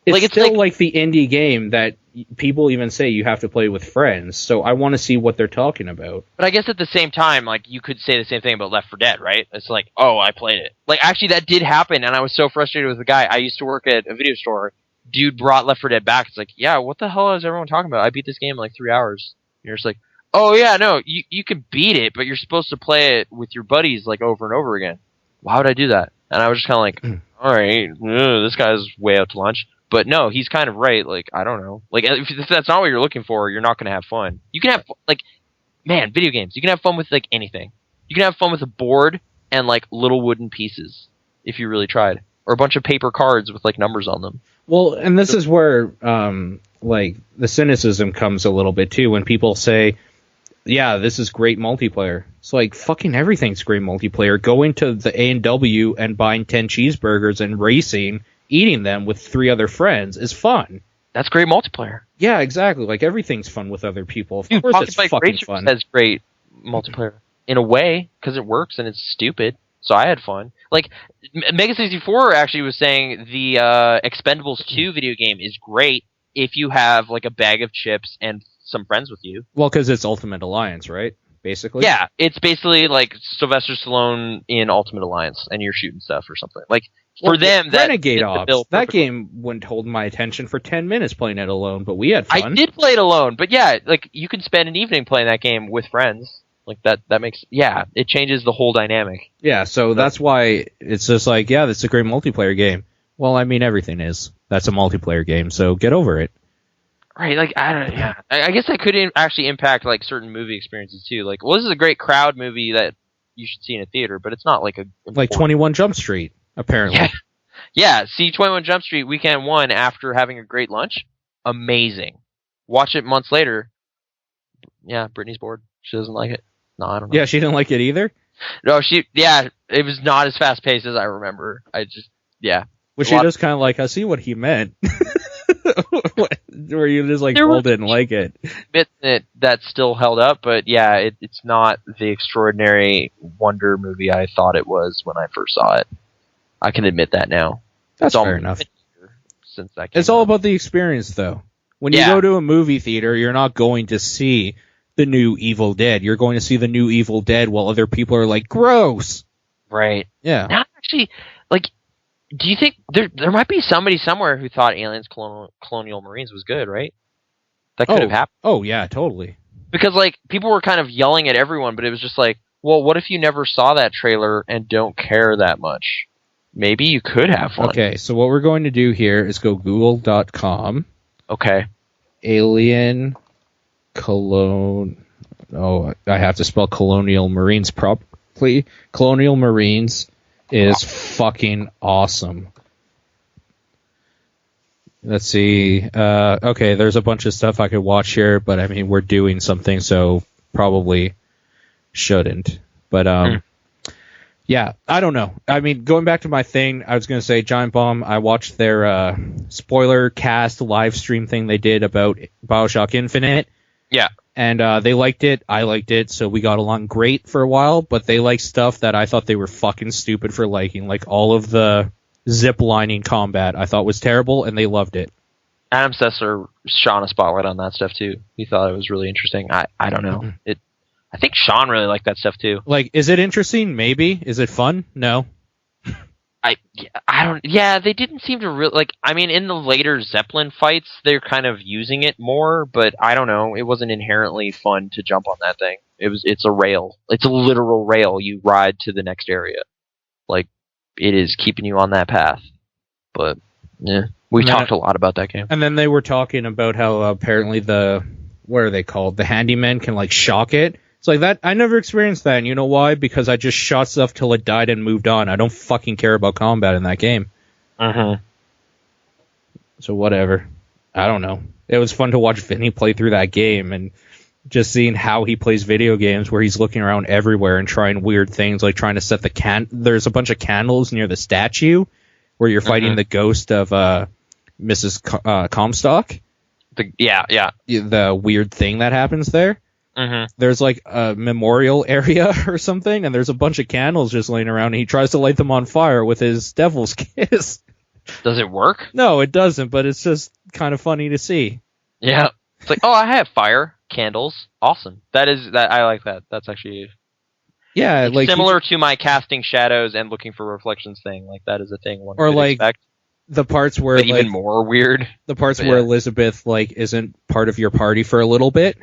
Speaker 3: still like the indie game that people even say you have to play with friends. So I want to see what they're talking about.
Speaker 1: But I guess at the same time, like you could say the same thing about Left 4 Dead, right? It's like, oh, I played it. Like actually, that did happen, and I was so frustrated with the guy. I used to work at a video store. Dude brought Left 4 Dead back. It's like, yeah, what the hell is everyone talking about? I beat this game in like 3 hours. And you're just like, oh yeah, no, you can beat it, but you're supposed to play it with your buddies like over and over again. Why would I do that? And I was just kind of like, all right, this guy's way out to lunch. But no, he's kind of right. Like, I don't know. Like, if that's not what you're looking for, you're not going to have fun. You can have, like, man, video games. You can have fun with, like, anything. You can have fun with a board and, like, little wooden pieces if you really tried. Or a bunch of paper cards with, like, numbers on them.
Speaker 3: Well, and this is where, like, the cynicism comes a little bit, too, when people say, yeah, this is great multiplayer. It's like, fucking everything's great multiplayer. Going to the A&W and buying 10 cheeseburgers and racing, eating them with 3 other friends is fun.
Speaker 1: That's great multiplayer.
Speaker 3: Yeah, exactly. Like, everything's fun with other people. Of
Speaker 1: Dude,
Speaker 3: course it's fucking
Speaker 1: Racers
Speaker 3: fun.
Speaker 1: has great multiplayer. In a way, because it works and it's stupid. So I had fun. Like, Mega 64 actually was saying the Expendables 2 video game is great if you have, like, a bag of chips and some friends with you.
Speaker 3: Well, because it's Ultimate Alliance, right? Basically.
Speaker 1: Yeah, it's basically like Sylvester Stallone in Ultimate Alliance, and you're shooting stuff or something. Like for them, that
Speaker 3: Renegade Ops. That game wouldn't hold my attention for 10 minutes playing it alone, but we had fun.
Speaker 1: I did play it alone, but yeah, like you can spend an evening playing that game with friends. Like that makes it changes the whole dynamic.
Speaker 3: Yeah, so that's why it's just like, yeah, that's a great multiplayer game. Well, I mean, everything is. That's a multiplayer game, so get over it.
Speaker 1: Right, like I guess that could actually impact like certain movie experiences too. Like, well, this is a great crowd movie that you should see in a theater, but it's not like
Speaker 3: like 21 Jump Street, apparently.
Speaker 1: Yeah. See 21 Jump Street weekend 1 after having a great lunch, amazing. Watch it months later. Yeah, Brittany's bored. She doesn't like it. No, I don't know.
Speaker 3: Yeah, she didn't like it either.
Speaker 1: No, it was not as fast paced as I remember.
Speaker 3: Was she just kind of like, I see what he meant. Where you just like, Paul didn't like it.
Speaker 1: Bit that still held up, but yeah, it's not the extraordinary wonder movie I thought it was when I first saw it. I can admit that now.
Speaker 3: That's fair enough.
Speaker 1: Since that came
Speaker 3: it's all about the experience, though. When you go to a movie theater, you're not going to see the new Evil Dead. You're going to see the new Evil Dead while other people are like, gross.
Speaker 1: Right.
Speaker 3: Yeah.
Speaker 1: Now, actually, like, do you think there might be somebody somewhere who thought Aliens Colonial Marines was good, right? That could have happened.
Speaker 3: Oh, yeah, totally.
Speaker 1: Because, like, people were kind of yelling at everyone, but it was just like, well, what if you never saw that trailer and don't care that much? Maybe you could have fun.
Speaker 3: Okay, so what we're going to do here is go google.com.
Speaker 1: Okay.
Speaker 3: Alien Colon... Oh, I have to spell Colonial Marines properly. Colonial Marines is fucking awesome. Let's see. Okay, there's a bunch of stuff I could watch here, but I mean, we're doing something, so probably shouldn't. But, yeah, I don't know. I mean, going back to my thing, I was going to say Giant Bomb, I watched their spoiler cast live stream thing they did about BioShock Infinite.
Speaker 1: Yeah.
Speaker 3: And they liked it, I liked it, so we got along great for a while, but they liked stuff that I thought they were fucking stupid for liking, like all of the zip-lining combat I thought was terrible, and they loved it.
Speaker 1: Adam Sessler shone a spotlight on that stuff, too. He thought it was really interesting. I don't know. I think Sean really liked that stuff, too.
Speaker 3: Like, is it interesting? Maybe. Is it fun? No.
Speaker 1: I don't. Yeah, they didn't seem to really like. I mean, in the later Zeppelin fights, they're kind of using it more, but I don't know. It wasn't inherently fun to jump on that thing. It's a rail. It's a literal rail. You ride to the next area. Like, it is keeping you on that path. But yeah, we talked a lot about that game.
Speaker 3: And then they were talking about how apparently what are they called? The handyman can like shock it. It's like that. I never experienced that, and you know why? Because I just shot stuff till it died and moved on. I don't fucking care about combat in that game. So whatever. I don't know. It was fun to watch Vinny play through that game and just seeing how he plays video games, where he's looking around everywhere and trying weird things, like trying to set the There's a bunch of candles near the statue where you're fighting the ghost of Mrs. Comstock. The weird thing that happens there. There's like a memorial area or something, and there's a bunch of candles just laying around, and he tries to light them on fire with his devil's kiss.
Speaker 1: Does it work?
Speaker 3: No, it doesn't, but it's just kind of funny to see.
Speaker 1: Yeah. It's like, oh, I have fire, candles. Awesome. I like that. That's actually like similar to my casting shadows and looking for reflections thing. Like, that is a thing one would expect.
Speaker 3: The parts where
Speaker 1: but even more weird.
Speaker 3: The parts where Elizabeth like isn't part of your party for a little bit.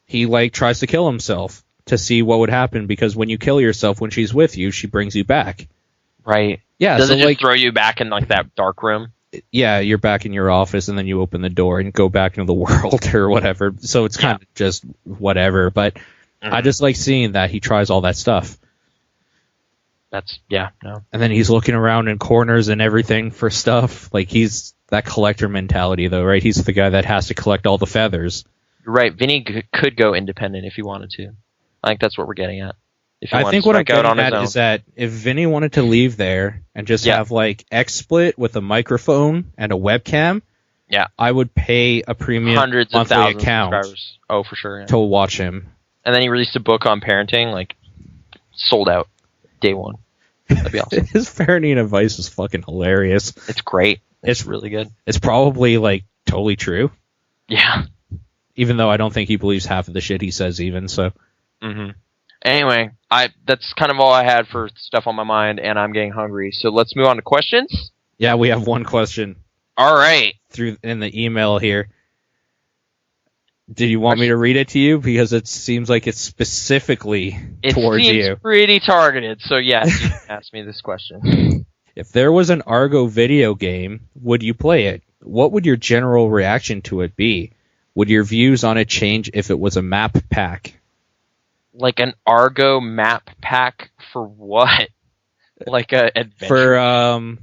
Speaker 3: He like tries to kill himself to see what would happen, because when you kill yourself when she's with you, she brings you back. Right. Yeah.
Speaker 1: Does it just throw you back in like that dark room?
Speaker 3: Yeah, you're back in your office, and then you open the door and go back into the world or whatever. So it's kind of just whatever. But I just like seeing that he tries all that stuff. And then he's looking around in corners and everything for stuff. Like, he's that collector mentality, though, right? He's the guy that has to collect all the feathers.
Speaker 1: Right. Vinny could go independent if he wanted to. I think that's what we're getting at.
Speaker 3: I think what I'm getting at is that if Vinny wanted to leave there and just have like XSplit with a microphone and a webcam, I would pay a premium
Speaker 1: hundreds
Speaker 3: monthly
Speaker 1: of thousands
Speaker 3: account
Speaker 1: of subscribers. Oh, for sure.
Speaker 3: To watch him.
Speaker 1: And then he released a book on parenting, like, sold out day one. That'd be awesome.
Speaker 3: His parenting advice is fucking hilarious.
Speaker 1: It's great. It's really good.
Speaker 3: It's probably like totally true.
Speaker 1: Yeah.
Speaker 3: Even though I don't think he believes half of the shit he says even, so.
Speaker 1: Anyway, that's kind of all I had for stuff on my mind, and I'm getting hungry. So let's move on to questions.
Speaker 3: Yeah, we have one question.
Speaker 1: All right.
Speaker 3: In the email here. Did you want me to read it to you? Because it seems like it's specifically towards you. It seems
Speaker 1: pretty targeted, so yes, you can ask me this question.
Speaker 3: If there was an Argo video game, would you play it? What would your general reaction to it be? Would your views on it change if it was a map pack?
Speaker 1: Like an Argo map pack for what? Like a adventure?
Speaker 3: For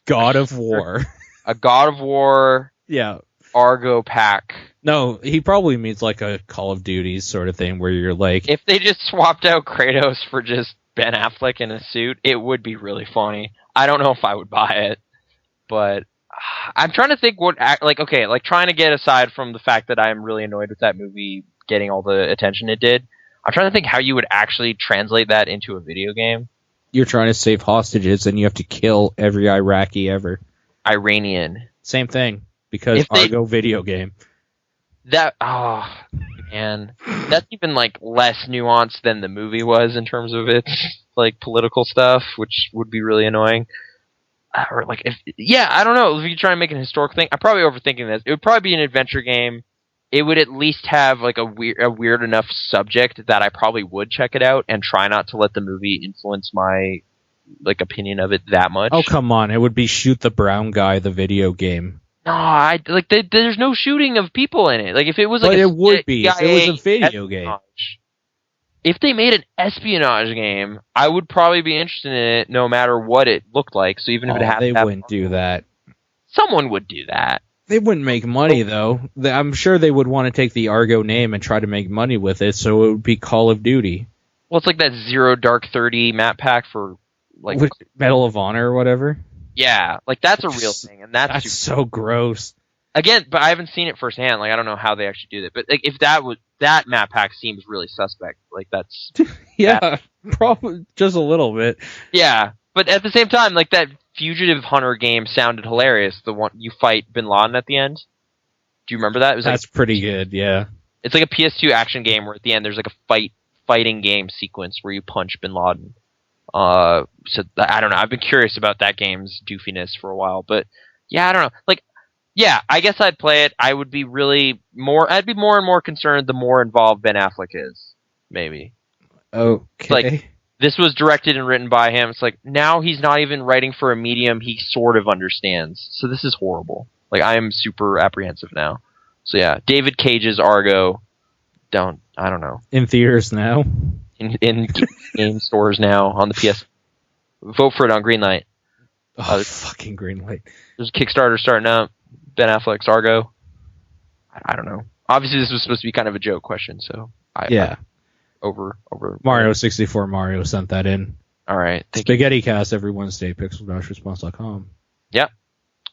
Speaker 3: God of War.
Speaker 1: A God of War.
Speaker 3: Yeah.
Speaker 1: Argo pack.
Speaker 3: No, he probably means like a Call of Duty sort of thing where you're like...
Speaker 1: If they just swapped out Kratos for just Ben Affleck in a suit, it would be really funny. I don't know if I would buy it, but I'm trying to think trying to get aside from the fact that I'm really annoyed with that movie getting all the attention it did. I'm trying to think how you would actually translate that into a video game.
Speaker 3: You're trying to save hostages and you have to kill every Iraqi ever.
Speaker 1: Iranian.
Speaker 3: Same thing, because Argo video game.
Speaker 1: That's even like less nuanced than the movie was in terms of its like political stuff, which would be really annoying. Or like, I don't know. If you try and make an historical thing, I'm probably overthinking this. It would probably be an adventure game. It would at least have like a weird enough subject that I probably would check it out and try not to let the movie influence my like opinion of it that much.
Speaker 3: Oh, come on. It would be Shoot the Brown Guy, the video game.
Speaker 1: No, there's no shooting of people in it. Like, if it was like
Speaker 3: but it would be if it was a video game.
Speaker 1: If they made an espionage game, I would probably be interested in it no matter what it looked like. So even if it had
Speaker 3: they wouldn't do that.
Speaker 1: Someone would do that.
Speaker 3: They wouldn't make money, though. I'm sure they would want to take the Argo name and try to make money with it, so it would be Call of Duty.
Speaker 1: Well, it's like that Zero Dark 30 map pack for like
Speaker 3: Medal of Honor or whatever.
Speaker 1: Yeah, like that's a real thing, and that's
Speaker 3: so gross.
Speaker 1: Again, but I haven't seen it firsthand. Like, I don't know how they actually do that. But like, if that map pack seems really suspect. Like, that's
Speaker 3: probably just a little bit.
Speaker 1: Yeah, but at the same time, like that Fugitive Hunter game sounded hilarious. The one you fight Bin Laden at the end. Do you remember that? It was
Speaker 3: that's pretty good. Yeah,
Speaker 1: it's like a PS2 action game where at the end there's like a fighting game sequence where you punch Bin Laden. So I don't know. I've been curious about that game's doofiness for a while, but yeah, I don't know. Like, yeah, I guess I'd play it. I'd be more and more concerned the more involved Ben Affleck is. maybe.
Speaker 3: Okay.
Speaker 1: Like, this was directed and written by him. It's like, now he's not even writing for a medium he sort of understands. So this is horrible. Like, I am super apprehensive now. So yeah, David Cage's Argo. I don't know.
Speaker 3: In theaters now.
Speaker 1: In game stores now on the PS. Vote for it on Greenlight.
Speaker 3: Oh, fucking Greenlight.
Speaker 1: There's a Kickstarter starting up. Ben Affleck's Argo. I don't know. Obviously, this was supposed to be kind of a joke question, so over
Speaker 3: Mario 64 Mario sent that in.
Speaker 1: All right.
Speaker 3: Spaghetti Cast every Wednesday, pixel-response.com.
Speaker 1: Yep.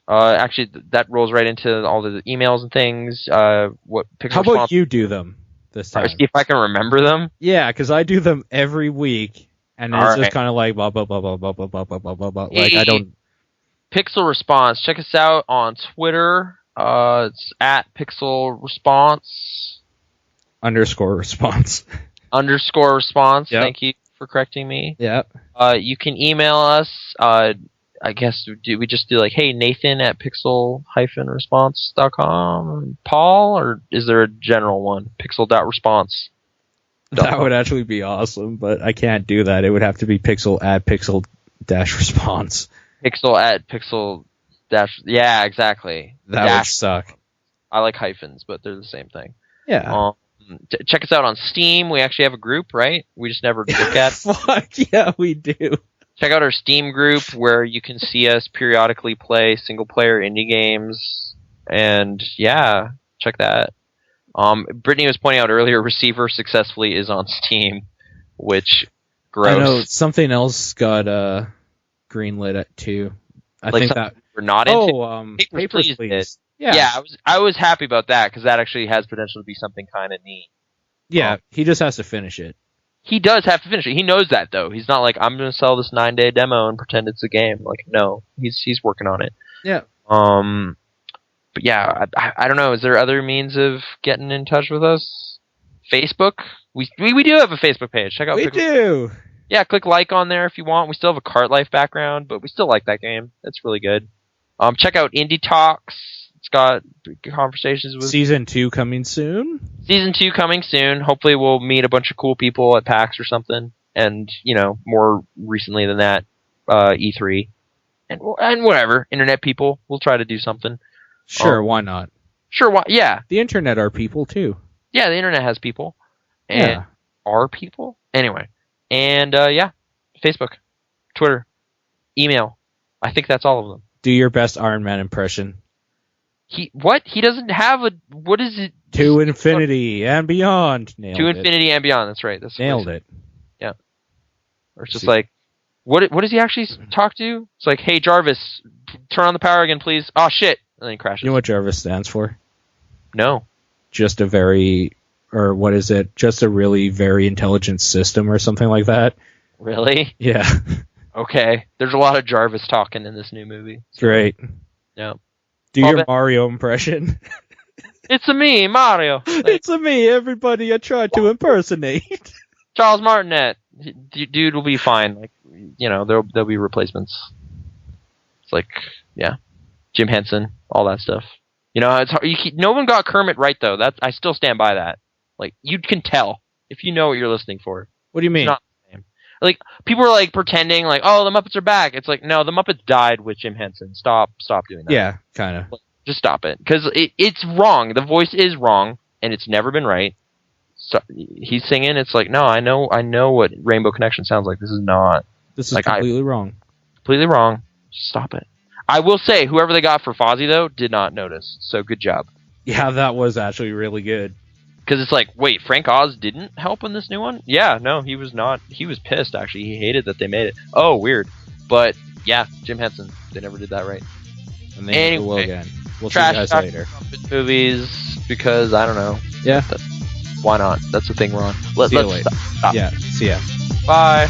Speaker 1: Actually, that rolls right into all the emails and things. What Pixel
Speaker 3: How about you do them this time?
Speaker 1: See if I can remember them.
Speaker 3: Yeah, because I do them every week, and it's just kind of like blah blah blah blah blah blah blah blah blah blah. Like I don't.
Speaker 1: Pixel Response. Check us out on Twitter. It's at Pixel Response
Speaker 3: _response.
Speaker 1: _response.
Speaker 3: Yep.
Speaker 1: Thank you for correcting me.
Speaker 3: Yeah.
Speaker 1: You can email us. I guess we just do like, hey, Nathan at pixel-response.com. Paul, or is there a general one? Pixel.response.
Speaker 3: That would actually be awesome, but I can't do that. It would have to be pixel at pixel-response.
Speaker 1: Pixel at pixel dash. Yeah, exactly.
Speaker 3: That would suck.
Speaker 1: I like hyphens, but they're the same thing.
Speaker 3: Yeah.
Speaker 1: Check us out on Steam. We actually have a group, right? We just never look at.
Speaker 3: Fuck yeah, we do.
Speaker 1: Check out our Steam group where you can see us periodically play single-player indie games. And yeah, check that. Brittany was pointing out earlier, Receiver successfully is on Steam, which gross.
Speaker 3: I know something else got greenlit at too. I think that
Speaker 1: we're not into.
Speaker 3: Papers, Please.
Speaker 1: Yeah, I was happy about that because that actually has potential to be something kind of neat.
Speaker 3: Yeah, he just has to finish it.
Speaker 1: He does have to finish it. He knows that though. He's not like, I'm going to sell this 9-day demo and pretend it's a game. Like, no, he's working on it.
Speaker 3: Yeah.
Speaker 1: But yeah, I don't know. Is there other means of getting in touch with us? Facebook? We do have a Facebook page. Check out.
Speaker 3: We do.
Speaker 1: Yeah, click like on there if you want. We still have a Cart Life background, but we still like that game. That's really good. Check out Indie Talks. It's got conversations with...
Speaker 3: Season 2 coming soon?
Speaker 1: Season 2 coming soon. Hopefully we'll meet a bunch of cool people at PAX or something. And, more recently than that, E3. And whatever. Internet people. We'll try to do something.
Speaker 3: Sure, why not?
Speaker 1: Sure, why? Yeah.
Speaker 3: The internet are people, too.
Speaker 1: Yeah, the internet has people. And are people? Anyway. And, Facebook, Twitter, email. I think that's all of them.
Speaker 3: Do your best Iron Man impression.
Speaker 1: What? He doesn't have a... What is it?
Speaker 3: To infinity and beyond. Nailed
Speaker 1: to
Speaker 3: it.
Speaker 1: infinity and beyond. That's right.
Speaker 3: Nailed it.
Speaker 1: Yeah. Or it's just like... What does he actually talk to? It's like, hey, Jarvis, turn on the power again, please. Oh, shit. And then he crashes.
Speaker 3: You know what Jarvis stands for?
Speaker 1: No.
Speaker 3: Just a very... Or what is it? Just a really very intelligent system or something like that.
Speaker 1: Really?
Speaker 3: Yeah.
Speaker 1: Okay. There's a lot of Jarvis talking in this new movie.
Speaker 3: Great.
Speaker 1: Yeah.
Speaker 3: Do your Mario impression.
Speaker 1: It's a me, Mario.
Speaker 3: It's a me, everybody I tried to impersonate.
Speaker 1: Charles Martinet. Dude will be fine. Like, there'll be replacements. It's like, yeah. Jim Henson, all that stuff. It's hard. No one got Kermit right, though. I still stand by that. Like, you can tell if you know what you're listening for.
Speaker 3: What do you mean?
Speaker 1: It's not the same. Like, people are like pretending like, oh, the Muppets are back. It's like, no, the Muppets died with Jim Henson. Stop doing that.
Speaker 3: Yeah, kind of.
Speaker 1: Just stop it, because it's wrong. The voice is wrong, and it's never been right. So, he's singing. It's like, no, I know what Rainbow Connection sounds like. This is not.
Speaker 3: This is like, completely wrong.
Speaker 1: Completely wrong. Just stop it. I will say, whoever they got for Fozzie though did not notice. So good job.
Speaker 3: Yeah, that was actually really good.
Speaker 1: Because it's like, wait, Frank Oz didn't help in this new one? Yeah, no, he was not. He was pissed, actually. He hated that they made it. Oh, weird. But, yeah, Jim Henson. They never did that right.
Speaker 3: And they never will again. We'll see you guys later.
Speaker 1: Movies, because, I don't know.
Speaker 3: Yeah.
Speaker 1: Why not? That's the thing we're on.
Speaker 3: Let's see you later.
Speaker 1: Stop.
Speaker 3: Yeah, see ya.
Speaker 1: Bye.